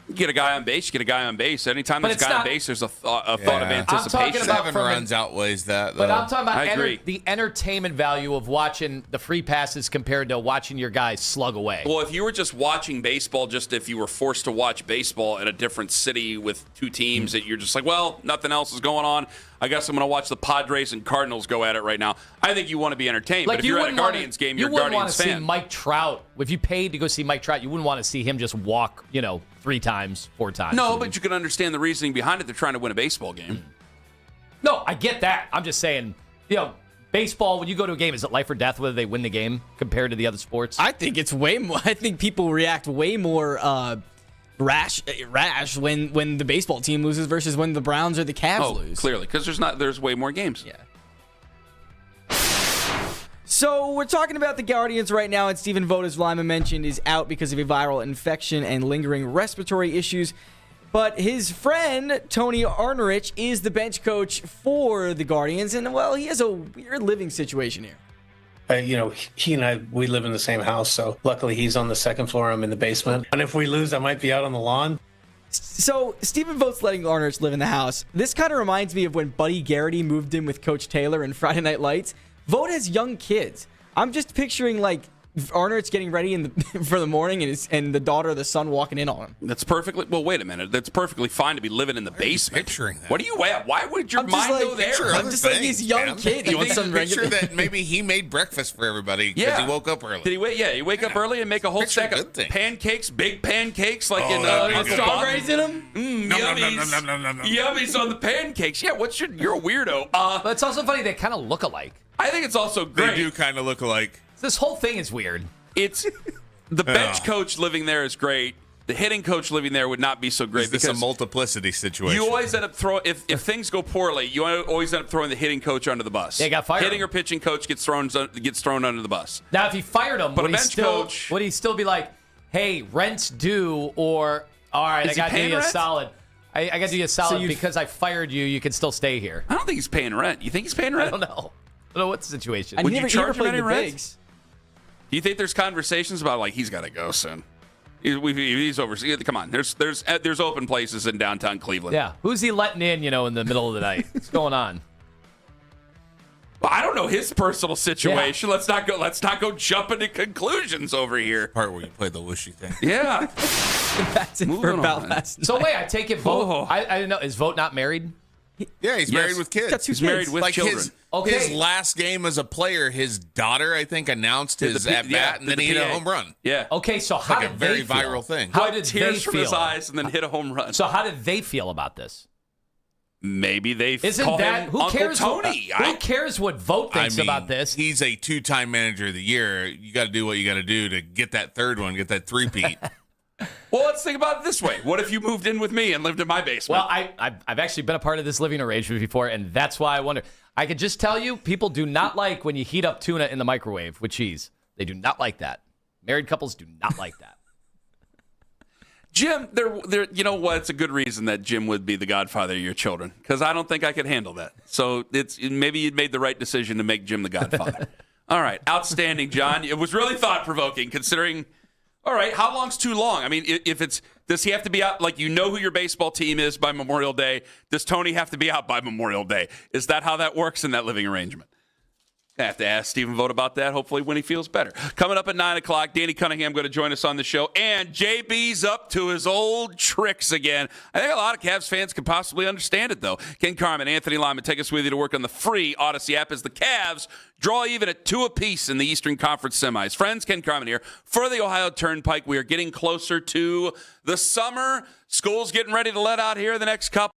You get a guy on base, you get a guy on base. Anytime there's a guy on base, there's a thought of anticipation. I'm talking about 7 runs outweighs that, though. But I'm talking about the entertainment value of watching the free passes compared to watching your guys slug away. Well, if you were just watching baseball, just if you were forced to watch baseball in a different city with 2 teams that you're just like, well, nothing else is going on. I guess I'm going to watch the Padres and Cardinals go at it right now. I think you want to be entertained. Like, but if you're at a Guardians game, you're a Guardians fan. You wouldn't want to see Mike Trout. If you paid to go see Mike Trout, you wouldn't want to see him just walk, 3 times, 4 times. No, but you can understand the reasoning behind it. They're trying to win a baseball game. No, I get that. I'm just saying, baseball, when you go to a game, is it life or death whether they win the game compared to the other sports? I think it's way more. I think people react way more rash when the baseball team loses versus when the Browns or the Cavs lose. Clearly, because there's way more games. Yeah. So we're talking about the Guardians right now, and Stephen Vogt, as Lima mentioned, is out because of a viral infection and lingering respiratory issues. But his friend, Tony Arnerich, is the bench coach for the Guardians, and, well, he has a weird living situation here. He and I, we live in the same house, so luckily he's on the second floor, I'm in the basement. And if we lose, I might be out on the lawn. So Stephen Vogt's letting Arnerich live in the house. This kind of reminds me of when Buddy Garrity moved in with Coach Taylor in Friday Night Lights. Vogt has young kids. I'm just picturing, like, Arnold's getting ready for the morning, and the daughter of the son walking in on him. That's perfectly. Well, wait a minute. That's perfectly fine to be living in the basement. Picturing that. What do you at? Why would your mind go there? I'm just like these young kids. You want some picture that maybe he made breakfast for everybody because he woke up early. Did he wait? Yeah, he wake up early and make a whole stack of pancakes, big pancakes, like strawberries in them. Yummies on the pancakes. Yeah, you're a weirdo. But it's also funny they kind of look alike. I think it's also great. They do kind of look alike. This whole thing is weird. It's the bench coach living there is great. The hitting coach living there would not be so great. It's a multiplicity situation. You always end up throwing if things go poorly. You always end up throwing the hitting coach under the bus. Yeah, got fired. Hitting or pitching coach gets thrown under the bus. Now, if he fired him, but would he still be like, "Hey, rent's due," or "All right, I got to do you a solid. I got to do you a solid because I fired you. You can still stay here." I don't think he's paying rent. You think he's paying rent? I don't know. I don't know what the situation. Would you charge him any rent? Do you think there's conversations about like he's got to go soon? He's over. Come on, there's open places in downtown Cleveland. Yeah, who's he letting in? In the middle of the night. What's going on? Well, I don't know his personal situation. Yeah. Let's not go jumping to conclusions over here. Part where you play the whooshy thing. Yeah. That's it for about last night. So wait, I take it Vogt. I didn't know. Is Vogt not married? Yeah, he's married with kids. He's married with children. His last game as a player, his daughter, I think, announced his at-bat, and then he hit a home run. Yeah. Okay, so how did they feel? Very viral thing. How did tears they from his feel? eyes and then hit a home run. So how did they feel about this? Maybe they call him Uncle Tony. Who cares what Vogt thinks about this? He's a 2-time manager of the year. You got to do what you got to do to get that third one, get that three-peat. Well, let's think about it this way. What if you moved in with me and lived in my basement? Well, I've actually been a part of this living arrangement before, and that's why I wonder. I could just tell you, people do not like when you heat up tuna in the microwave with cheese. They do not like that. Married couples do not like that. Jim, you know what? It's a good reason that Jim would be the godfather of your children, because I don't think I could handle that. So maybe you'd made the right decision to make Jim the godfather. All right, outstanding, John. It was really thought-provoking, considering. All right, how long's too long? I mean, does he have to be out, like, who your baseball team is by Memorial Day? Does Tony have to be out by Memorial Day? Is that how that works in that living arrangement? I have to ask Stephen Vogt about that, hopefully when he feels better. Coming up at 9 o'clock, Danny Cunningham going to join us on the show, and JB's up to his old tricks again. I think a lot of Cavs fans could possibly understand it, though. Ken Carman, Anthony Lima, take us with you to work on the free Odyssey app as the Cavs draw even at 2 apiece in the Eastern Conference semis. Friends, Ken Carman here for the Ohio Turnpike. We are getting closer to the summer. School's getting ready to let out here the next couple.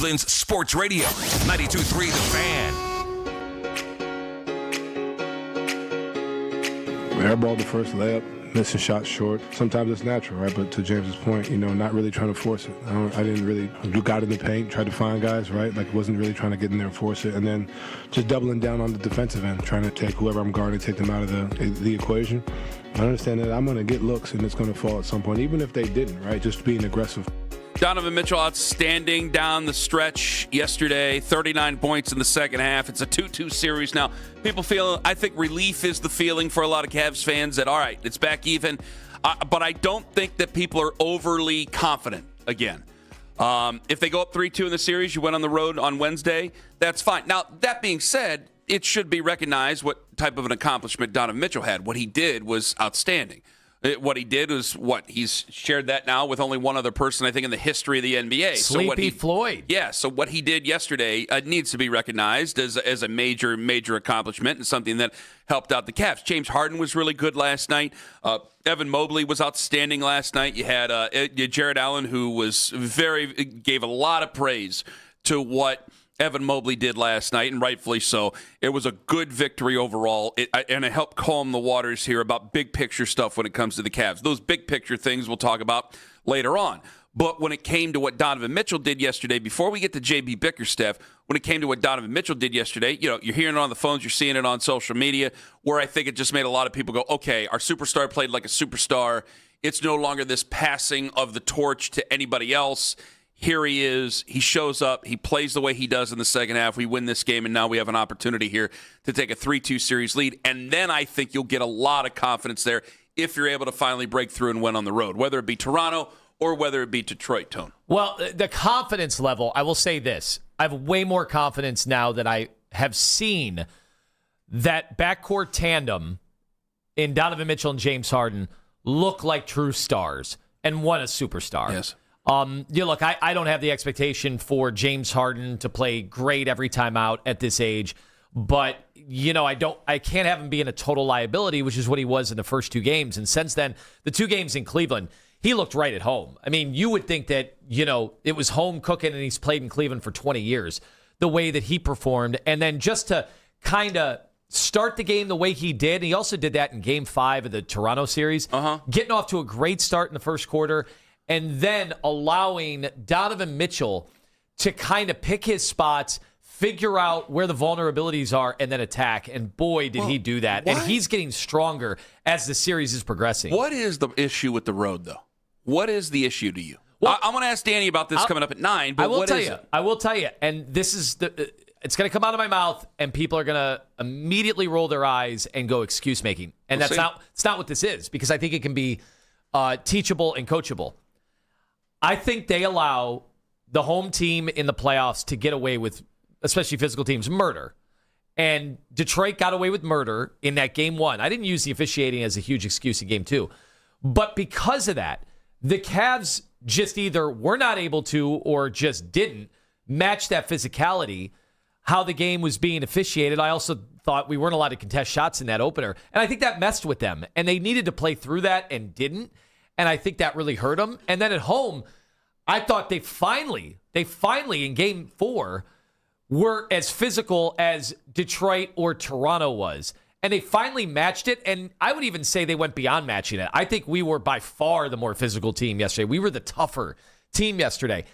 Cleveland's Sports Radio, 92.3 The Fan. We airballed the first layup, missing shots short. Sometimes it's natural, right? But to James's point, not really trying to force it. I didn't really got in the paint, tried to find guys, right? Like, wasn't really trying to get in there and force it. And then just doubling down on the defensive end, trying to take whoever I'm guarding, take them out of the equation. I understand that I'm going to get looks and it's going to fall at some point, even if they didn't, right? Just being aggressive. Donovan Mitchell outstanding down the stretch yesterday, 39 points in the second half. It's a 2-2 series now. People feel, I think relief is the feeling for a lot of Cavs fans that, all right, it's back even. But I don't think that people are overly confident again. If they go up 3-2 in the series, you went on the road on Wednesday, that's fine. Now, that being said, it should be recognized what type of an accomplishment Donovan Mitchell had. What he did was outstanding. What he did was he's shared that now with only one other person, I think, in the history of the NBA. Sleepy Floyd. Yeah, so what he did yesterday needs to be recognized as a major, major accomplishment and something that helped out the Cavs. James Harden was really good last night. Evan Mobley was outstanding last night. You had Jared Allen, who gave a lot of praise to what Evan Mobley did last night, and rightfully so. It was a good victory overall, and it helped calm the waters here about big picture stuff when it comes to the Cavs. Those big picture things we'll talk about later on. But when it came to what Donovan Mitchell did yesterday, before we get to J.B. Bickerstaff, when it came to what Donovan Mitchell did yesterday, you're hearing it on the phones, you're seeing it on social media, where I think it just made a lot of people go, okay, our superstar played like a superstar. It's no longer this passing of the torch to anybody else. Here he is. He shows up. He plays the way he does in the second half. We win this game, and now we have an opportunity here to take a 3-2 series lead. And then I think you'll get a lot of confidence there if you're able to finally break through and win on the road, whether it be Toronto or whether it be Detroit, Tone. Well, the confidence level, I will say this. I have way more confidence now that I have seen that backcourt tandem in Donovan Mitchell and James Harden look like true stars and one a superstar. Yes. Look, I don't have the expectation for James Harden to play great every time out at this age, but I can't have him being a total liability, which is what he was in the first two games. And since then, the two games in Cleveland, he looked right at home. I mean, you would think that, it was home cooking and he's played in Cleveland for 20 years, the way that he performed. And then just to kind of start the game the way he did, and he also did that in Game 5 of the Toronto series, getting off to a great start in the first quarter, and then allowing Donovan Mitchell to kind of pick his spots, figure out where the vulnerabilities are, and then attack. And boy, did he do that. And he's getting stronger as the series is progressing. What is the issue with the road, though? What is the issue to you? Well, I'm going to ask Danny about this coming up at 9, but what is it? I will tell you, and this is it's going to come out of my mouth, and people are going to immediately roll their eyes and go excuse making. And it's not what this is, because I think it can be teachable and coachable. I think they allow the home team in the playoffs to get away with, especially physical teams, murder. And Detroit got away with murder in that Game 1. I didn't use the officiating as a huge excuse in Game 2. But because of that, the Cavs just either were not able to or just didn't match that physicality, how the game was being officiated. I also thought we weren't allowed to contest shots in that opener. And I think that messed with them. And they needed to play through that and didn't. And I think that really hurt them. And then at home, I thought they finally in Game 4 were as physical as Detroit or Toronto was. And they finally matched it. And I would even say they went beyond matching it. I think we were by far the more physical team yesterday. We were the tougher team yesterday.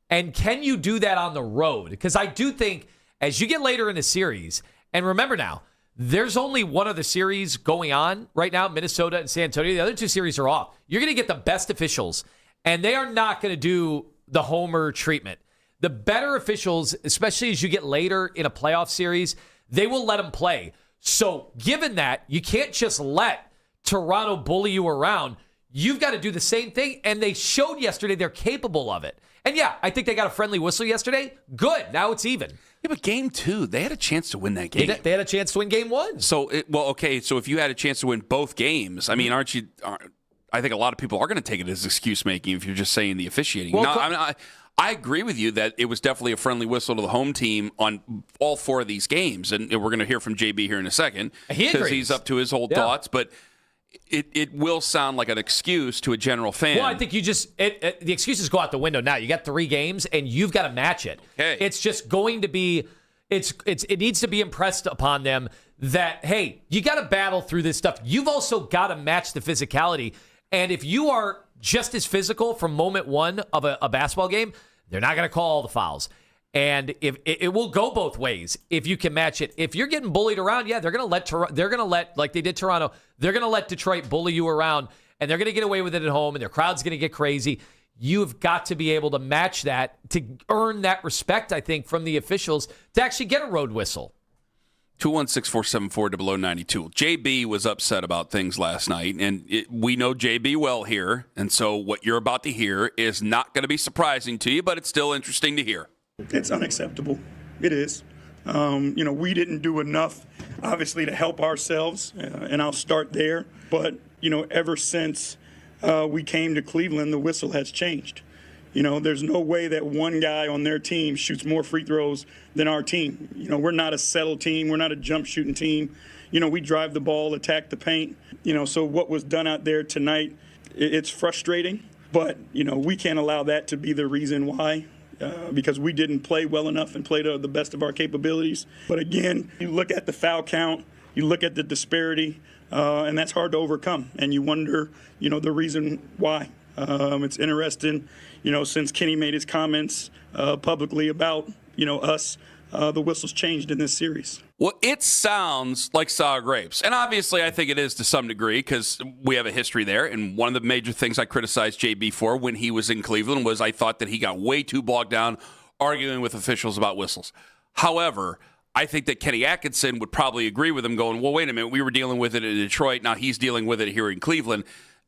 And can you do that on the road? Because I do think as you get later in the series, and remember now, there's only one other series going on right now, Minnesota and San Antonio. The other two series are off. You're going to get the best officials, and they are not going to do the homer treatment. The better officials, especially as you get later in a playoff series, they will let them play. So given that, you can't just let Toronto bully you around. You've got to do the same thing, and they showed yesterday they're capable of it. And yeah, I think they got a friendly whistle yesterday. Good. Now it's even. Yeah, but Game 2, they had a chance to win that game. They had a chance to win Game 1. So, so if you had a chance to win both games, I mean, I think a lot of people are going to take it as excuse making if you're just saying the officiating. Well, I agree with you that it was definitely a friendly whistle to the home team on all four of these games, and we're going to hear from JB here in a second because he's up to his whole thoughts. But it will sound like an excuse to a general fan. Well, I think you just the excuses go out the window now. You got 3 games, and you've got to match it. Okay. It's just going to be it needs to be impressed upon them that, hey, you got to battle through this stuff. You've also got to match the physicality. And if you are just as physical from moment one of a basketball game, they're not going to call all the fouls. And if it will go both ways if you can match it. If you're getting bullied around, yeah, they're going to let like they did Toronto, they're going to let Detroit bully you around, and they're going to get away with it at home, and their crowd's going to get crazy. You've got to be able to match that to earn that respect, I think, from the officials to actually get a road whistle. 216-474-0092. JB was upset about things last night, and we know JB well here, and so what you're about to hear is not going to be surprising to you, but it's still interesting to hear. It's unacceptable. It is. We didn't do enough, obviously, to help ourselves, and I'll start there. But, ever since we came to Cleveland, the whistle has changed. There's no way that one guy on their team shoots more free throws than our team. We're not a settle team. We're not a jump shooting team. We drive the ball, attack the paint. So what was done out there tonight, it's frustrating. But, we can't allow that to be the reason why. Because we didn't play well enough and play to the best of our capabilities. But again, you look at the foul count, you look at the disparity, and that's hard to overcome. And you wonder, the reason why. It's interesting, since Kenny made his comments publicly about, us, the whistle's changed in this series. Well, it sounds like sour grapes. And obviously, I think it is to some degree because we have a history there. And one of the major things I criticized JB for when he was in Cleveland was I thought that he got way too bogged down arguing with officials about whistles. However, I think that Kenny Atkinson would probably agree with him going, well, wait a minute, we were dealing with it in Detroit. Now he's dealing with it here in Cleveland.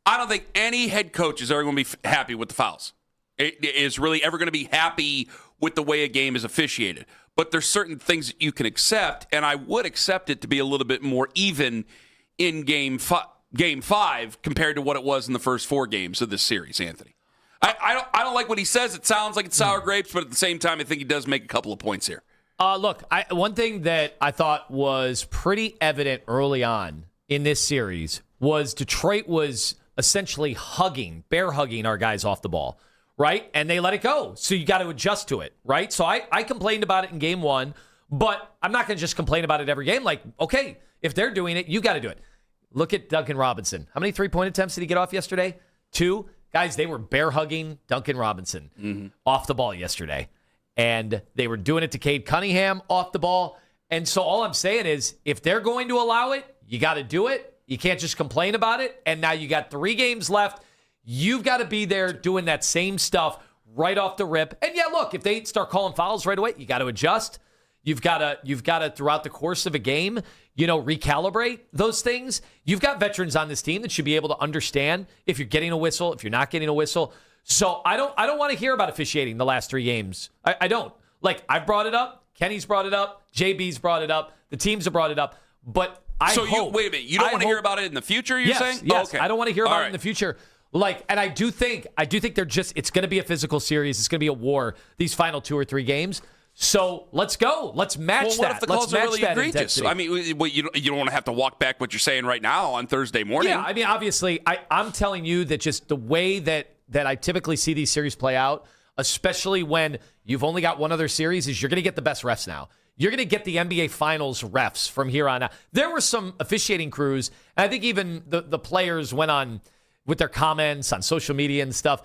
I don't think any head coach is ever going to be happy with the fouls. It is really ever going to be happy with the way a game is officiated. But there's certain things that you can accept, and I would accept it to be a little bit more even in Game 5 compared to what it was in the first 4 games of this series, Anthony. I don't like what he says. It sounds like it's sour grapes, but at the same time, I think he does make a couple of points here. Look, one thing that I thought was pretty evident early on in this series was Detroit was essentially bear hugging our guys off the ball. Right? And they let it go. So you got to adjust to it, right? So I complained about it in game 1, but I'm not going to just complain about it every game. Like, okay, if they're doing it, you got to do it. Look at Duncan Robinson. How many 3-point attempts did he get off yesterday? 2. Guys, they were bear hugging Duncan Robinson off the ball yesterday. And they were doing it to Cade Cunningham off the ball. And so all I'm saying is if they're going to allow it, you got to do it. You can't just complain about it. And now you got 3 games left. You've got to be there doing that same stuff right off the rip. And yeah, look, if they start calling fouls right away, you got to adjust. You've got to throughout the course of a game, recalibrate those things. You've got veterans on this team that should be able to understand if you're getting a whistle, if you're not getting a whistle. So I don't want to hear about officiating the last 3 games. I don't. Like, I've brought it up. Kenny's brought it up. JB's brought it up. The teams have brought it up. But wait a minute. You don't want to hear about it in the future, you're saying? Yes. Okay. I don't want to hear about it in the future. And I do think they're it's going to be a physical series. It's going to be a war these final 2 or 3 games. So let's go. Let's match that. What if the calls are really egregious? Intensity. I mean, you don't want to have to walk back what you're saying right now on Thursday morning. Yeah, I mean, obviously, I'm telling you that just the way that I typically see these series play out, especially when you've only got one other series, is you're going to get the best refs now. You're going to get the NBA Finals refs from here on out. There were some officiating crews, and I think even the players went on with their comments on social media and stuff.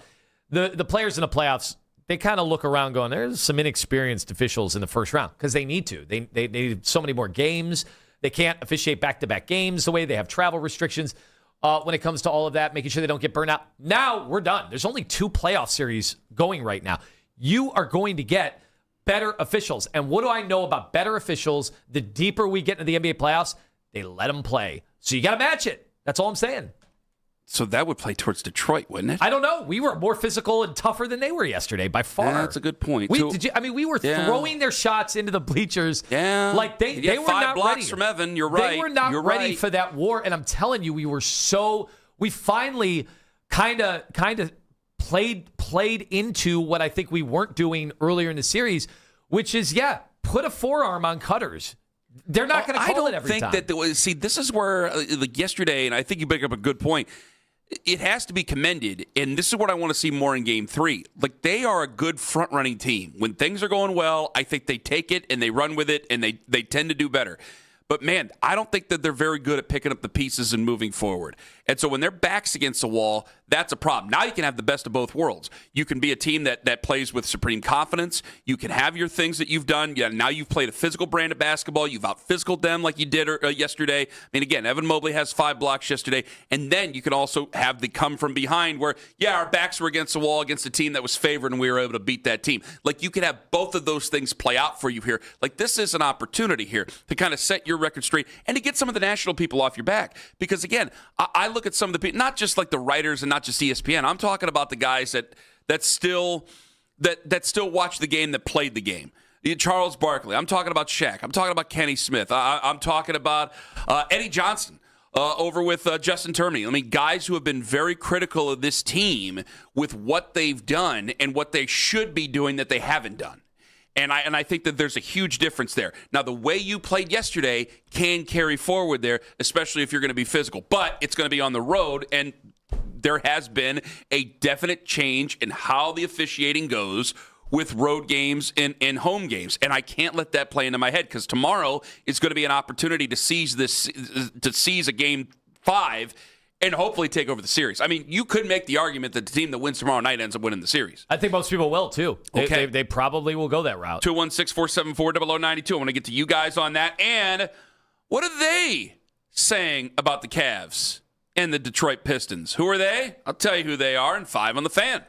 The players in the playoffs, they kind of look around going, there's some inexperienced officials in the first round because they need to. They need so many more games. They can't officiate back-to-back games the way they have travel restrictions when it comes to all of that, making sure they don't get burned out. Now we're done. There's only 2 playoff series going right now. You are going to get better officials. And what do I know about better officials? The deeper we get into the NBA playoffs, they let them play. So you got to match it. That's all I'm saying. So that would play towards Detroit, wouldn't it? I don't know. We were more physical and tougher than they were yesterday, by far. Yeah, that's a good point. We were throwing their shots into the bleachers. Yeah, like they were not 5 blocks ready. From Evan. You're right. They were not ready for that war. And I'm telling you, we finally kind of played into what I think we weren't doing earlier in the series, which is put a forearm on cutters. They're not going to call it every time. I don't think that. See, this is where, like yesterday, and I think you bring up a good point. It has to be commended, and this is what I want to see more in Game 3. Like, they are a good front-running team. When things are going well, I think they take it, and they run with it, and they tend to do better. But, man, I don't think that they're very good at picking up the pieces and moving forward. And so when their back's against the wall, that's a problem. Now you can have the best of both worlds. You can be a team that plays with supreme confidence. You can have your things that you've done. Yeah, now you've played a physical brand of basketball. You've out-physicaled them like you did yesterday. I mean, again, Evan Mobley has 5 blocks yesterday. And then you can also have the come from behind where, yeah, our backs were against the wall against a team that was favored, and we were able to beat that team. Like, you can have both of those things play out for you here. Like, this is an opportunity here to kind of set your record straight and to get some of the national people off your back. Because, again, I look at some of the people, not just like the writers and not just ESPN. I'm talking about the guys that still watch the game, that played the game. Charles Barkley. I'm talking about Shaq. I'm talking about Kenny Smith. I'm talking about Eddie Johnson over with Justin Termini. I mean, guys who have been very critical of this team with what they've done and what they should be doing that they haven't done. And I think that there's a huge difference there. Now, the way you played yesterday can carry forward there, especially if you're going to be physical. But it's going to be on the road, and there has been a definite change in how the officiating goes with road games and home games. And I can't let that play into my head, because tomorrow is going to be an opportunity to seize a Game 5 and hopefully take over the series. I mean, you could make the argument that the team that wins tomorrow night ends up winning the series. I think most people will, too. They probably will go that route. 216-474-0092. I want to get to you guys on that. And what are they saying about the Cavs and the Detroit Pistons? Who are they? I'll tell you who they are in 5 on the Fan.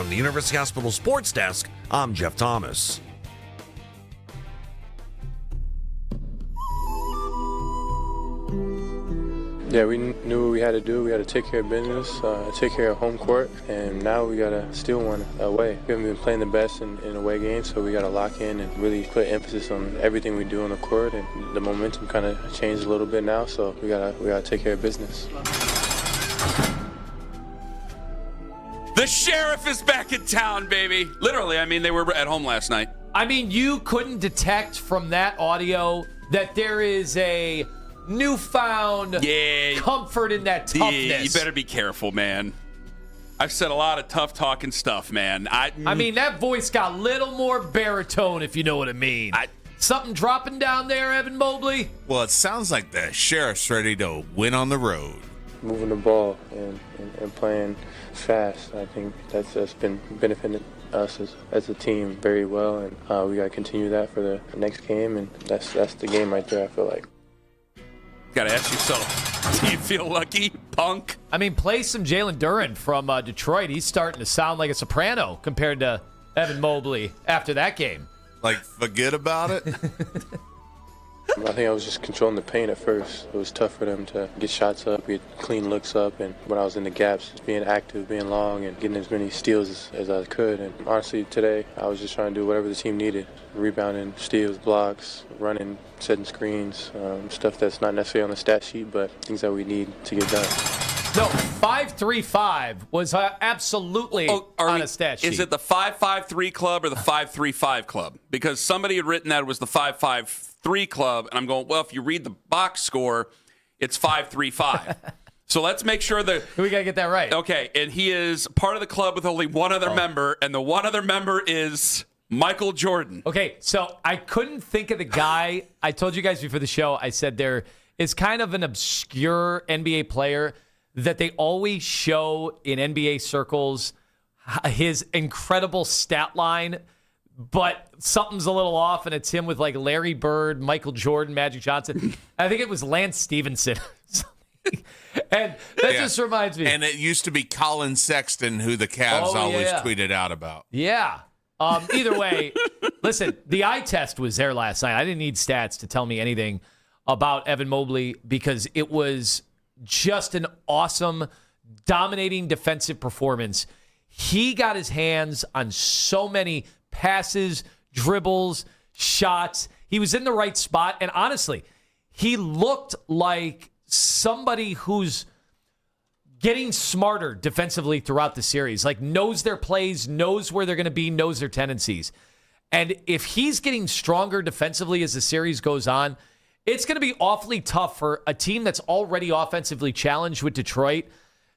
from the University Hospital Sports Desk, I'm Jeff Thomas. Yeah, we knew what we had to do. We had to take care of business, take care of home court, and now we got to steal one away. We haven't been playing the best in away games, so we got to lock in and really put emphasis on everything we do on the court. And the momentum kind of changed a little bit now, so we gotta take care of business. The sheriff is back in town, baby. Literally, I mean, they were at home last night. I mean, you couldn't detect from that audio that there is a newfound comfort in that toughness. Yeah, you better be careful, man. I've said a lot of tough talking stuff, man. I mean, that voice got a little more baritone, if you know what I mean. Something dropping down there, Evan Mobley? Well, it sounds like the sheriff's ready to win on the road. Moving the ball and playing fast, I think that's been benefiting us as a team very well, and we got to continue that for the next game, and that's the game right there, I feel like. Got to ask yourself, do you feel lucky, punk? I mean, play some Jalen Duren from Detroit. He's starting to sound like a soprano compared to Evan Mobley after that game. Like, forget about it? I think I was just controlling the paint at first. It was tough for them to get shots up, get clean looks up, and when I was in the gaps, just being active, being long, and getting as many steals as I could. And honestly, today, I was just trying to do whatever the team needed. Rebounding, steals, blocks, running, setting screens, stuff that's not necessarily on the stat sheet, but things that we need to get done. No, 5-3-5 was absolutely on a stat sheet. Is it the 5-5-3 club or the 5-3-5 club? Because somebody had written that it was the 5-5-3 club, and I'm going, well, if you read the box score, it's 5-3-5. So let's make sure that we got to get that right. Okay, and he is part of the club with only one other member, and the one other member is Michael Jordan. Okay, so I couldn't think of the guy. I told you guys before the show, I said there is kind of an obscure NBA player that they always show in NBA circles, his incredible stat line, but something's a little off, and it's him with like Larry Bird, Michael Jordan, Magic Johnson. I think it was Lance Stevenson. And that just reminds me. And it used to be Colin Sexton, who the Cavs always tweeted out about. Yeah. Either way, listen, the eye test was there last night. I didn't need stats to tell me anything about Evan Mobley because it was just an awesome, dominating defensive performance. He got his hands on so many passes, dribbles, shots. He was in the right spot. And honestly, he looked like somebody who's getting smarter defensively throughout the series, like knows their plays, knows where they're going to be, knows their tendencies. And if he's getting stronger defensively as the series goes on, it's going to be awfully tough for a team that's already offensively challenged with Detroit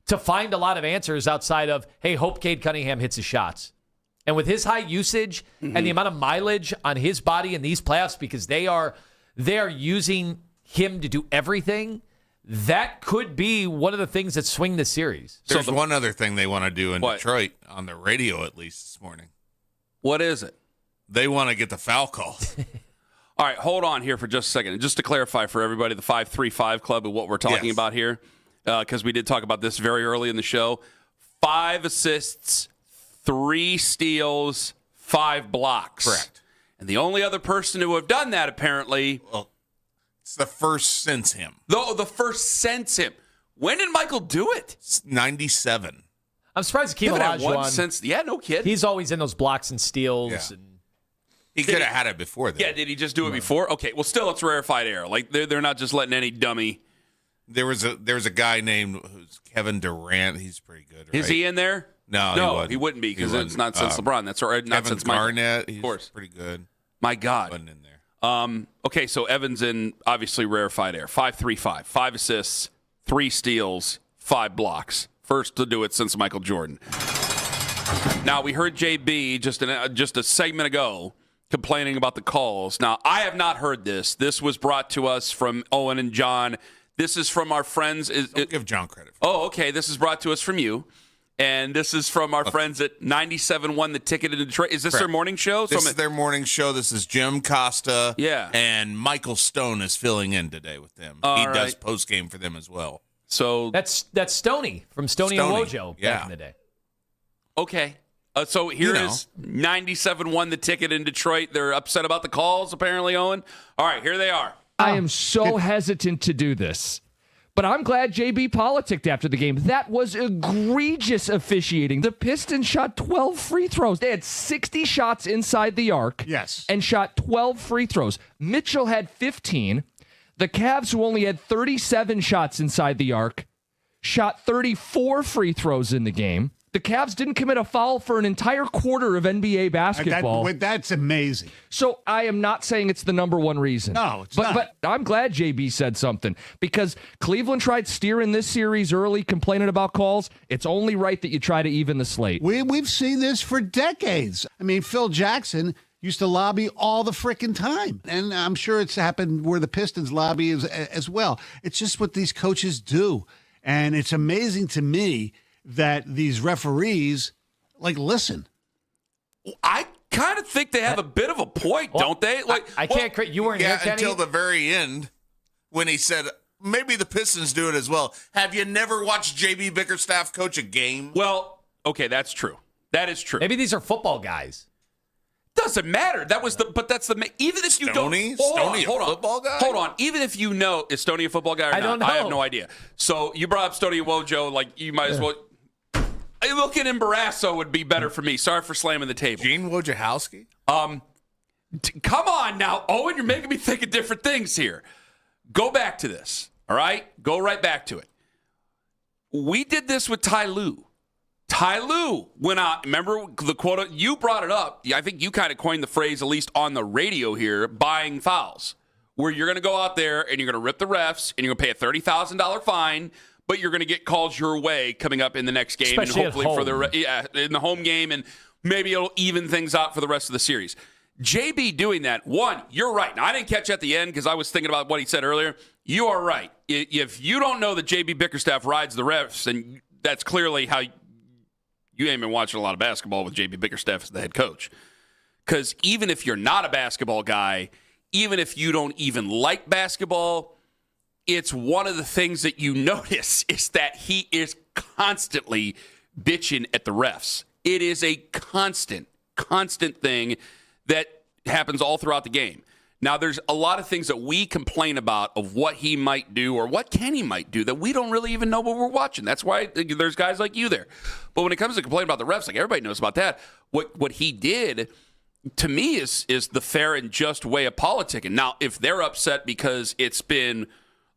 to find a lot of answers outside of, hey, hope Cade Cunningham hits his shots. And with his high usage and the amount of mileage on his body in these playoffs, because they are using him to do everything, that could be one of the things that swing the series. There's one other thing they want to do in Detroit, on the radio at least this morning. What is it? They want to get the foul call. All right, hold on here for just a second. Just to clarify for everybody, the 5-3-5 club and what we're talking about here, because we did talk about this very early in the show. 5 assists, 3 steals, 5 blocks. Correct. And the only other person to have done that, apparently... Well, it's the first since him. The first since him. When did Michael do it? 97. I'm surprised Hakeem Olajuwon. Since, yeah, no kid. He's always in those blocks and steals. Yeah. And he could have had it before that. Yeah, did he just do it before? Okay, well, still, it's rarefied air. Like, they're not just letting any dummy. There was a guy named Kevin Durant. He's pretty good, right? Is he in there? No, he wouldn't be because it's not since LeBron. That's right. Not Kevin since Garnett. He's of course. Pretty good. My God. Wasn't in there. Okay, so Evans in obviously rarefied air. 5-3-5. 5 assists, 3 steals, 5 blocks. First to do it since Michael Jordan. Now, we heard JB just a segment ago complaining about the calls. Now, I have not heard this. This was brought to us from Owen and John. This is from our friends. Don't give John credit. Oh, okay. This is brought to us from you. And this is from our friends at 97.1 The Ticket in Detroit. Is this their morning show? This is their morning show. This is Jim Costa. Yeah. And Michael Stone is filling in today with them. He does postgame for them as well. So that's Stoney from Stoney and Wojo back in the day. Okay. So here is 97 won the ticket in Detroit. They're upset about the calls, apparently, Owen. All right, here they are. I am so hesitant to do this, but I'm glad JB politicked after the game. That was egregious officiating. The Pistons shot 12 free throws. They had 60 shots inside the arc. Yes. And shot 12 free throws. Mitchell had 15. The Cavs, who only had 37 shots inside the arc, shot 34 free throws in the game. The Cavs didn't commit a foul for an entire quarter of NBA basketball. That's amazing. So I am not saying it's the number one reason. No, it's not. But I'm glad JB said something, because Cleveland tried steering this series early, complaining about calls. It's only right that you try to even the slate. We've seen this for decades. I mean, Phil Jackson used to lobby all the frickin' time. And I'm sure it's happened where the Pistons lobby as well. It's just what these coaches do. And it's amazing to me that these referees, listen. I kind of think they have a bit of a point, don't they? I can't. You weren't here, Kenny? Until the very end when he said, maybe the Pistons do it as well. Have you never watched J.B. Bickerstaff coach a game? Well, okay, that's true. That is true. Maybe these are football guys. Doesn't matter. But that's even if you don't. Football guy? Hold on. Even if you know, is Stoney a football guy or not? I don't know. I have no idea. So you brought up Stoney Wojo, you might as well. Looking in Barrasso would be better for me. Sorry for slamming the table. Gene Wojciechowski? Come on now, Owen. You're making me think of different things here. Go back to this. All right? Go right back to it. We did this with Ty Lue. Ty Lue went out. Remember the quote? You brought it up. I think you kind of coined the phrase, at least on the radio here, buying fouls, where you're going to go out there and you're going to rip the refs and you're going to pay a $30,000 fine, but you're going to get calls your way coming up in the next game, especially and hopefully in the home game, and maybe it'll even things out for the rest of the series. JB doing that, one, you're right. Now, I didn't catch at the end because I was thinking about what he said earlier. You are right. If you don't know that JB Bickerstaff rides the refs, and that's clearly how you ain't been watching a lot of basketball with JB Bickerstaff as the head coach. Because even if you're not a basketball guy, even if you don't even like basketball, it's one of the things that you notice is that he is constantly bitching at the refs. It is a constant thing that happens all throughout the game. Now, there's a lot of things that we complain about of what he might do or what Kenny might do that we don't really even know what we're watching. That's why there's guys like you there. But when it comes to complaining about the refs, everybody knows about that. What he did, to me, is the fair and just way of politicking. Now, if they're upset because it's been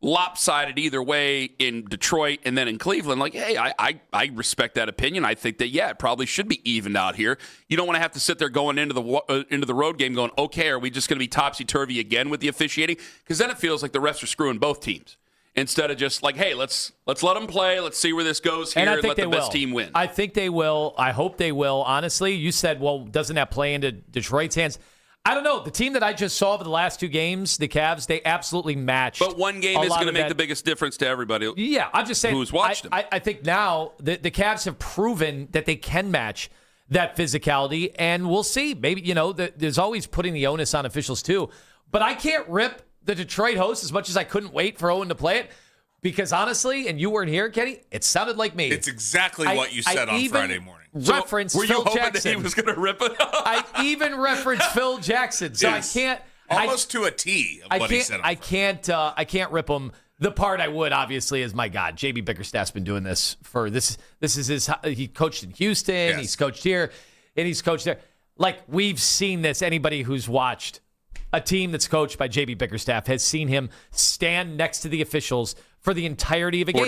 lopsided either way in Detroit and then in Cleveland, hey, I respect that opinion. I think that, it probably should be evened out here. You don't want to have to sit there going into the road game going, okay, are we just going to be topsy-turvy again with the officiating? Because then it feels like the refs are screwing both teams instead of just hey, let's let them play. Let's see where this goes here and let the best team win. I think they will. I hope they will. Honestly, you said, well, doesn't that play into Detroit's hands? I don't know. The team that I just saw for the last two games, the Cavs, they absolutely matched. But one game is going to make the biggest difference to everybody. Yeah, I'm just saying. Who's watched them. I think now the Cavs have proven that they can match that physicality, and we'll see. Maybe, there's always putting the onus on officials too. But I can't rip the Detroit hosts as much as I couldn't wait for Owen to play it. Because honestly, and you weren't here, Kenny, it sounded like me. It's exactly what you said on Friday morning. Reference were you Phil hoping Jackson. that he was going to rip it? I even referenced Phil Jackson, so yes. I can't almost to a T of what he said. I can't rip him. The part I would obviously is, my God, JB Bickerstaff's been doing this for this. This is his. He coached in Houston. Yes. He's coached here, and he's coached there. We've seen this. Anybody who's watched a team that's coached by JB Bickerstaff has seen him stand next to the officials for the entirety of a game.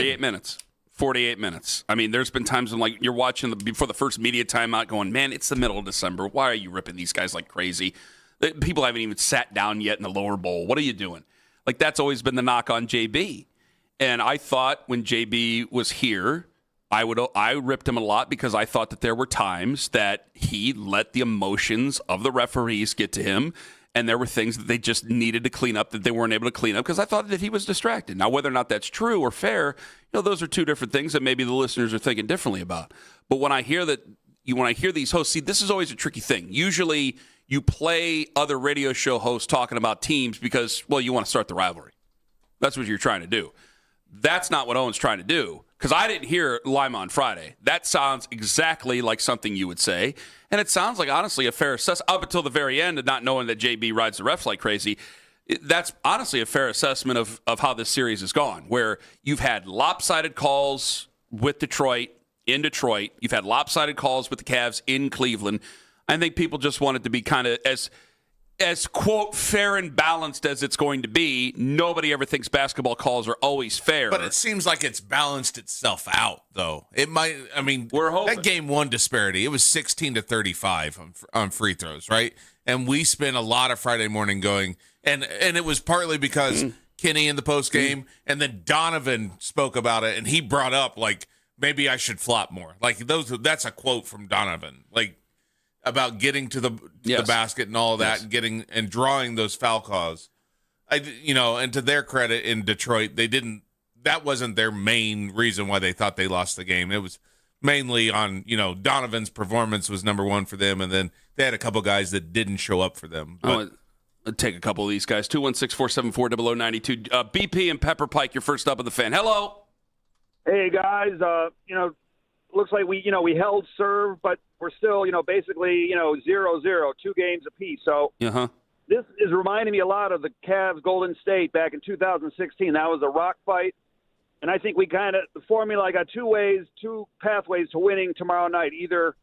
48 minutes. I mean, there's been times when you're watching before the first media timeout going, man, it's the middle of December. Why are you ripping these guys like crazy? People haven't even sat down yet in the lower bowl. What are you doing? That's always been the knock on JB. And I thought when JB was here, I ripped him a lot because I thought that there were times that he let the emotions of the referees get to him. And there were things that they just needed to clean up that they weren't able to clean up because I thought that he was distracted. Now, whether or not that's true or fair, those are two different things that maybe the listeners are thinking differently about. But when I hear these hosts, see, this is always a tricky thing. Usually you play other radio show hosts talking about teams because, well, you want to start the rivalry. That's what you're trying to do. That's not what Owen's trying to do because I didn't hear Lima on Friday. That sounds exactly like something you would say, and it sounds like, honestly, a fair assessment up until the very end, and not knowing that JB rides the refs like crazy. That's honestly a fair assessment of how this series has gone, where you've had lopsided calls with Detroit in Detroit. You've had lopsided calls with the Cavs in Cleveland. I think people just want it to be kind of as quote fair and balanced as it's going to be. Nobody ever thinks basketball calls are always fair, but it seems like it's balanced itself out, though. It might. I mean, we're hoping. That game one disparity. It was 16-35 on free throws, right? And we spent a lot of Friday morning going, and it was partly because Kenny in the post game, and then Donovan spoke about it, and he brought up like maybe I should flop more. Like that's a quote from Donovan, like about getting to the basket and all that, and drawing those foul calls. And to their credit, in Detroit, they didn't. That wasn't their main reason why they thought they lost the game. It was mainly on Donovan's performance was number one for them, and then they had a couple guys that didn't show up for them. I'll take a couple of these guys. 216-474-0092. BP and Pepper Pike, you're first up in the Fan. Hello. Hey guys, looks like we held serve, but we're still, basically, 0-0, 2 games apiece. So this is reminding me a lot of the Cavs Golden State back in 2016. That was a rock fight. And I think the formula, I got two pathways to winning tomorrow night. Either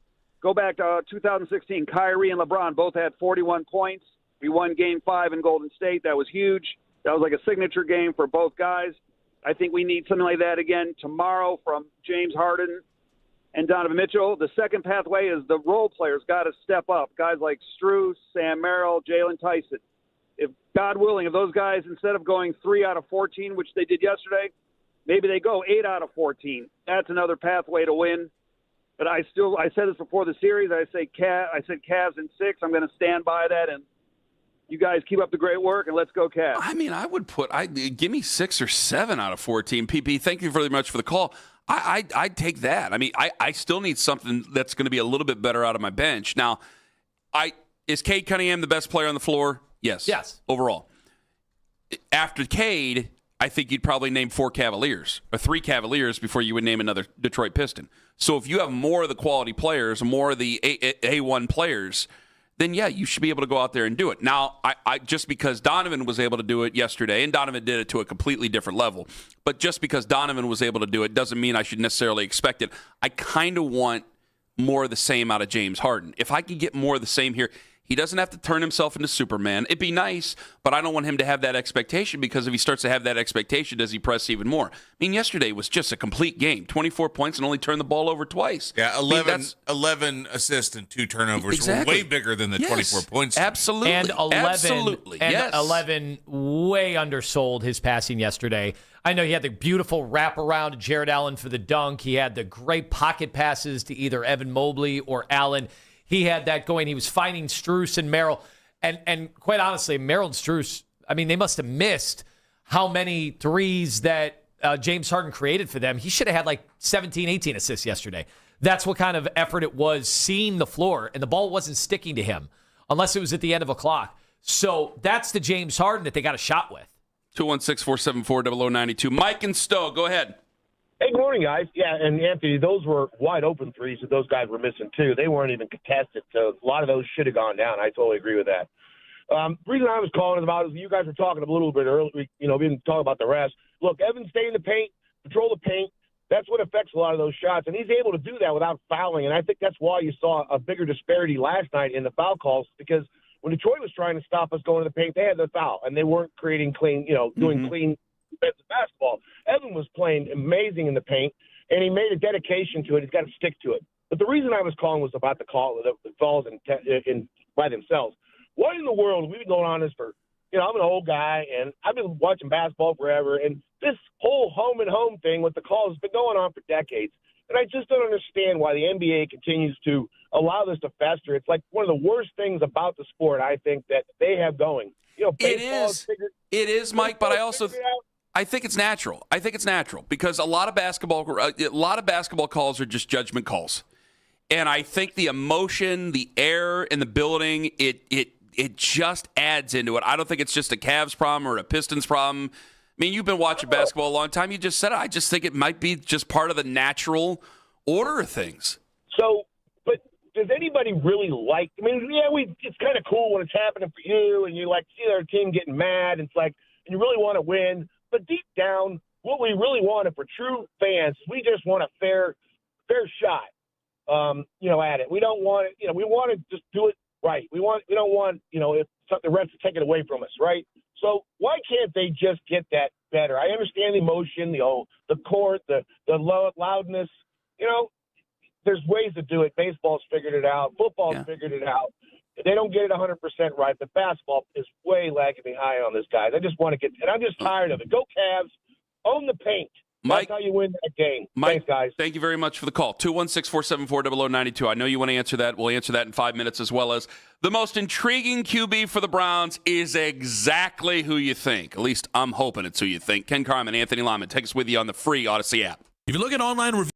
go back to 2016, Kyrie and LeBron both had 41 points. We won Game 5 in Golden State. That was huge. That was like a signature game for both guys. I think we need something like that again tomorrow from James Harden and Donovan Mitchell. The second pathway is the role players got to step up. Guys like Strus, Sam Merrill, Jalen Tyson. If God willing, if those guys, instead of going 3 out of 14, which they did yesterday, maybe they go 8 out of 14. That's another pathway to win. But I said this before the series. I said Cavs in 6. I'm going to stand by that, and you guys keep up the great work, and let's go Cavs. I mean, I would give me 6 or 7 out of 14. PP, thank you very much for the call. I'd take that. I mean, I still need something that's going to be a little bit better out of my bench. Now, is Cade Cunningham the best player on the floor? Yes. Yes. Overall. After Cade, I think you'd probably name 4 Cavaliers or 3 Cavaliers before you would name another Detroit Piston. So if you have more of the quality players, more of the A1 players, then yeah, you should be able to go out there and do it. Now, I just because Donovan was able to do it yesterday, and Donovan did it to a completely different level, but just because Donovan was able to do it doesn't mean I should necessarily expect it. I kind of want more of the same out of James Harden. If I could get more of the same here, he doesn't have to turn himself into Superman. It'd be nice, but I don't want him to have that expectation, because if he starts to have that expectation, does he press even more? I mean, yesterday was just a complete game. 24 points and only turned the ball over twice. Yeah, 11 assists and 2 turnovers Exactly. were way bigger than the 24 points. Absolutely. And 11, Absolutely. And yes. 11 way undersold his passing yesterday. I know he had the beautiful wraparound to Jared Allen for the dunk. He had the great pocket passes to either Evan Mobley or Allen. He had that going. He was finding Strus and Merrill. And quite honestly, Merrill and Strus, I mean, they must have missed how many threes that James Harden created for them. He should have had like 17, 18 assists yesterday. That's what kind of effort it was, seeing the floor, and the ball wasn't sticking to him unless it was at the end of a clock. So that's the James Harden that they got a shot with. 216-474-0092. Mike and Stowe, go ahead. Hey, good morning, guys. Yeah, and Anthony, those were wide open threes that those guys were missing, too. They weren't even contested, so a lot of those should have gone down. I totally agree with that. The reason I was calling about is you guys were talking a little bit earlier. We didn't talk about the rest. Look, Evan, stay in the paint, control the paint. That's what affects a lot of those shots, and he's able to do that without fouling, and I think that's why you saw a bigger disparity last night in the foul calls, because when Detroit was trying to stop us going to the paint, they had the foul, and they weren't creating clean, doing clean defensive basketball. Evan was playing amazing in the paint, and he made a dedication to it. He's got to stick to it. But the reason I was calling was about the calls in by themselves. What in the world? We've been going on this for, I'm an old guy, and I've been watching basketball forever, and this whole home and home thing with the calls has been going on for decades. And I just don't understand why the NBA continues to allow this to fester. It's like one of the worst things about the sport, I think, that they have going. It is, Mike, but I think it's natural. I think it's natural because a lot of basketball calls are just judgment calls. And I think the emotion, the air in the building, it just adds into it. I don't think it's just a Cavs problem or a Pistons problem. I mean, you've been watching basketball a long time. You just said it. I just think it might be just part of the natural order of things. So, but does anybody really like? I mean, yeah, it's kind of cool when it's happening for you, and you like see our team getting mad. And it's like, and you really want to win, but deep down, what we really want, if we're true fans, we just want a fair shot. At it. We don't want it. We want to just do it right. We don't want if the refs take it away from us, right? So why can't they just get that better? I understand the emotion, the court, the loudness. There's ways to do it. Baseball's figured it out. Football's figured it out. They don't get it 100% right, but basketball is way lagging behind on this, guys. I just want to get – and I'm just tired of it. Go Cavs. Own the paint. Mike, that's how you win that game. Mike, thanks, guys. Thank you very much for the call. 216-474-0092. I know you want to answer that. We'll answer that in 5 minutes, as well as the most intriguing QB for the Browns is exactly who you think. At least I'm hoping it's who you think. Ken Carman, Anthony Lima. Take us with you on the free Odyssey app. If you look at online reviews,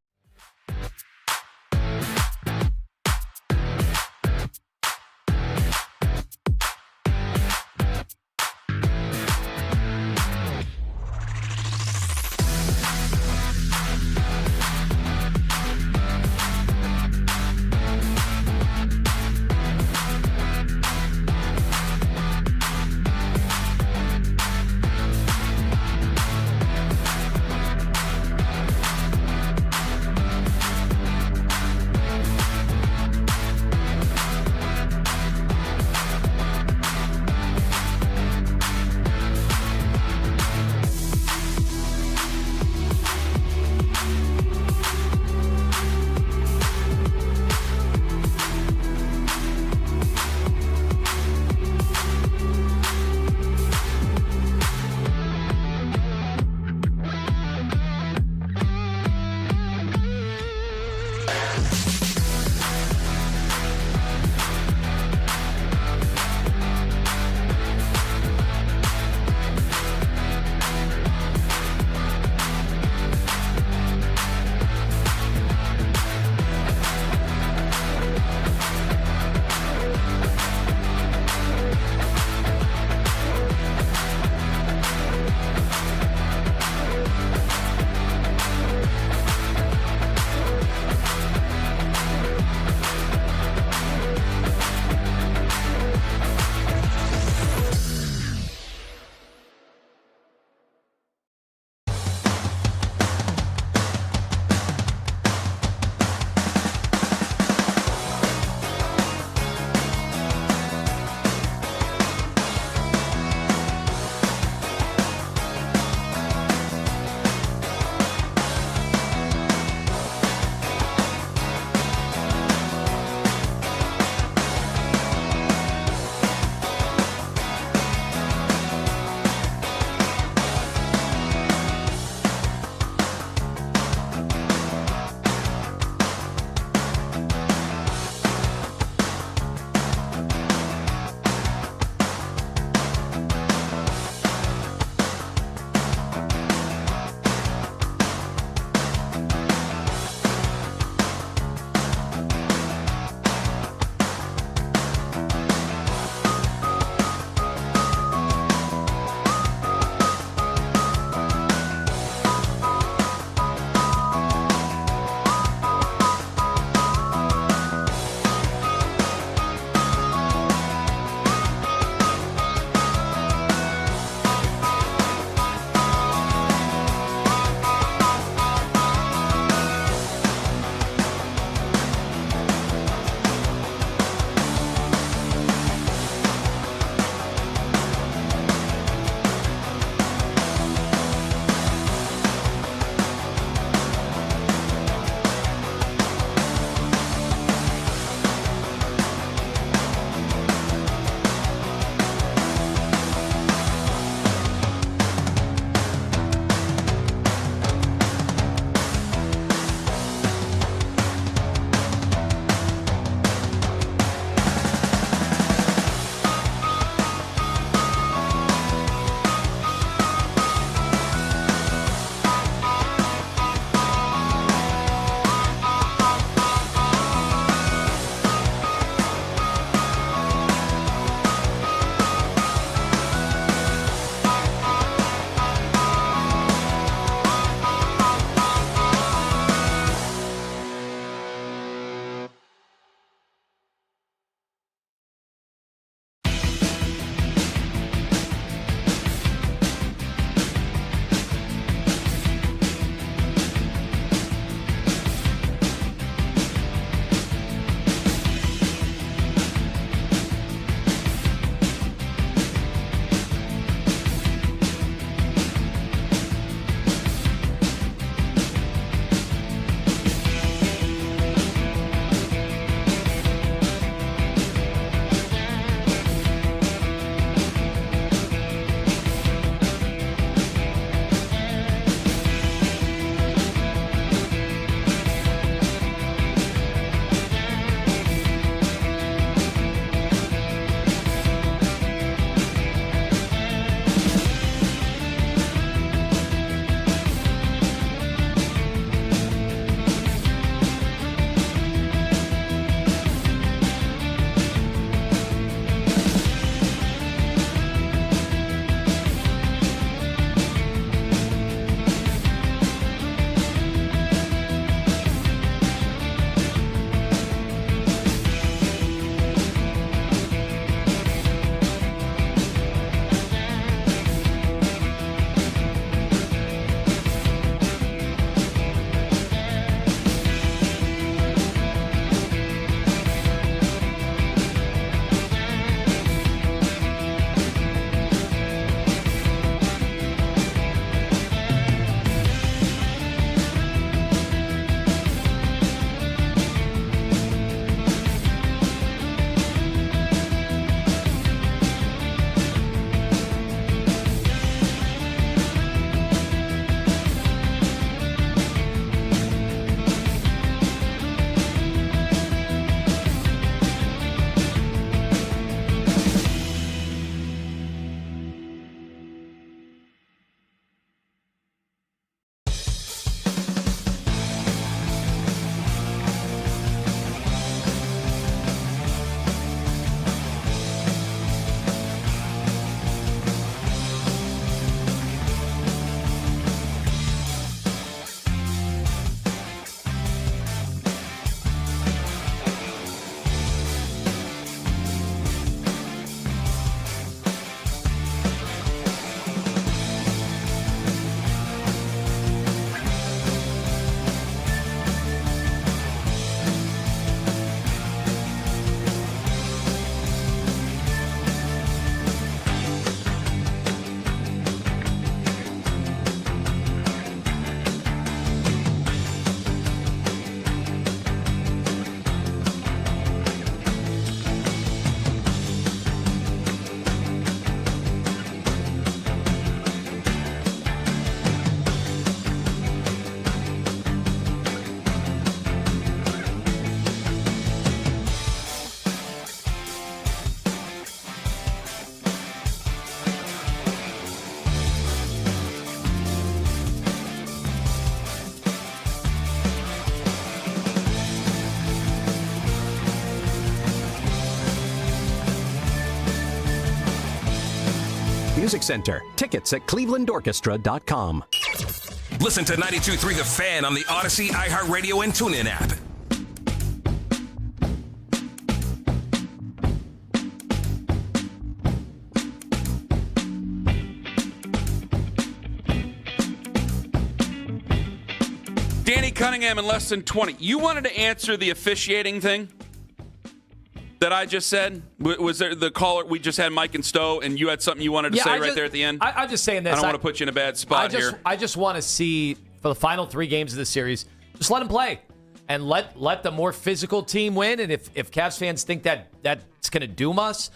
Music Center. Tickets at clevelandorchestra.com. Listen to 92.3 The Fan on the Odyssey, iHeartRadio, and TuneIn app. Danny Cunningham in less than 20. You wanted to answer the officiating thing that I just said? Was there the caller? We just had Mike and Stowe, and you had something you wanted to say right there at the end? I'm just saying this. I don't want to put you in a bad spot here. I just want to see, for the final 3 games of the series, just let them play. And let the more physical team win. And if Cavs fans think that that's going to doom us,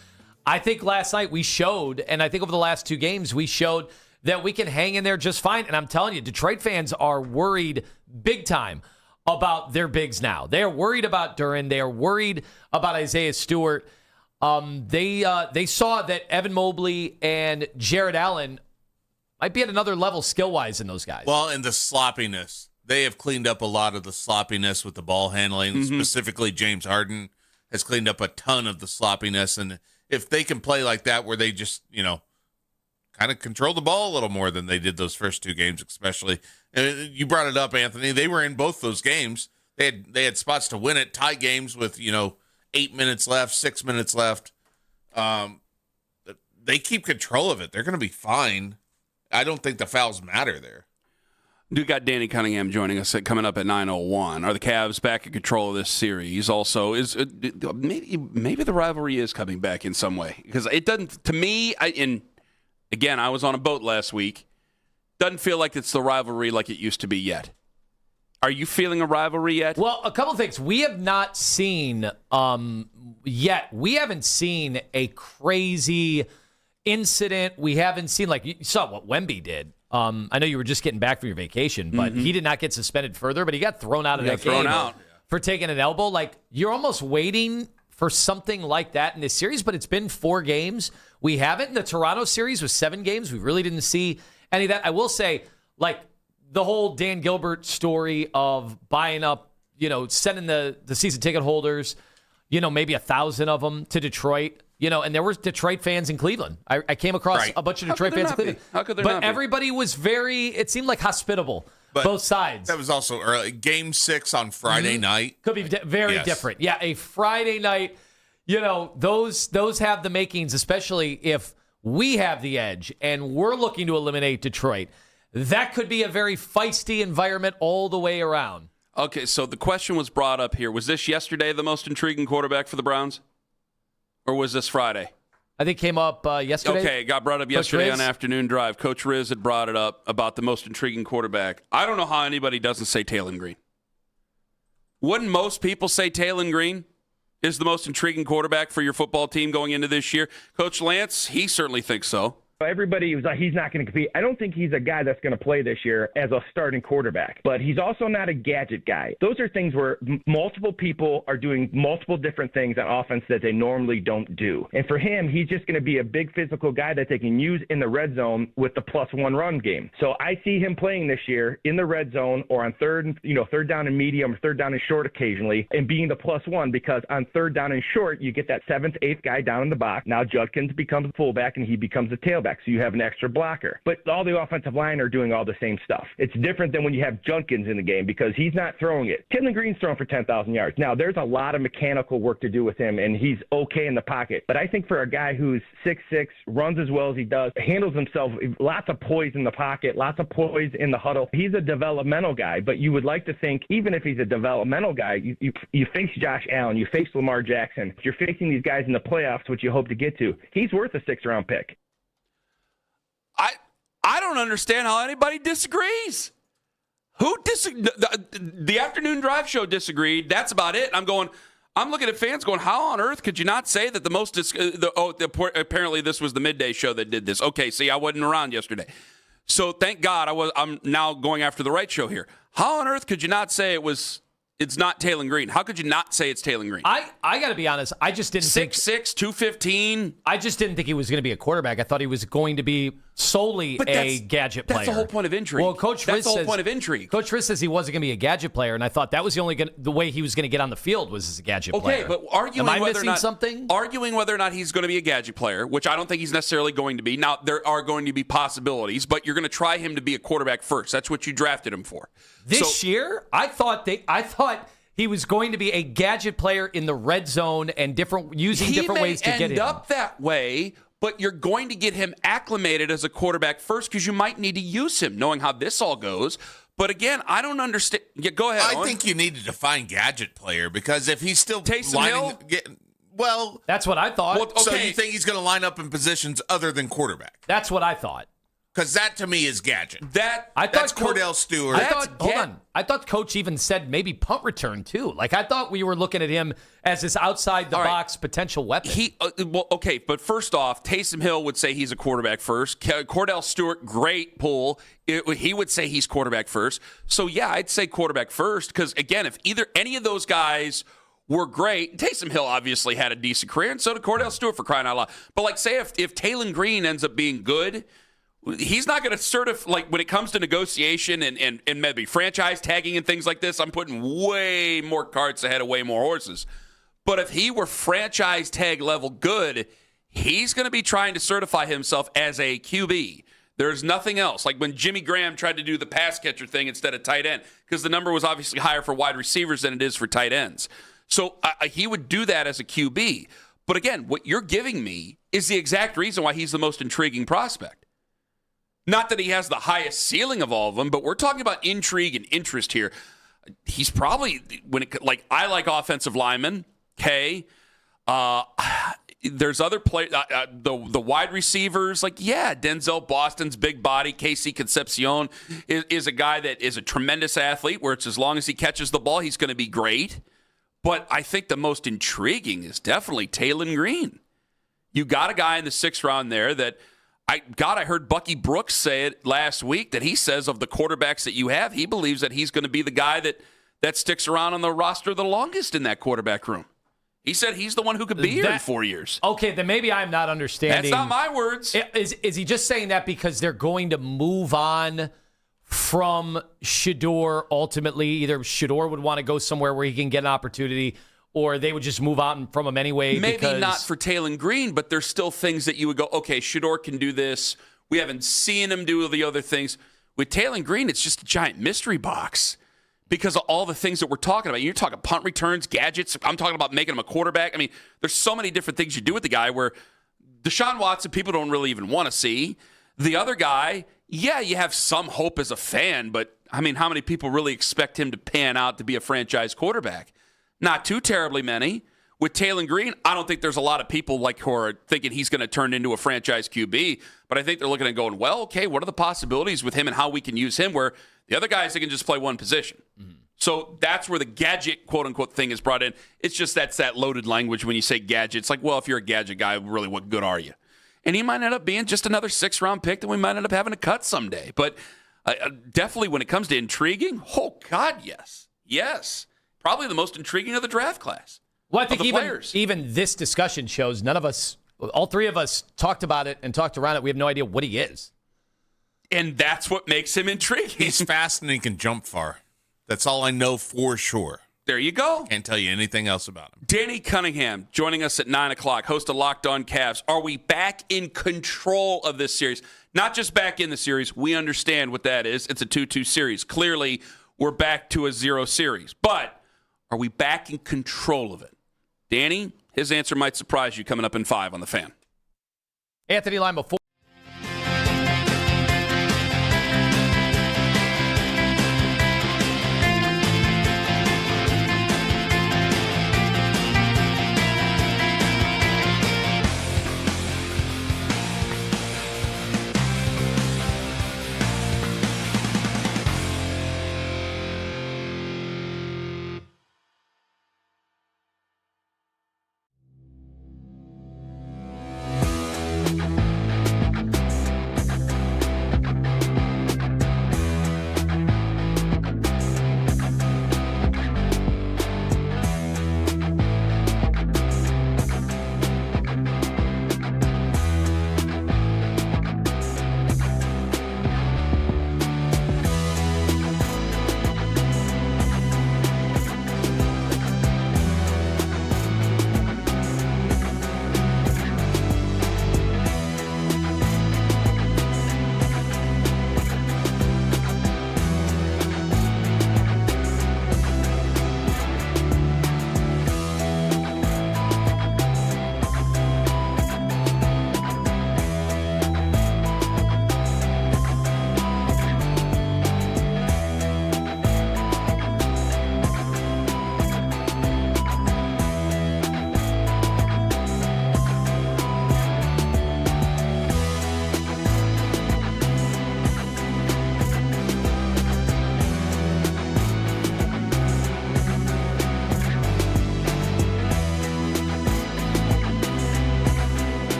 I think last night we showed, and I think over the last 2 games, we showed that we can hang in there just fine. And I'm telling you, Detroit fans are worried big time about their bigs now. They are worried about Duren. They are worried about Isaiah Stewart. They saw that Evan Mobley and Jared Allen might be at another level skill-wise than those guys. Well, and the sloppiness. They have cleaned up a lot of the sloppiness with the ball handling. Specifically, James Harden has cleaned up a ton of the sloppiness. And if they can play like that where they just, kind of control the ball a little more than they did those first 2 games, especially. And you brought it up, Anthony. They were in both those games. They had spots to win it, tie games with 8 minutes left, 6 minutes left. They keep control of it. They're going to be fine. I don't think the fouls matter there. We got Danny Cunningham joining us coming up at 9:01. Are the Cavs back in control of this series? Also, maybe the rivalry is coming back in some way, because it doesn't. To me, Again, I was on a boat last week. Doesn't feel like it's the rivalry like it used to be yet. Are you feeling a rivalry yet? Well, a couple things. We have not seen yet. We haven't seen a crazy incident. We haven't seen, like, you saw what Wemby did. I know you were just getting back from your vacation, but he did not get suspended further, but he got thrown out of that game for taking an elbow. Like, you're almost waiting for something like that in this series, but it's been 4 games. We haven't. The Toronto series was 7 games. We really didn't see any of that. I will say, like, the whole Dan Gilbert story of buying up, sending the season ticket holders, maybe 1,000 of them to Detroit, and there were Detroit fans in Cleveland. I came across a bunch of Detroit fans in Cleveland. How could there not be? But everybody was it seemed like hospitable, both sides. That was also early. Game 6 on Friday night. Could be very different. Yeah, a Friday night, those have the makings, especially if we have the edge and we're looking to eliminate Detroit. That could be a very feisty environment all the way around. Okay, so the question was brought up here. Was this yesterday the most intriguing quarterback for the Browns? Or was this Friday? I think it came up yesterday. Okay, it got brought up yesterday on Afternoon Drive. Coach Riz had brought it up about the most intriguing quarterback. I don't know how anybody doesn't say Taylor Green. Wouldn't most people say Taylor Green is the most intriguing quarterback for your football team going into this year? Coach Lance, he certainly thinks so. Everybody was like, he's not going to compete. I don't think he's a guy that's going to play this year as a starting quarterback, but he's also not a gadget guy. Those are things where multiple people are doing multiple different things on offense that they normally don't do. And for him, he's just going to be a big physical guy that they can use in the red zone with the +1 run game. So I see him playing this year in the red zone or on third down and medium or third down and short occasionally, and being the +1, because on third down and short, you get that 7th, 8th guy down in the box. Now Judkins becomes a fullback and he becomes a tailback. So you have an extra blocker. But all the offensive line are doing all the same stuff. It's different than when you have Judkins in the game because he's not throwing it. Taylor Green's throwing for 10,000 yards. Now, there's a lot of mechanical work to do with him, and he's okay in the pocket. But I think for a guy who's 6'6", runs as well as he does, handles himself, lots of poise in the pocket, lots of poise in the huddle, he's a developmental guy. But you would like to think, even if he's a developmental guy, you face Josh Allen, you face Lamar Jackson, you're facing these guys in the playoffs, which you hope to get to. He's worth a 6th-round pick. I don't understand how anybody disagrees. The Afternoon Drive show disagreed. That's about it. I'm looking at fans going, how on earth could you not say that the most apparently this was the midday show that did this. Okay, see, I wasn't around yesterday. So thank God I'm now going after the right show here. How on earth could you not say it's not Taylor Green? How could you not say it's Taylor Green? I got to be honest. I just didn't think 6'6", 215. I just didn't think he was going to be a quarterback. I thought he was going to be solely a gadget player. That's the whole point of intrigue. Well, Coach Riz says he wasn't going to be a gadget player, and I thought that was the way he was going to get on the field was as a gadget player. Okay, but arguing Am I whether missing something? Arguing whether or not he's going to be a gadget player, which I don't think he's necessarily going to be. Now, there are going to be possibilities, but you're going to try him to be a quarterback first. That's what you drafted him for. This year, I thought he was going to be a gadget player in the red zone and using different ways to get him. He may end up that way, but you're going to get him acclimated as a quarterback first because you might need to use him, knowing how this all goes. But again, I don't understand. Yeah, go ahead. I think you need to define gadget player because if he's still Taysom Hill? Well, that's what I thought. Well, so you think he's going to line up in positions other than quarterback? That's what I thought. Because that to me is gadget. That's Cordell Stewart. I thought Coach even said maybe punt return too. Like I thought we were looking at him as this outside the box potential weapon. But first off, Taysom Hill would say he's a quarterback first. Cordell Stewart, great pull. He would say he's quarterback first. So yeah, I'd say quarterback first because again, if any of those guys were great, Taysom Hill obviously had a decent career, and so did Cordell Stewart for crying out loud. But like, say if Taylon Green ends up being good. He's not going to when it comes to negotiation and maybe franchise tagging and things like this, I'm putting way more carts ahead of way more horses. But if he were franchise tag level good, he's going to be trying to certify himself as a QB. There's nothing else. Like when Jimmy Graham tried to do the pass catcher thing instead of tight end, because the number was obviously higher for wide receivers than it is for tight ends. So he would do that as a QB. But again, what you're giving me is the exact reason why he's the most intriguing prospect. Not that he has the highest ceiling of all of them, but we're talking about intrigue and interest here. He's probably I like offensive linemen. Okay, there's other players. The wide receivers, Denzel Boston's big body. Casey Concepcion is a guy that is a tremendous athlete. Where it's as long as he catches the ball, he's going to be great. But I think the most intriguing is definitely Taylon Green. You got a guy in the 6th round there that. I heard Bucky Brooks say it last week that he says of the quarterbacks that you have, he believes that he's going to be the guy that sticks around on the roster the longest in that quarterback room. He said he's the one who could be here in 4 years. Okay, then maybe I'm not understanding. That's not my words. Is he just saying that because they're going to move on from Shedeur ultimately? Either Shedeur would want to go somewhere where he can get an opportunity, or they would just move on from him anyway? Maybe not for Taylon Green, but there's still things that you would go, okay, Shedeur can do this. We haven't seen him do the other things. With Taylon Green, it's just a giant mystery box because of all the things that we're talking about. You're talking punt returns, gadgets. I'm talking about making him a quarterback. I mean, there's so many different things you do with the guy where Deshaun Watson, people don't really even want to see. The other guy, yeah, you have some hope as a fan, but, I mean, how many people really expect him to pan out to be a franchise quarterback? Not too terribly many. With Taylon Green, I don't think there's a lot of people who are thinking he's going to turn into a franchise QB, but I think they're looking and going, well, okay, what are the possibilities with him and how we can use him where the other guys, they can just play one position. Mm-hmm. So that's where the gadget, quote-unquote, thing is brought in. It's just that's that loaded language when you say gadget. It's like, well, if you're a gadget guy, really, what good are you? And he might end up being just another 6th-round pick that we might end up having to cut someday. But definitely when it comes to intriguing, oh, God, yes. Yes. Probably the most intriguing of the draft class. Well, I think even this discussion shows none of us, all three of us talked about it and talked around it. We have no idea what he is. And that's what makes him intriguing. He's fast and he can jump far. That's all I know for sure. There you go. Can't tell you anything else about him. Danny Cunningham joining us at 9 o'clock, host of Locked On Cavs. Are we back in control of this series? Not just back in the series. We understand what that is. It's a 2-2 series. Clearly, we're back to a 0 series. But are we back in control of it? Danny, his answer might surprise you coming up in 5 on The Fan. Anthony Lima, 4.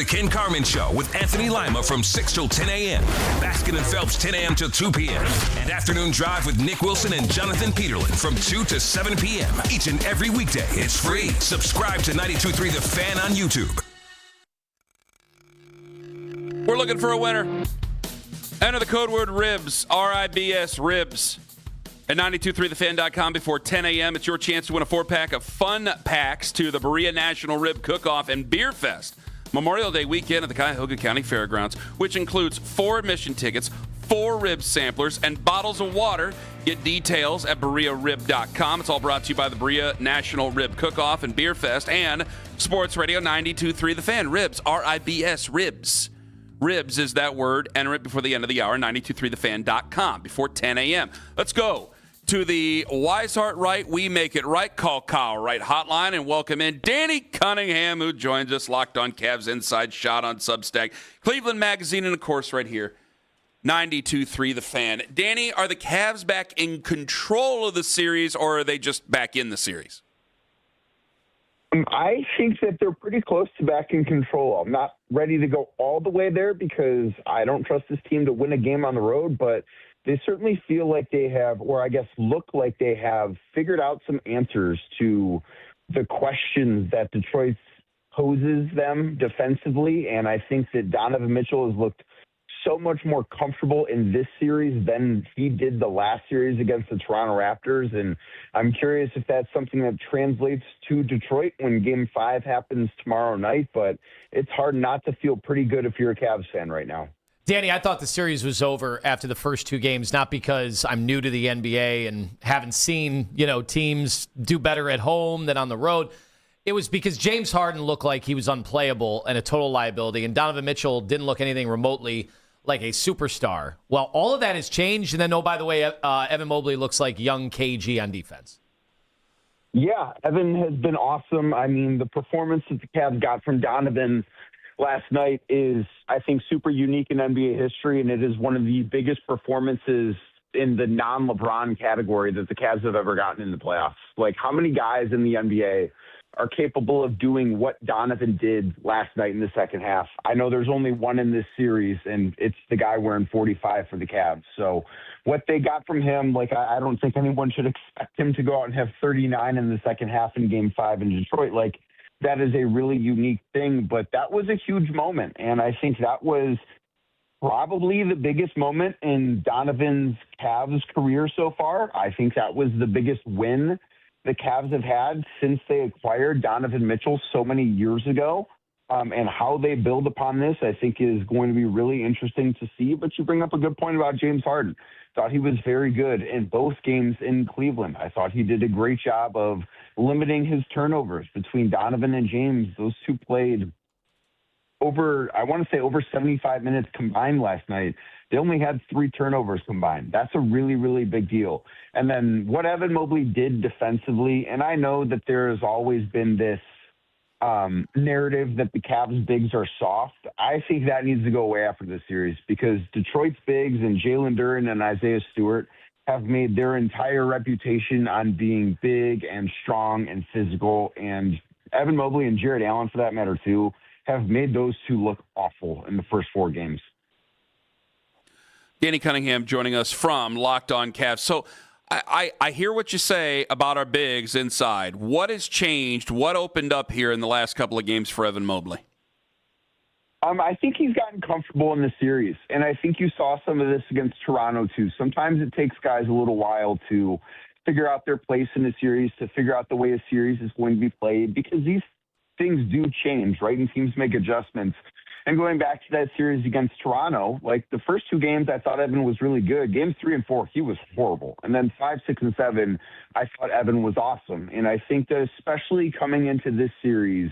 The Ken Carman Show with Anthony Lima from 6 till 10 a.m. Baskin and Phelps 10 a.m. till 2 p.m. And Afternoon Drive with Nick Wilson and Jonathan Peterlin from 2 to 7 p.m. Each and every weekday. It's free. Subscribe to 92.3 The Fan on YouTube. We're looking for a winner. Enter the code word RIBS, R-I-B-S, RIBS, at 923thefan.com before 10 a.m. It's your chance to win a 4-pack of fun packs to the Berea National Rib Cook-Off and Beer Fest Memorial Day weekend at the Cuyahoga County Fairgrounds, which includes 4 admission tickets, 4 rib samplers, and bottles of water. Get details at BereaRib.com. It's all brought to you by the Berea National Rib Cook-Off and Beer Fest and Sports Radio 92.3 The Fan. RIBS, R-I-B-S, RIBS. RIBS is that word. Enter it before the end of the hour, 923thefan.com, before 10 a.m. Let's go to the Wise Heart Right, We Make It Right, call Kyle Right hotline and welcome in Danny Cunningham, who joins us, Locked On Cavs Inside Shot on Substack, Cleveland Magazine, and of course right here, 92.3 The Fan. Danny, are the Cavs back in control of the series, or are they just back in the series? I think that they're pretty close to back in control. I'm not ready to go all the way there because I don't trust this team to win a game on the road, but they certainly feel like they have, or I guess look like they have, figured out some answers to the questions that Detroit poses them defensively. And I think that Donovan Mitchell has looked so much more comfortable in this series than he did the last series against the Toronto Raptors. And I'm curious if that's something that translates to Detroit when Game 5 happens tomorrow night. But it's hard not to feel pretty good if you're a Cavs fan right now. Danny, I thought the series was over after the first 2 games, not because I'm new to the NBA and haven't seen, teams do better at home than on the road. It was because James Harden looked like he was unplayable and a total liability, and Donovan Mitchell didn't look anything remotely like a superstar. Well, all of that has changed, and then, by the way, Evan Mobley looks like young KG on defense. Yeah, Evan has been awesome. I mean, the performance that the Cavs got from Donovan last night is, I think, super unique in NBA history, and it is one of the biggest performances in the non-LeBron category that the Cavs have ever gotten in the playoffs. Like, how many guys in the NBA are capable of doing what Donovan did last night in the second half? I know there's only one in this series, and it's the guy wearing 45 for the Cavs. So what they got from him, I don't think anyone should expect him to go out and have 39 in the second half in Game 5 in Detroit. That is a really unique thing, but that was a huge moment. And I think that was probably the biggest moment in Donovan's Cavs career so far. I think that was the biggest win the Cavs have had since they acquired Donovan Mitchell so many years ago. And how they build upon this, I think, is going to be really interesting to see. But you bring up a good point about James Harden. Thought he was very good in both games in Cleveland. I thought he did a great job of limiting his turnovers between Donovan and James. Those two played over 75 minutes combined last night. They only had 3 turnovers combined. That's a really, really big deal. And then what Evan Mobley did defensively, and I know that there has always been this narrative that the Cavs bigs are soft. I think that needs to go away after this series because Detroit's bigs and Jalen Duren and Isaiah Stewart have made their entire reputation on being big and strong and physical. And Evan Mobley and Jared Allen, for that matter, too, have made those two look awful in the first 4 games. Danny Cunningham joining us from Locked On Cavs. So I hear what you say about our bigs inside. What has changed? What opened up here in the last couple of games for Evan Mobley? I think he's gotten comfortable in the series, and I think you saw some of this against Toronto, too. Sometimes it takes guys a little while to figure out their place in the series, to figure out the way a series is going to be played, because these things do change, right? And teams make adjustments. And going back to that series against Toronto, the first 2 games, I thought Evan was really good. Games 3 and 4, he was horrible. And then 5, 6, and 7, I thought Evan was awesome. And I think that especially coming into this series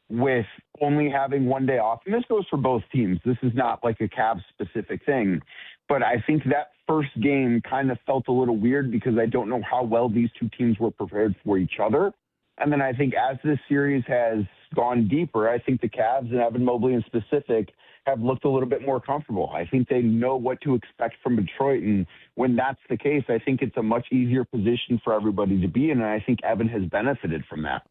with only having 1 day off, and this goes for both teams. This is not like a Cavs-specific thing. But I think that first game kind of felt a little weird because I don't know how well these 2 teams were prepared for each other. And then I think as this series has gone deeper, I think the Cavs and Evan Mobley in specific have looked a little bit more comfortable. I think they know what to expect from Detroit. And when that's the case, I think it's a much easier position for everybody to be in. And I think Evan has benefited from that.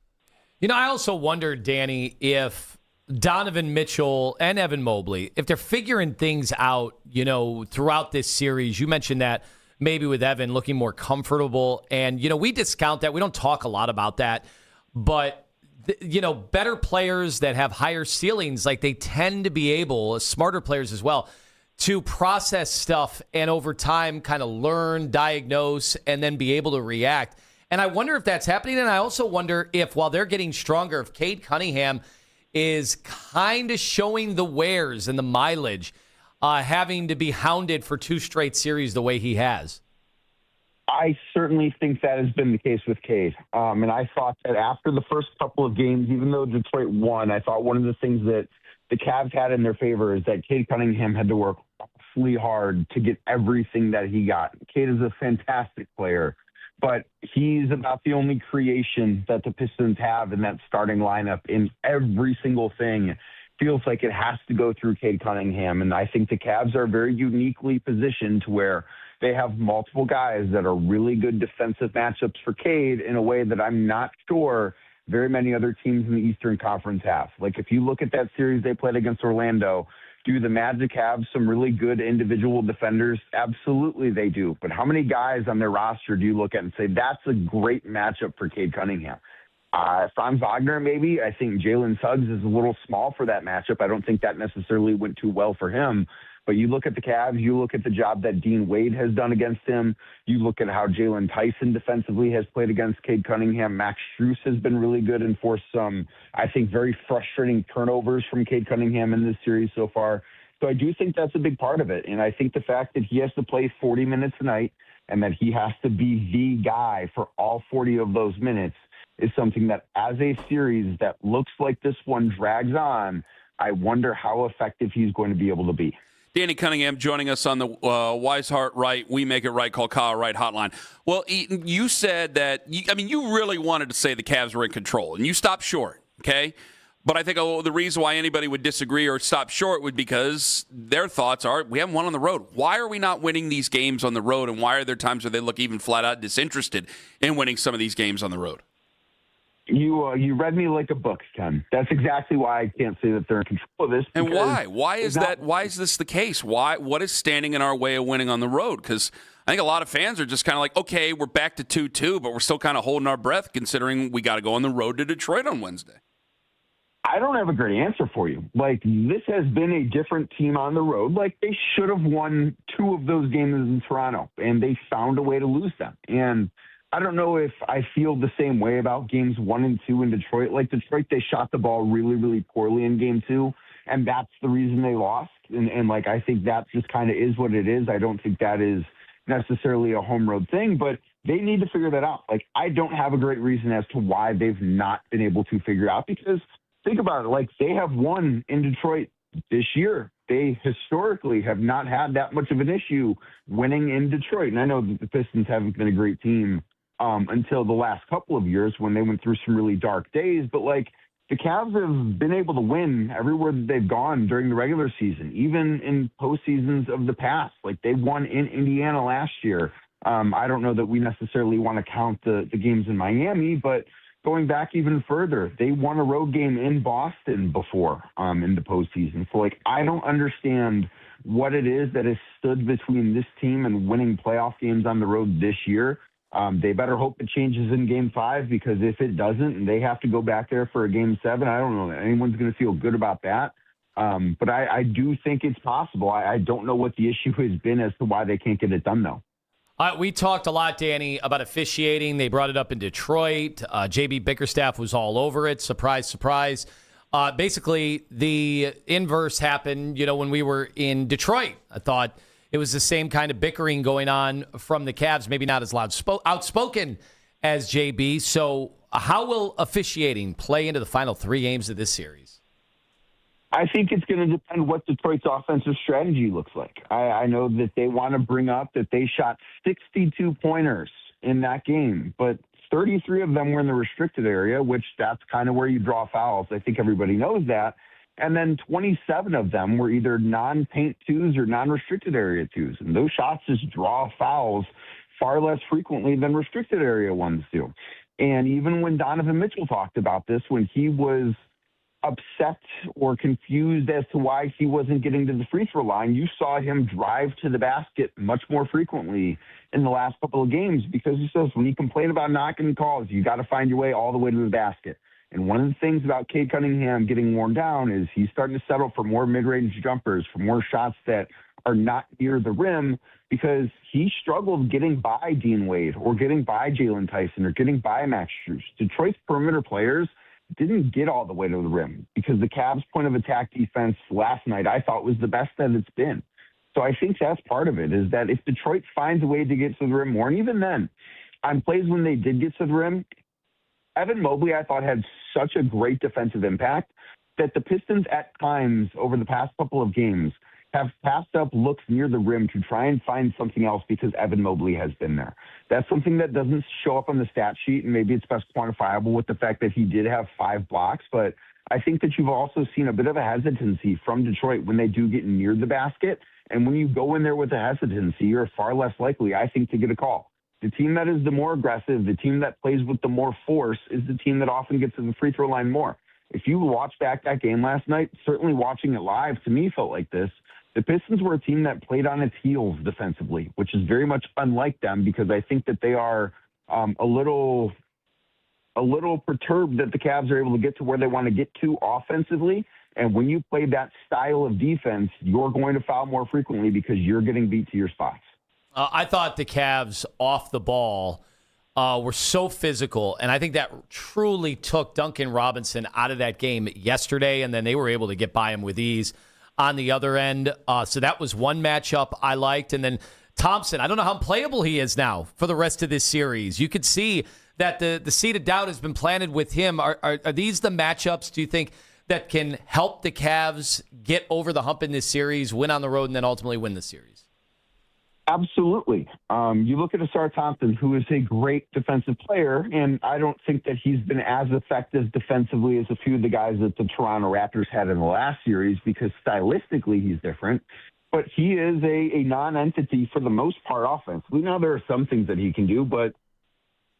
I also wonder, Danny, if Donovan Mitchell and Evan Mobley, if they're figuring things out, throughout this series, you mentioned that maybe with Evan looking more comfortable. And, we discount that. We don't talk a lot about that. But, better players that have higher ceilings, like they tend to be able, smarter players as well, to process stuff and over time kind of learn, diagnose, and then be able to react. And I wonder if that's happening. And I also wonder if while they're getting stronger, if Cade Cunningham is kind of showing the wears and the mileage, having to be hounded for 2 straight series the way he has. I certainly think that has been the case with Cade. And I thought that after the first couple of games, even though Detroit won, I thought one of the things that the Cavs had in their favor is that Cade Cunningham had to work awfully hard to get everything that he got. Cade is a fantastic player, but he's about the only creation that the Pistons have in that starting lineup. In every single thing feels like it has to go through Cade Cunningham. And I think the Cavs are very uniquely positioned to where they have multiple guys that are really good defensive matchups for Cade in a way that I'm not sure very many other teams in the Eastern Conference have. Like, if you look at that series they played against Orlando, do the Magic have some really good individual defenders? Absolutely they do. But how many guys on their roster do you look at and say, that's a great matchup for Cade Cunningham? Franz Wagner, maybe. I think Jalen Suggs is a little small for that matchup. I don't think that necessarily went too well for him. But you look at the Cavs, you look at the job that Dean Wade has done against him. You look at how Jalen Tyson defensively has played against Cade Cunningham. Max Strus has been really good and forced some, I think, very frustrating turnovers from Cade Cunningham in this series so far. So I do think that's a big part of it. And I think the fact that he has to play 40 minutes a night and that he has to be the guy for all 40 of those minutes is something that, as a series that looks like this one drags on, I wonder how effective he's going to be able to be. Danny Cunningham joining us on the Wise Heart Right, We Make It Right, call Kyle Wright hotline. Well, Eaton, you said that, you really wanted to say the Cavs were in control, and you stopped short, okay? But I think the reason why anybody would disagree or stop short would because their thoughts are, we haven't won on the road. Why are we not winning these games on the road, and why are there times where they look even flat out disinterested in winning some of these games on the road? You read me like a book, Ken. That's exactly why I can't say that they're in control of this. And why? Why is that? Why is this the case? What is standing in our way of winning on the road? Because I think a lot of fans are just kind of like, okay, we're back to 2-2, but we're still kind of holding our breath considering we got to go on the road to Detroit on Wednesday. I don't have a great answer for you. Like, this has been a different team on the road. Like, they should have won 2 of those games in Toronto, and they found a way to lose them. And I don't know if I feel the same way about games 1 and 2 in Detroit. Like, Detroit, they shot the ball really, really poorly in game 2, and that's the reason they lost. And I think that just kind of is what it is. I don't think that is necessarily a home road thing, but they need to figure that out. Like, I don't have a great reason as to why they've not been able to figure out, because think about it. Like, they have won in Detroit this year. They historically have not had that much of an issue winning in Detroit. And I know that the Pistons haven't been a great team until the last couple of years when they went through some really dark days. But, like, the Cavs have been able to win everywhere that they've gone during the regular season, even in postseasons of the past. Like, they won in Indiana last year. I don't know that we necessarily want to count the games in Miami, but going back even further, they won a road game in Boston before in the postseason. So, like, I don't understand what it is that has stood between this team and winning playoff games on the road this year. They better hope it changes in Game 5, because if it doesn't and they have to go back there for a Game 7, I don't know that anyone's going to feel good about that. But I do think it's possible. I don't know what the issue has been as to why they can't get it done, though. We talked a lot, Danny, about officiating. They brought it up in Detroit. J.B. Bickerstaff was all over it. Surprise, surprise. Basically, the inverse happened, when we were in Detroit. I thought it was the same kind of bickering going on from the Cavs, maybe not as outspoken as JB. So how will officiating play into the final 3 games of this series? I think it's going to depend what Detroit's offensive strategy looks like. I know that they want to bring up that they shot 62 pointers in that game, but 33 of them were in the restricted area, which that's kind of where you draw fouls. I think everybody knows that. And then 27 of them were either non-paint 2s or non-restricted area 2s. And those shots just draw fouls far less frequently than restricted area ones do. And even when Donovan Mitchell talked about this, when he was upset or confused as to why he wasn't getting to the free throw line. You saw him drive to the basket much more frequently in the last couple of games because he says when you complain about not getting calls, you got to find your way all the way to the basket. And one of the things about Cade Cunningham getting worn down is he's starting to settle for more mid-range jumpers, for more shots that are not near the rim because he struggled getting by Dean Wade or getting by Jalen Tyson or getting by Max Strus. Detroit's perimeter players didn't get all the way to the rim because the Cavs' point of attack defense last night I thought was the best that it's been. So I think that's part of it, is that if Detroit finds a way to get to the rim more, and even then, on plays when they did get to the rim, Evan Mobley, I thought, had such a great defensive impact that the Pistons at times over the past couple of games have passed up looks near the rim to try and find something else because Evan Mobley has been there. That's something that doesn't show up on the stat sheet, and maybe it's best quantifiable with the fact that he did have 5 blocks, but I think that you've also seen a bit of a hesitancy from Detroit when they do get near the basket, and when you go in there with a hesitancy, you're far less likely, I think, to get a call. The team that is the more aggressive, the team that plays with the more force is the team that often gets to the free throw line more. If you watch back that game last night, certainly watching it live, to me felt like this. The Pistons were a team that played on its heels defensively, which is very much unlike them because I think that they are a little perturbed that the Cavs are able to get to where they want to get to offensively. And when you play that style of defense, you're going to foul more frequently because you're getting beat to your spots. I thought the Cavs off the ball were so physical, and I think that truly took Duncan Robinson out of that game yesterday, and then they were able to get by him with ease on the other end. So that was one matchup I liked. And then Thompson, I don't know how playable he is now for the rest of this series. You could see that the seed of doubt has been planted with him. Are these the matchups, do you think, that can help the Cavs get over the hump in this series, win on the road, and then ultimately win the series? Absolutely. You look at Asar Thompson, who is a great defensive player, and I don't think that he's been as effective defensively as a few of the guys that the Toronto Raptors had in the last series because stylistically he's different. But he is a non-entity for the most part offensively. Now there are some things that he can do, but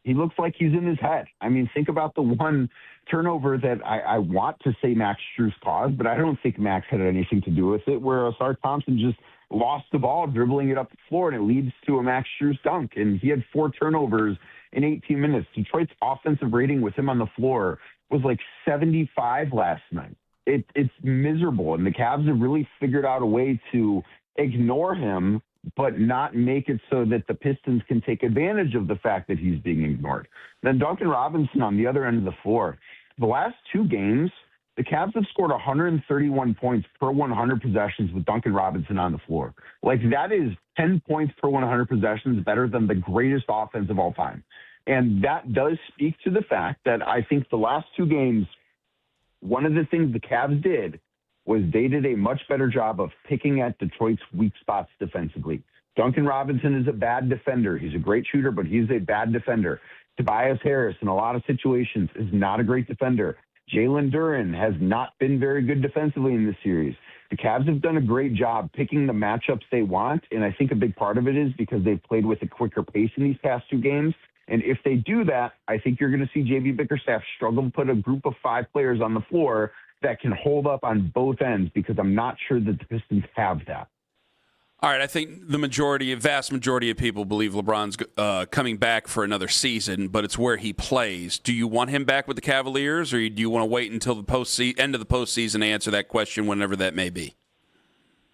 he looks like he's in his head. I mean, think about the one turnover that I want to say Max Strus caused, but I don't think Max had anything to do with it, where Asar Thompson just lost the ball dribbling it up the floor, and it leads to a Max Strus dunk. And he had 4 turnovers in 18 minutes. Detroit's offensive rating with him on the floor was like 75 last night. It's miserable, and the Cavs have really figured out a way to ignore him but not make it so that the Pistons can take advantage of the fact that he's being ignored. Then Duncan Robinson on the other end of the floor. The last 2 games, the Cavs have scored 131 points per 100 possessions with Duncan Robinson on the floor. Like, that is 10 points per 100 possessions better than the greatest offense of all time. And that does speak to the fact that I think the last 2 games, one of the things the Cavs did was they did a much better job of picking at Detroit's weak spots defensively. Duncan Robinson is a bad defender. He's a great shooter, but he's a bad defender. Tobias Harris, in a lot of situations, is not a great defender. Jalen Duren has not been very good defensively in this series. The Cavs have done a great job picking the matchups they want, and I think a big part of it is because they've played with a quicker pace in these past 2 games. And if they do that, I think you're going to see J.B. Bickerstaff struggle to put a group of 5 players on the floor that can hold up on both ends, because I'm not sure that the Pistons have that. All right, I think the vast majority of people believe LeBron's coming back for another season, but it's where he plays. Do you want him back with the Cavaliers, or do you want to wait until the end of the postseason to answer that question, whenever that may be?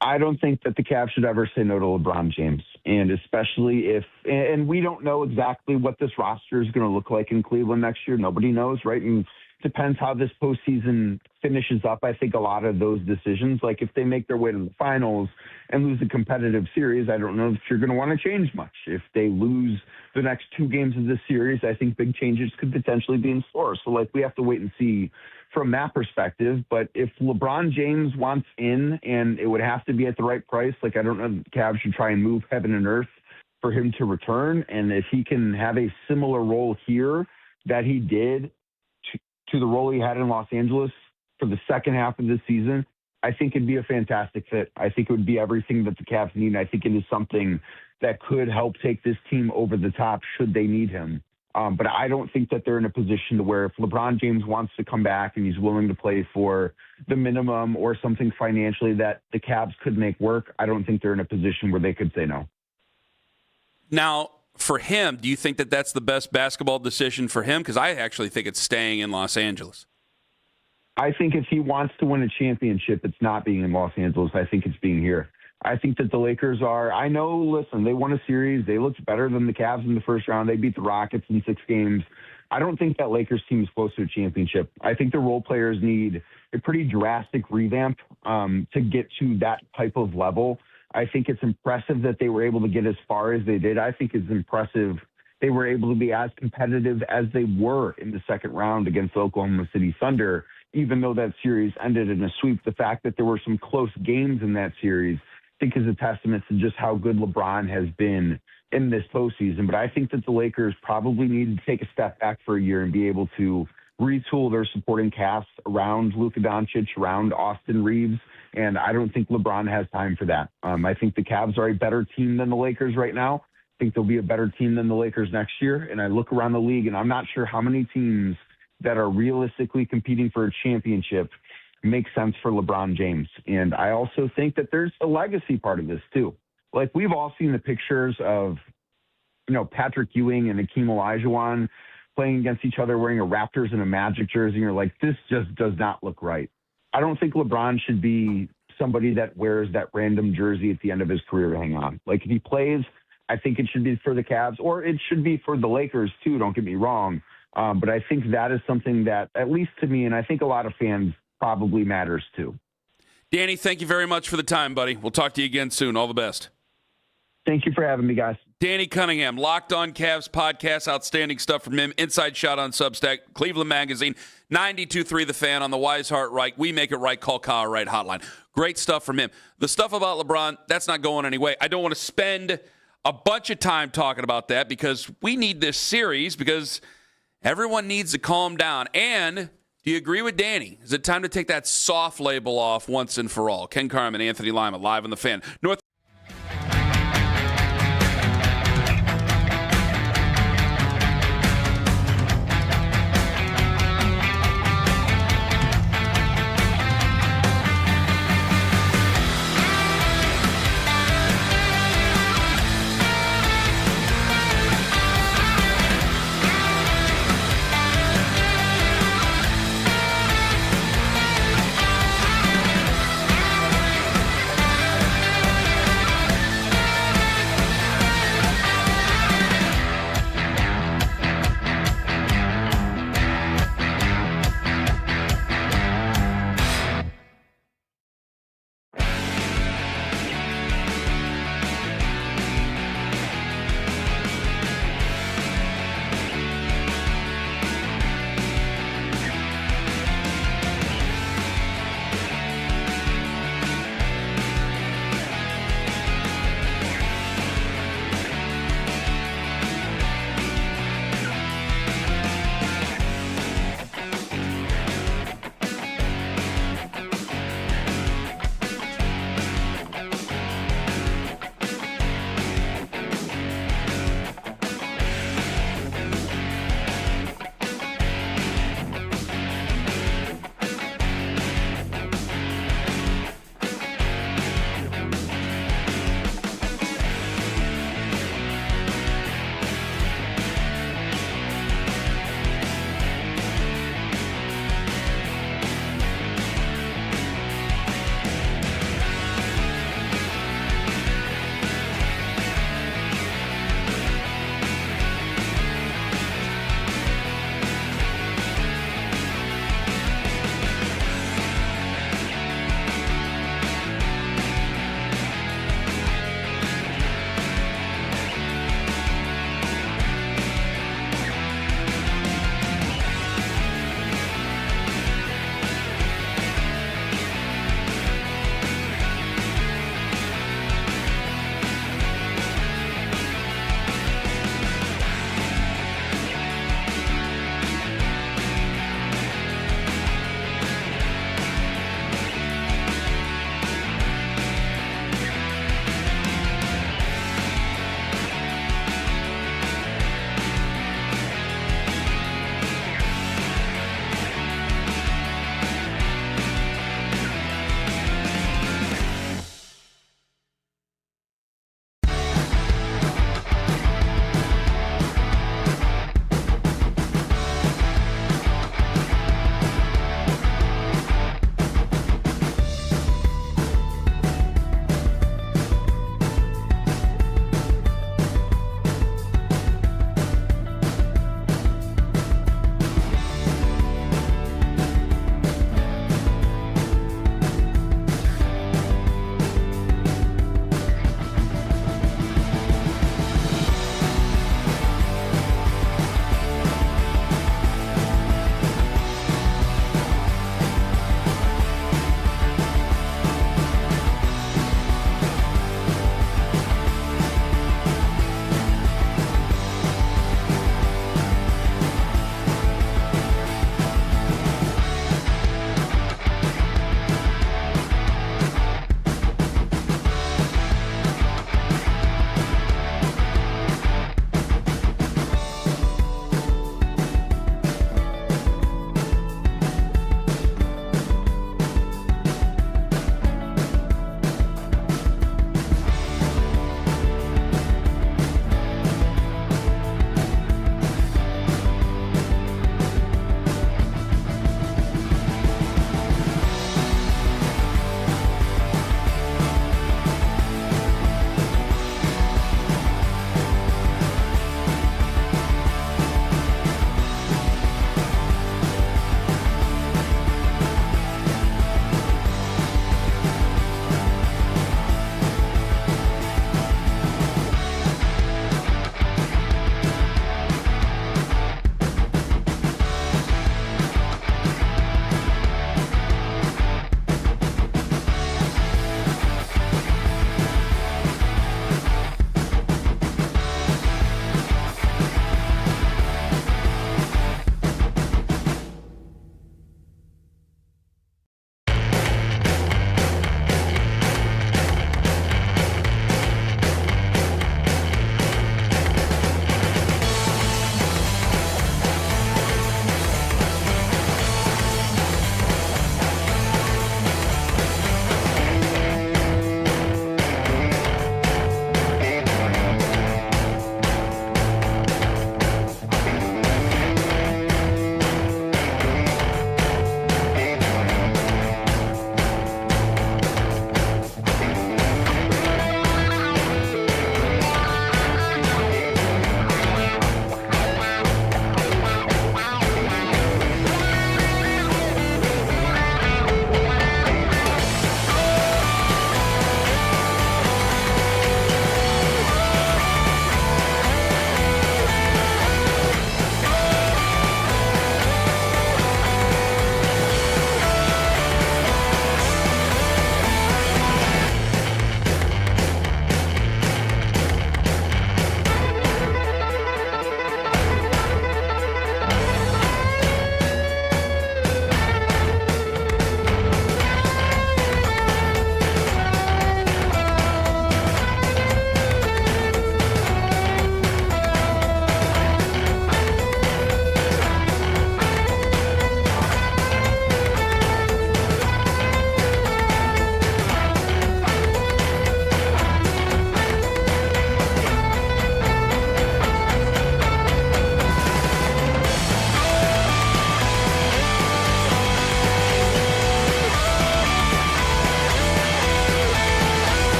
I don't think that the Cavs should ever say no to LeBron James, and especially if – and we don't know exactly what this roster is going to look like in Cleveland next year. Nobody knows, right? And depends how this postseason finishes up. I think a lot of those decisions, like if they make their way to the finals and lose a competitive series, I don't know if you're going to want to change much. If they lose the next 2 games of this series, I think big changes could potentially be in store. So, like, we have to wait and see from that perspective. But if LeBron James wants in, and it would have to be at the right price, like, I don't know if the Cavs should try and move heaven and earth for him to return. And if he can have a similar role here that he did to the role he had in Los Angeles for the second half of this season, I think it'd be a fantastic fit. I think it would be everything that the Cavs need. I think it is something that could help take this team over the top should they need him But I don't think that they're in a position to where if LeBron James wants to come back and he's willing to play for the minimum or something financially that the Cavs could make work, I don't think they're in a position where they could say no. Now, for him, do you think that that's the best basketball decision for him? Because I actually think it's staying in Los Angeles. I think if he wants to win a championship, it's not being in Los Angeles. I think it's being here. I think that the Lakers are, I know, listen, they won a series. They looked better than the Cavs in the first round. They beat the Rockets in 6 games. I don't think that Lakers team is close to a championship. I think the role players need a pretty drastic revamp to get to that type of level. I think it's impressive that they were able to get as far as they did. I think it's impressive they were able to be as competitive as they were in the second round against the Oklahoma City Thunder, even though that series ended in a sweep. The fact that there were some close games in that series, I think, is a testament to just how good LeBron has been in this postseason. But I think that the Lakers probably need to take a step back for a year and be able to retool their supporting cast around Luka Doncic, around Austin Reeves, and I don't think LeBron has time for that. I think the Cavs are a better team than the Lakers right now. I think they'll be a better team than the Lakers next year, and I look around the league, and I'm not sure how many teams that are realistically competing for a championship make sense for LeBron James. And I also think that there's a legacy part of this too. Like, we've all seen the pictures of, Patrick Ewing and Hakeem Olajuwon playing against each other wearing a Raptors and a Magic jersey, and you're like, this just does not look right. I don't think LeBron should be somebody that wears that random jersey at the end of his career to hang on. Like, if he plays, I think it should be for the Cavs, or it should be for the Lakers too, don't get me wrong. But I think that is something that, at least to me, and I think a lot of fans, probably matters too. Danny, thank you very much for the time, buddy. We'll talk to you again soon. All the best. Thank you for having me, guys. Danny Cunningham, Locked On Cavs podcast. Outstanding stuff from him. Inside Shot on Substack, Cleveland Magazine, 92.3 The Fan on the Wise Heart Right. We make it right. Call Kyle Right hotline. Great stuff from him. The stuff about LeBron, that's not going anyway. I don't want to spend a bunch of time talking about that because we need this series because everyone needs to calm down. And do you agree with Danny? Is it time to take that soft label off once and for all? Ken Carman, Anthony Lima, live on The Fan. North.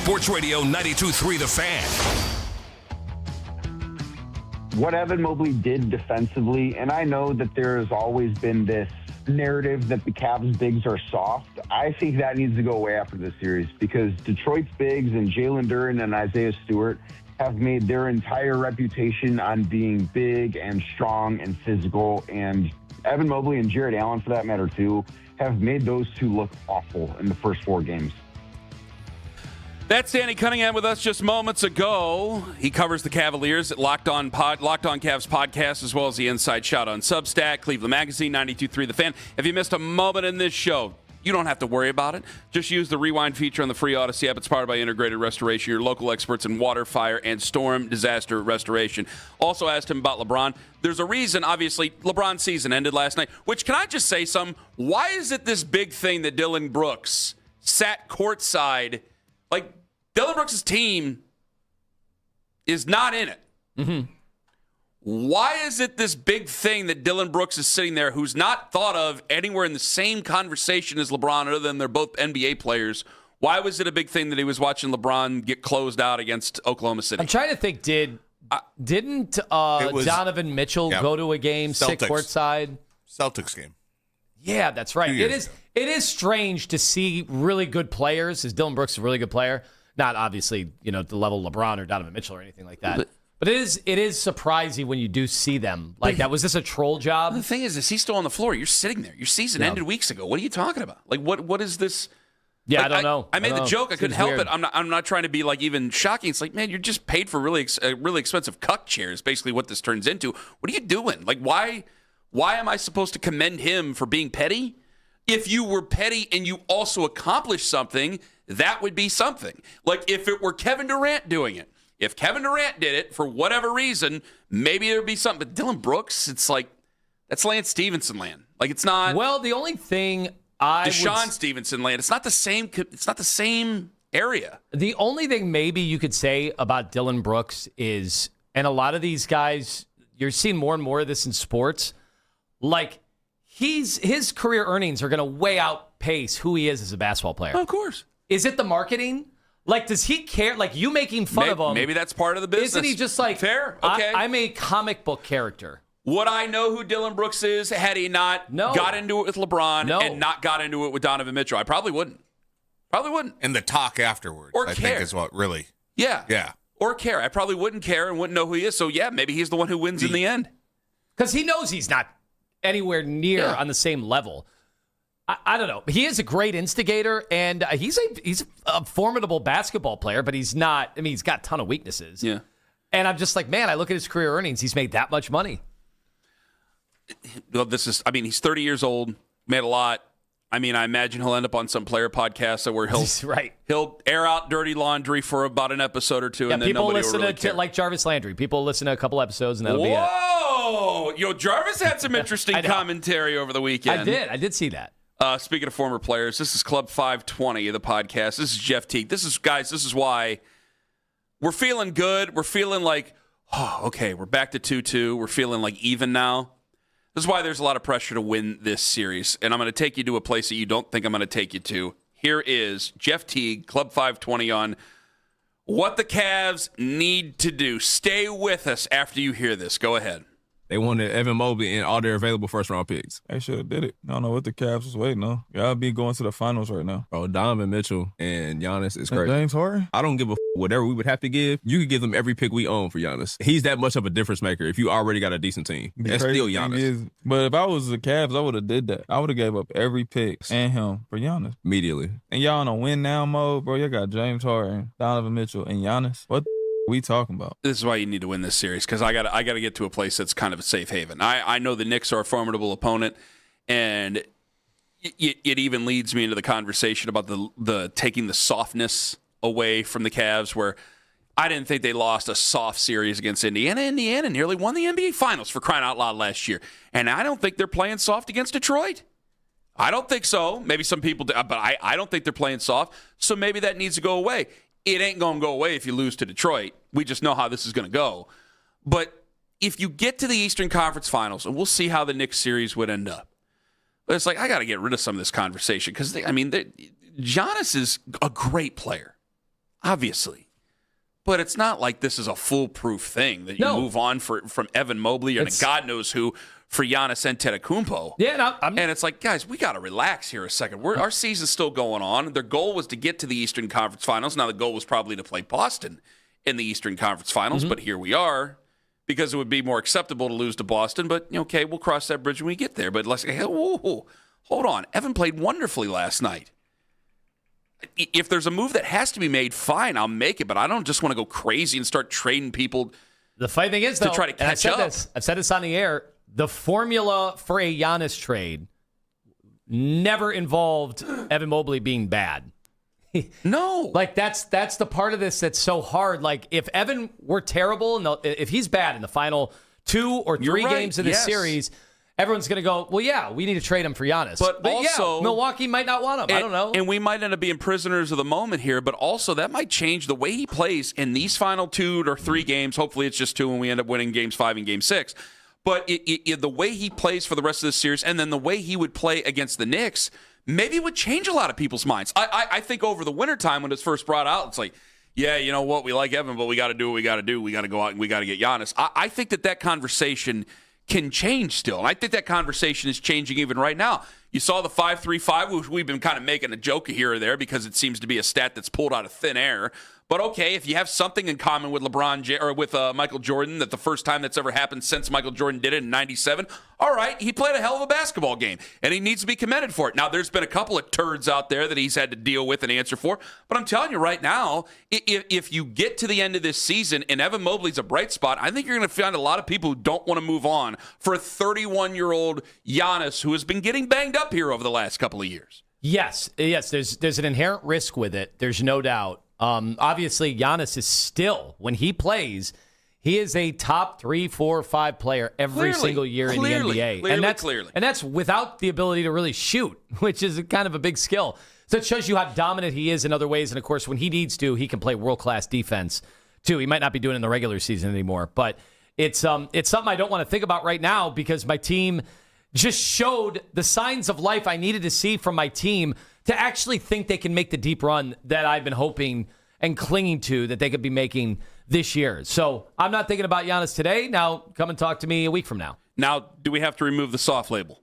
Sports Radio 92.3 The Fan. What Evan Mobley did defensively, and I know that there has always been this narrative that the Cavs' bigs are soft. I think that needs to go away after this series because Detroit's bigs and Jalen Duren and Isaiah Stewart have made their entire reputation on being big and strong and physical, and Evan Mobley and Jared Allen, for that matter, too, have made those two look awful in the first 4 games. That's Danny Cunningham with us just moments ago. He covers the Cavaliers at Locked On Cavs podcast, as well as the Inside Shot on Substack, Cleveland Magazine, 92.3 The Fan. If you missed a moment in this show, you don't have to worry about it. Just use the rewind feature on the free Odyssey app. It's powered by Integrated Restoration, your local experts in water, fire, and storm disaster restoration. Also asked him about LeBron. There's a reason, obviously, LeBron's season ended last night, which, can I just say something? Why is it this big thing that Dillon Brooks sat courtside? Like, Dillon Brooks' team is not in it. Mm-hmm. Why is it this big thing that Dillon Brooks is sitting there, who's not thought of anywhere in the same conversation as LeBron, other than they're both NBA players? Why was it a big thing that he was watching LeBron get closed out against Oklahoma City? I'm trying to think, didn't Donovan Mitchell go to a game, sit courtside? Celtics game. Yeah, that's right. It is strange to see really good players, as Dillon Brooks is a really good player. Not obviously, the level of LeBron or Donovan Mitchell or anything like that. But it is surprising when you do see them like that. Was this a troll job? The thing is he's still on the floor. You're sitting there. Your season ended weeks ago. What are you talking about? Like, what is this? Yeah, like, I don't know. I made the joke. I couldn't help weird. it. I'm not trying to be like even shocking. It's like, man, you're just paid for really expensive cuck chairs. Basically, what this turns into. What are you doing? Like, why am I supposed to commend him for being petty? If you were petty and you also accomplished something, that would be something. Like if it were Kevin Durant doing it. If Kevin Durant did it for whatever reason, maybe there would be something. But Dillon Brooks, it's like, that's Lance Stevenson land. Like it's not. Well, the only thing Deshaun Stevenson land. It's not the same. It's not the same area. The only thing maybe you could say about Dillon Brooks is, and a lot of these guys, you're seeing more and more of this in sports, like his career earnings are going to way outpace who he is as a basketball player. Oh, of course. Is it the marketing? Like, does he care? Like, you making fun of him. Maybe that's part of the business. Isn't he just like, fair? Okay. I'm a comic book character. Would I know who Dillon Brooks is had he not got into it with LeBron and not got into it with Donovan Mitchell? I probably wouldn't. Probably wouldn't. And the talk afterwards, or I care. think is what really. Yeah. Yeah. Or care. I probably wouldn't care and wouldn't know who he is. So, yeah, maybe he's the one who wins in the end. Because he knows he's not anywhere near on the same level. I don't know. He is a great instigator, and he's a formidable basketball player, but he's not. I mean, he's got a ton of weaknesses. Yeah. And I'm just like, man, I look at his career earnings. He's made that much money. Well, he's 30 years old, made a lot. I mean, I imagine he'll end up on some player podcast where he'll air out dirty laundry for about an episode or two, and then nobody will really care. Like Jarvis Landry. People listen to a couple episodes, and that'll be it. Whoa! Yo, Jarvis had some interesting commentary over the weekend. I did see that. Speaking of former players, this is Club 520 of the podcast. This is Jeff Teague. This is why we're feeling good. We're feeling like, okay, we're back to 2-2. We're feeling like even now. This is why there's a lot of pressure to win this series. And I'm going to take you to a place that you don't think I'm going to take you to. Here is Jeff Teague, Club 520, on what the Cavs need to do. Stay with us after you hear this. Go ahead. They wanted Evan Mobley and all their available first-round picks. They should have did it. I don't know what the Cavs was waiting on. Y'all be going to the finals right now. Bro, Donovan Mitchell and Giannis is crazy. James Harden? I don't give a whatever we would have to give. You could give them every pick we own for Giannis. He's that much of a difference maker if you already got a decent team. That's still Giannis. But if I was the Cavs, I would have did that. I would have gave up every pick and him for Giannis. Immediately. And y'all in a win-now mode, bro. You got James Harden, Donovan Mitchell, and Giannis. What we talking about? This is why you need to win this series, because I got to get to a place that's kind of a safe haven. I know the Knicks are a formidable opponent, and it even leads me into the conversation about the taking the softness away from the Cavs, where I didn't think they lost a soft series against Indiana. Indiana nearly won the NBA Finals, for crying out loud, last year, and I don't think they're playing soft against Detroit. I don't think so. Maybe some people do, but I don't think they're playing soft, so maybe that needs to go away. It ain't going to go away if you lose to Detroit. We just know how this is going to go. But if you get to the Eastern Conference Finals, and we'll see how the Knicks series would end up. But it's like, I got to get rid of some of this conversation because, Giannis is a great player. obviously. But it's not like this is a foolproof thing that you move on from Evan Mobley and God knows who for Giannis Antetokounmpo. Yeah, and it's like, guys, we got to relax here a second. Our season's still going on. Their goal was to get to the Eastern Conference Finals. Now the goal was probably to play Boston in the Eastern Conference Finals, but here we are because it would be more acceptable to lose to Boston. But, okay, we'll cross that bridge when we get there. But let's hold on. Evan played wonderfully last night. If there's a move that has to be made, fine, I'll make it. But I don't just want to go crazy and start trading people. The funny thing is, though, to try to catch up. I've said this on the air. The formula for a Giannis trade never involved Evan Mobley being bad. No. Like, that's the part of this that's so hard. Like, if Evan were terrible, and if he's bad in the final 2 or 3 games of this series, everyone's going to go, well, yeah, we need to trade him for Giannis. But also, Milwaukee might not want him. I don't know. And we might end up being prisoners of the moment here, but also that might change the way he plays in these final 2 or 3 games. Hopefully it's just 2 and we end up winning games 5 and game 6. But the way he plays for the rest of the series and then the way he would play against the Knicks, maybe it would change a lot of people's minds. I think over the wintertime when it's first brought out, it's like, yeah, you know what? We like Evan, but we got to do what we got to do. We got to go out and we got to get Giannis. I think that conversation can change still. And I think that conversation is changing even right now. You saw the 5-3-5, which we've been kind of making a joke here or there because it seems to be a stat that's pulled out of thin air. But okay, if you have something in common with LeBron or with Michael Jordan, that the first time that's ever happened since Michael Jordan did it in '97, all right, he played a hell of a basketball game, and he needs to be commended for it. Now, there's been a couple of turds out there that he's had to deal with and answer for, but I'm telling you right now, if you get to the end of this season and Evan Mobley's a bright spot, I think you're going to find a lot of people who don't want to move on for a 31-year-old Giannis who has been getting banged up here over the last couple of years. Yes, there's an inherent risk with it. There's no doubt. Obviously, Giannis is still, when he plays, he is a top 3, 4, 5 player every single year in the NBA. And that's without the ability to really shoot, which is kind of a big skill. So it shows you how dominant he is in other ways. And, of course, when he needs to, he can play world-class defense, too. He might not be doing it in the regular season anymore. But it's something I don't want to think about right now because my team just showed the signs of life I needed to see from my team to actually think they can make the deep run that I've been hoping and clinging to that they could be making this year. So I'm not thinking about Giannis today. Now, come and talk to me a week from now. Now, do we have to remove the soft label?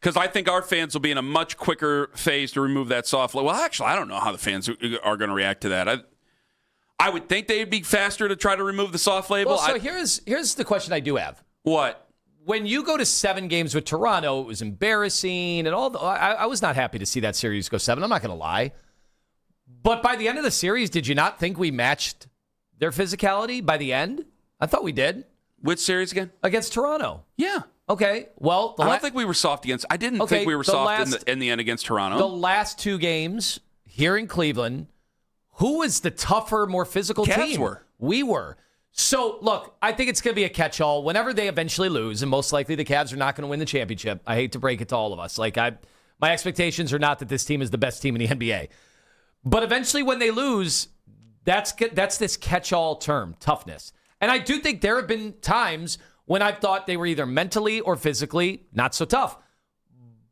Because I think our fans will be in a much quicker phase to remove that soft label. Well, actually, I don't know how the fans are going to react to that. I would think they'd be faster to try to remove the soft label. Well, so here's the question I do have. What? When you go to 7 games with Toronto, it was embarrassing, and I was not happy to see that series go 7. I'm not going to lie. But by the end of the series, did you not think we matched their physicality by the end? I thought we did. Which series again? Against Toronto. Yeah. Okay. Well, I don't think we were soft against. I didn't think we were soft in the end against Toronto. The last 2 games here in Cleveland, who was the tougher, more physical team? We were. So, look, I think it's going to be a catch-all. Whenever they eventually lose, and most likely the Cavs are not going to win the championship, I hate to break it to all of us. My expectations are not that this team is the best team in the NBA. But eventually when they lose, that's this catch-all term, toughness. And I do think there have been times when I've thought they were either mentally or physically not so tough.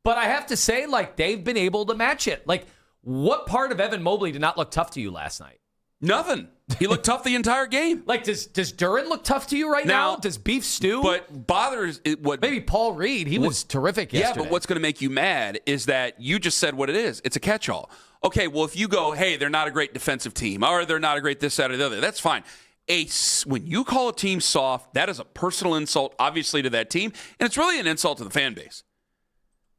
But I have to say, they've been able to match it. What part of Evan Mobley did not look tough to you last night? Nothing. He looked tough the entire game. Does Duren look tough to you right now? Does Beef Stew? But bothers what? Maybe Paul Reed. He was terrific yesterday. Yeah, but what's going to make you mad is that you just said what it is. It's a catch-all. Okay, well, if you go, hey, they're not a great defensive team, or they're not a great this, that, or the other, that's fine. When you call a team soft, that is a personal insult, obviously, to that team, and it's really an insult to the fan base.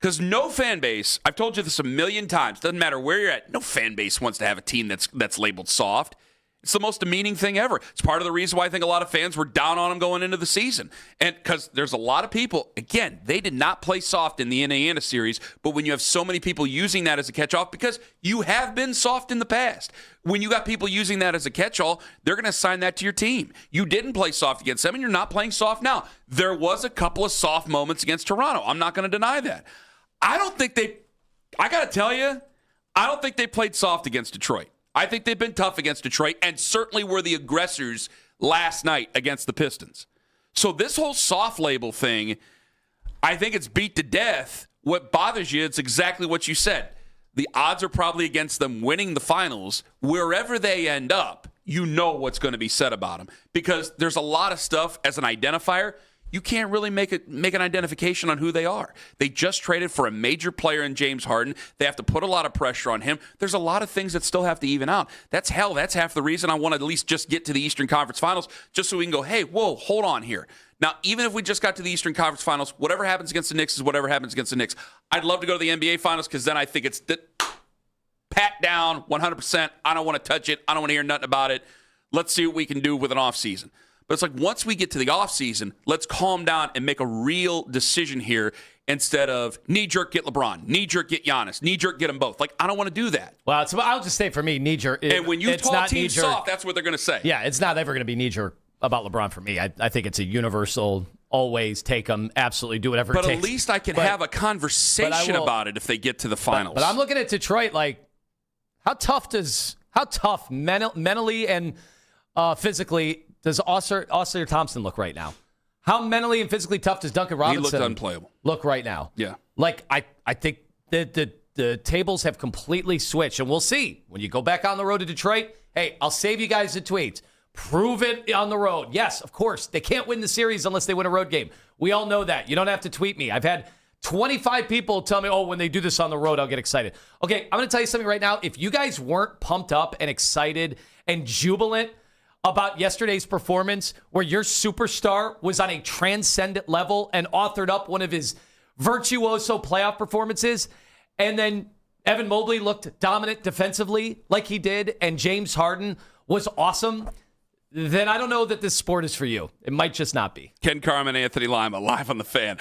Because no fan base, I've told you this a million times, doesn't matter where you're at, no fan base wants to have a team that's labeled soft. It's the most demeaning thing ever. It's part of the reason why I think a lot of fans were down on them going into the season. And because there's a lot of people, again, they did not play soft in the Indiana series, but when you have so many people using that as a catch-all, because you have been soft in the past, when you got people using that as a catch-all, they're going to assign that to your team. You didn't play soft against them, and you're not playing soft now. There was a couple of soft moments against Toronto. I'm not going to deny that. I got to tell you, I don't think they played soft against Detroit. I think they've been tough against Detroit and certainly were the aggressors last night against the Pistons. So this whole soft label thing, I think it's beat to death. What bothers you, it's exactly what you said. the odds are probably against them winning the finals. Wherever they end up, you know what's going to be said about them, because there's a lot of stuff as an identifier. You can't really make an identification on who they are. They just traded for a major player in James Harden. They have to put a lot of pressure on him. There's a lot of things that still have to even out. That's half the reason I want to at least just get to the Eastern Conference Finals, just so we can go, hey, whoa, hold on here. Now, even if we just got to the Eastern Conference Finals, whatever happens against the Knicks is whatever happens against the Knicks. I'd love to go to the NBA Finals, because then I think it's pat down 100%. I don't want to touch it. I don't want to hear nothing about it. Let's see what we can do with an offseason. But it's like, once we get to the offseason, let's calm down and make a real decision here, instead of knee-jerk get LeBron, knee-jerk get Giannis, knee-jerk get them both. Like, I don't want to do that. Well, I'll just say for me, knee-jerk. And when you call teams soft, that's what they're going to say. Yeah, it's not ever going to be knee-jerk about LeBron for me. I think it's a universal, always take them, absolutely do whatever it takes. But at least I can have a conversation about it if they get to the finals. But I'm looking at Detroit like, how tough mentally and physically does Oscar Thompson look right now? How mentally and physically tough does Duncan Robinson He looked unplayable. Look right now? Yeah. Like, I think the tables have completely switched, and we'll see. When you go back on the road to Detroit, hey, I'll save you guys the tweets. Prove it on the road. Yes, of course. They can't win the series unless they win a road game. We all know that. You don't have to tweet me. I've had 25 people tell me, oh, when they do this on the road, I'll get excited. Okay, I'm going to tell you something right now. If you guys weren't pumped up and excited and jubilant about yesterday's performance, where your superstar was on a transcendent level and authored up one of his virtuoso playoff performances, and then Evan Mobley looked dominant defensively like he did, and James Harden was awesome, then I don't know that this sport is for you. It might just not be. Ken Carman, Anthony Lima, live on The Fan.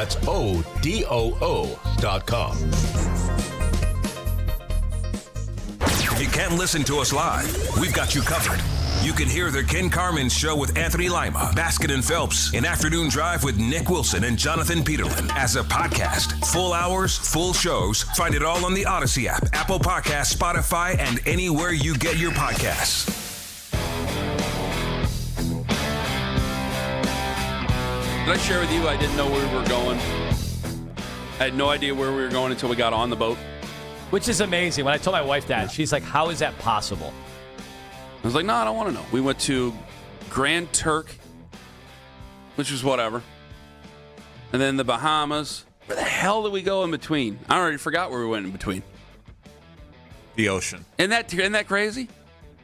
That's ODOO.com. If you can't listen to us live, we've got you covered. You can hear the Ken Carman Show with Anthony Lima, Baskin and Phelps, an afternoon drive with Nick Wilson and Jonathan Peterlin as a podcast. Full hours, full shows. Find it all on the Odyssey app, Apple Podcasts, Spotify, and anywhere you get your podcasts. Did I share with you I didn't know where we were going? I had no idea where we were going until we got on the boat. Which is amazing. When I told my wife that, she's like, how is that possible? I was like, no, I don't want to know. We went to Grand Turk, which was whatever. And then the Bahamas. Where the hell did we go in between? I already forgot where we went in between. The ocean. Isn't that crazy?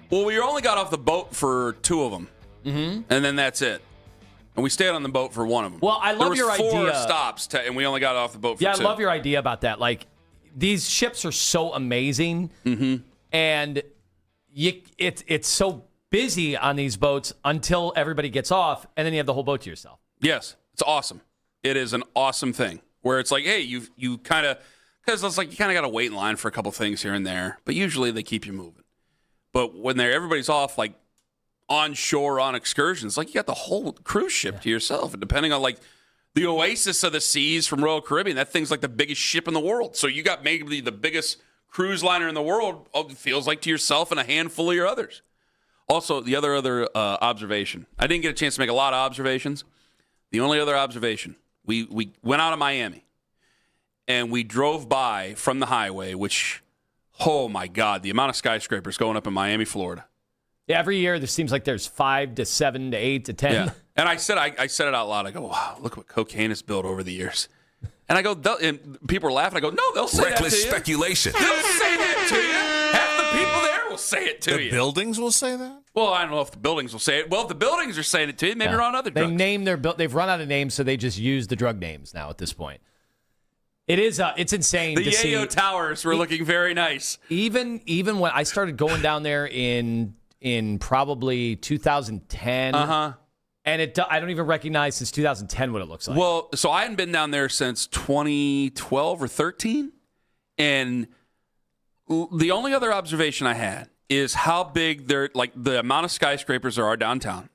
Well, we only got off the boat for 2 of them. Mm-hmm. And then that's it. And we stayed on the boat for 1 of them. Well, I love your idea. There was 4 stops, and we only got off the boat for 2. Yeah, I love your idea about that. Like, these ships are so amazing. Mm-hmm. And it's so busy on these boats until everybody gets off, and then you have the whole boat to yourself. Yes, it's awesome. It is an awesome thing where it's like, hey, you kind of, because it's like you kind of got to wait in line for a couple things here and there, but usually they keep you moving. But when everybody's off, like on shore on excursions, like you got the whole cruise ship to yourself, and depending on like the Oasis of the Seas from Royal Caribbean, that thing's like the biggest ship in the world. So you got maybe the biggest cruise liner in the world, it feels like to yourself and a handful of your others. Also, the other observation. I didn't get a chance to make a lot of observations. The only other observation, we went out of Miami, and we drove by from the highway, which, oh my God, the amount of skyscrapers going up in Miami, Florida. Yeah, every year there seems like there's 5 to 7 to 8 to 10. Yeah. And I said it out loud. I go, wow, look what cocaine has built over the years. And I go, and people are laughing. I go, no, they'll say Reckless that to you. speculation. They'll say that to you. Half the people there will say it to you. The buildings will say that? Well, I don't know if the buildings will say it. Well, if the buildings are saying it to you, maybe you're on other drugs. They name they've run out of names, so they just use the drug names now at this point. It is it's insane. The to Yayo see. Towers were looking very nice. Even when I started going down there in probably 2010. Uh-huh. And I don't even recognize since 2010 what it looks like. Well, so I hadn't been down there since 2012 or 13. And the only other observation I had is how big the amount of skyscrapers there are downtown.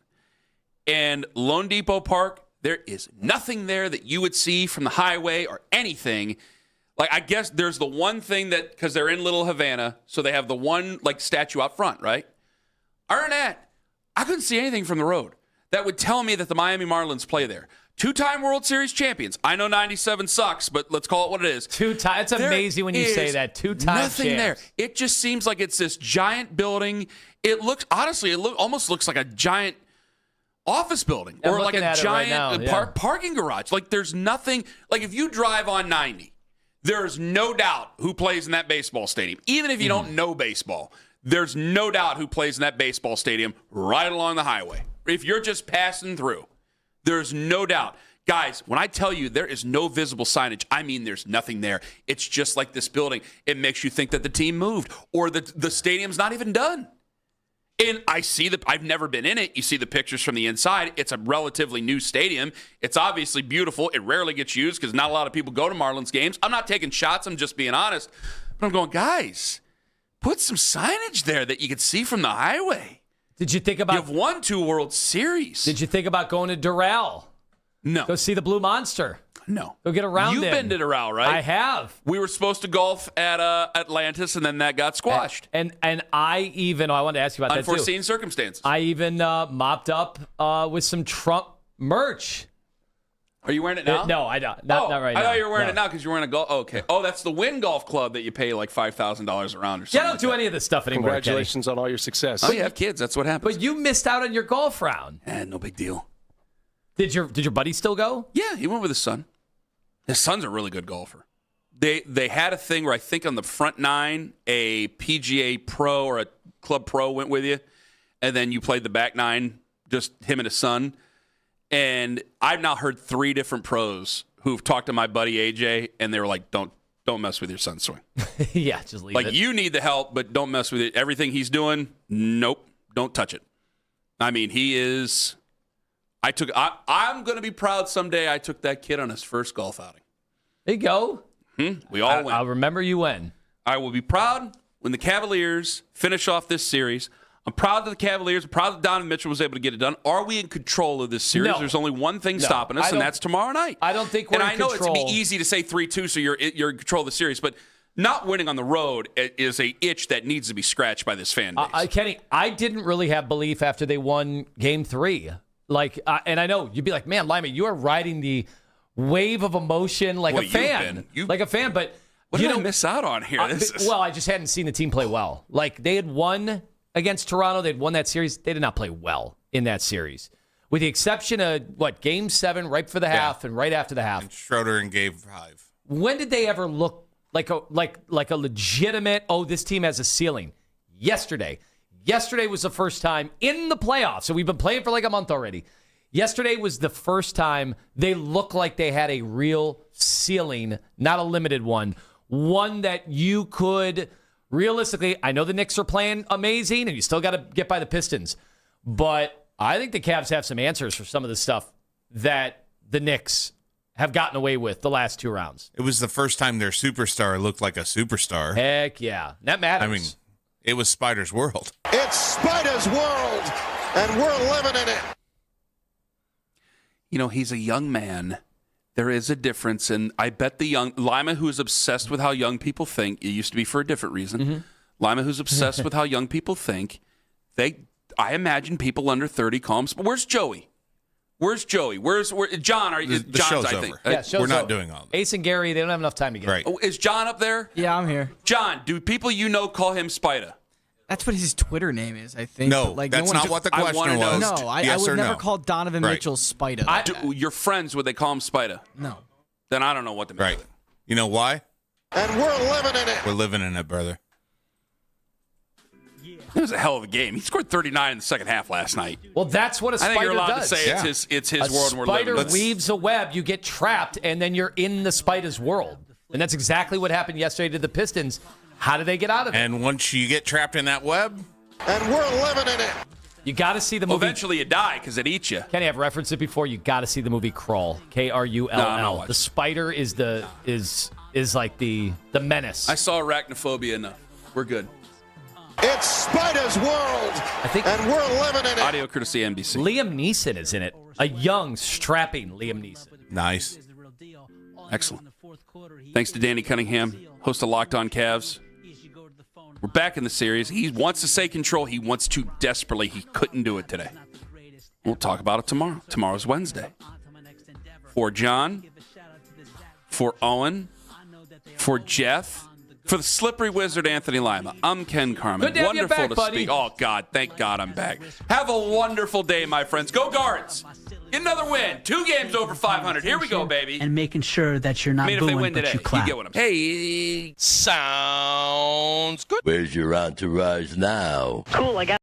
And Lone Depot Park, there is nothing there that you would see from the highway or anything. Like, I guess there's the one thing that, because they're in Little Havana, so they have the one, like, statue out front, right? Other than that, I couldn't see anything from the road that would tell me that the Miami Marlins play there. 2-time World Series champions. I know 97 sucks, but let's call it what it is. 2-time. It's amazing when you say that. 2-time nothing champs. there. It just seems like it's this giant building. It looks, honestly, almost looks like a giant office building or like a giant parking garage. Like, there's nothing. Like, if you drive on 90, there's no doubt who plays in that baseball stadium. Even if you don't know baseball, there's no doubt who plays in that baseball stadium right along the highway. If you're just passing through, there's no doubt. Guys, when I tell you there is no visible signage, I mean there's nothing there. It's just like this building. It makes you think that the team moved or the stadium's not even done. And I've never been in it. You see the pictures from the inside. It's a relatively new stadium. It's obviously beautiful. It rarely gets used because not a lot of people go to Marlins games. I'm not taking shots. I'm just being honest. But I'm going, guys, put some signage there that you could see from the highway. Did you think about... You've won 2 World Series. Did you think about going to Doral? No. Go see the Blue Monster. No. Go get around You've been to Doral, right? I have. We were supposed to golf at Atlantis, and then that got squashed. And I wanted to ask you about that, too. Unforeseen circumstances. I even mopped up with some Trump merch. Are you wearing it now? No, I don't. Not right now. I thought you were wearing it now because you're wearing a golf. Okay. Oh, that's the Wynn Golf Club that you pay like $5,000 a round or something. Yeah, I don't do any of this stuff anymore. Congratulations on all your success. Oh, you have kids. That's what happens. But you missed out on your golf round. No big deal. Did your buddy still go? Yeah, he went with his son. His son's a really good golfer. They had a thing where I think on the front 9, a PGA Pro or a Club Pro went with you, and then you played the back 9, just him and his son. And I've now heard 3 different pros who've talked to my buddy AJ, and they were like, "Don't mess with your son's swing." Yeah, just leave it. Like, you need the help, but don't mess with it. Everything he's doing, nope, don't touch it. I mean, he is I'm going to be proud someday I took that kid on his first golf outing. There you go. We all win. I'll remember you when. I will be proud when the Cavaliers finish off this series. I'm proud of the Cavaliers. I'm proud that Donovan Mitchell was able to get it done. Are we in control of this series? No. There's only one thing stopping us, and that's tomorrow night. I don't think we're in control. And I know it's going to be easy to say 3-2, so you're in control of the series, but not winning on the road is a itch that needs to be scratched by this fan base. Kenny, I didn't really have belief after they won Game 3. And I know you'd be like, man, Lima, you are riding the wave of emotion like a fan. Like a fan, but what did I miss out on here? Well, I just hadn't seen the team play well. Like, they had won against Toronto. They'd won that series. They did not play well in that series. With the exception of, Game 7, right for the half and right after the half. And Schroeder in Game 5. When did they ever look like a legitimate, this team has a ceiling? Yesterday. Yesterday was the first time in the playoffs. So we've been playing for like a month already. Yesterday was the first time they looked like they had a real ceiling, not a limited one. One that you could realistically, I know the Knicks are playing amazing and you still got to get by the Pistons. But I think the Cavs have some answers for some of the stuff that the Knicks have gotten away with the last 2 rounds. It was the first time their superstar looked like a superstar. Heck yeah. That matters. I mean, it was Spider's world. It's Spider's world, and we're living in it. You know, he's a young man. There is a difference, and I bet the young Lima, who is obsessed with how young people think, it used to be for a different reason. Lima, who's obsessed with how young people think, I imagine people under 30 call him. Where's Joey? Where's Joey? Where's John? The John's, show's I think. over. Yeah, show's We're not over. doing all that. Ace and Gary, they don't have enough time together. Right. Oh, is John up there? Yeah, I'm here. John, do people you know call him Spider? That's what his Twitter name is, I think. No, but, that's not what the question was. No, I Yes would or never no? call Donovan Mitchell Spider. Your friends, would they call him Spider? No. Then I don't know what to make of it. You know why? And we're living in it. We're living in it, brother. It was a hell of a game. He scored 39 in the second half last night. Well, that's what a spider I think you're allowed does. to say it's his world and we're living in it. A spider weaves a web, you get trapped, and then you're in the spider's world. And that's exactly what happened yesterday to the Pistons. How do they get out of it? And once you get trapped in that web, and we're living in it. You got to see the movie. Eventually you die because it eats you. Kenny, I've referenced it before. You got to see the movie Krull. Krull. No, the spider is like the menace. I saw arachnophobia enough. We're good. It's Spider's world, and we're living in it. Audio courtesy NBC. Liam Neeson is in it. A young, strapping Liam Neeson. Nice. Excellent. Thanks to Danny Cunningham, host of Locked On Cavs. We're back in the series. He wants to say control. He wants to desperately. He couldn't do it today. We'll talk about it tomorrow. Tomorrow's Wednesday. For John, for Owen, for Jeff, for the slippery wizard Anthony Lima, I'm Ken Carman. Good to have you Wonderful back, to buddy. speak. Oh, God. Thank God I'm back. Have a wonderful day, my friends. Go Guards. Get another win. 2 games over 500. Here we go, baby. And making sure that you're not if they booing, win but today, you clap. get what I'm saying. Hey, sounds good. Where's your entourage now? Cool, I got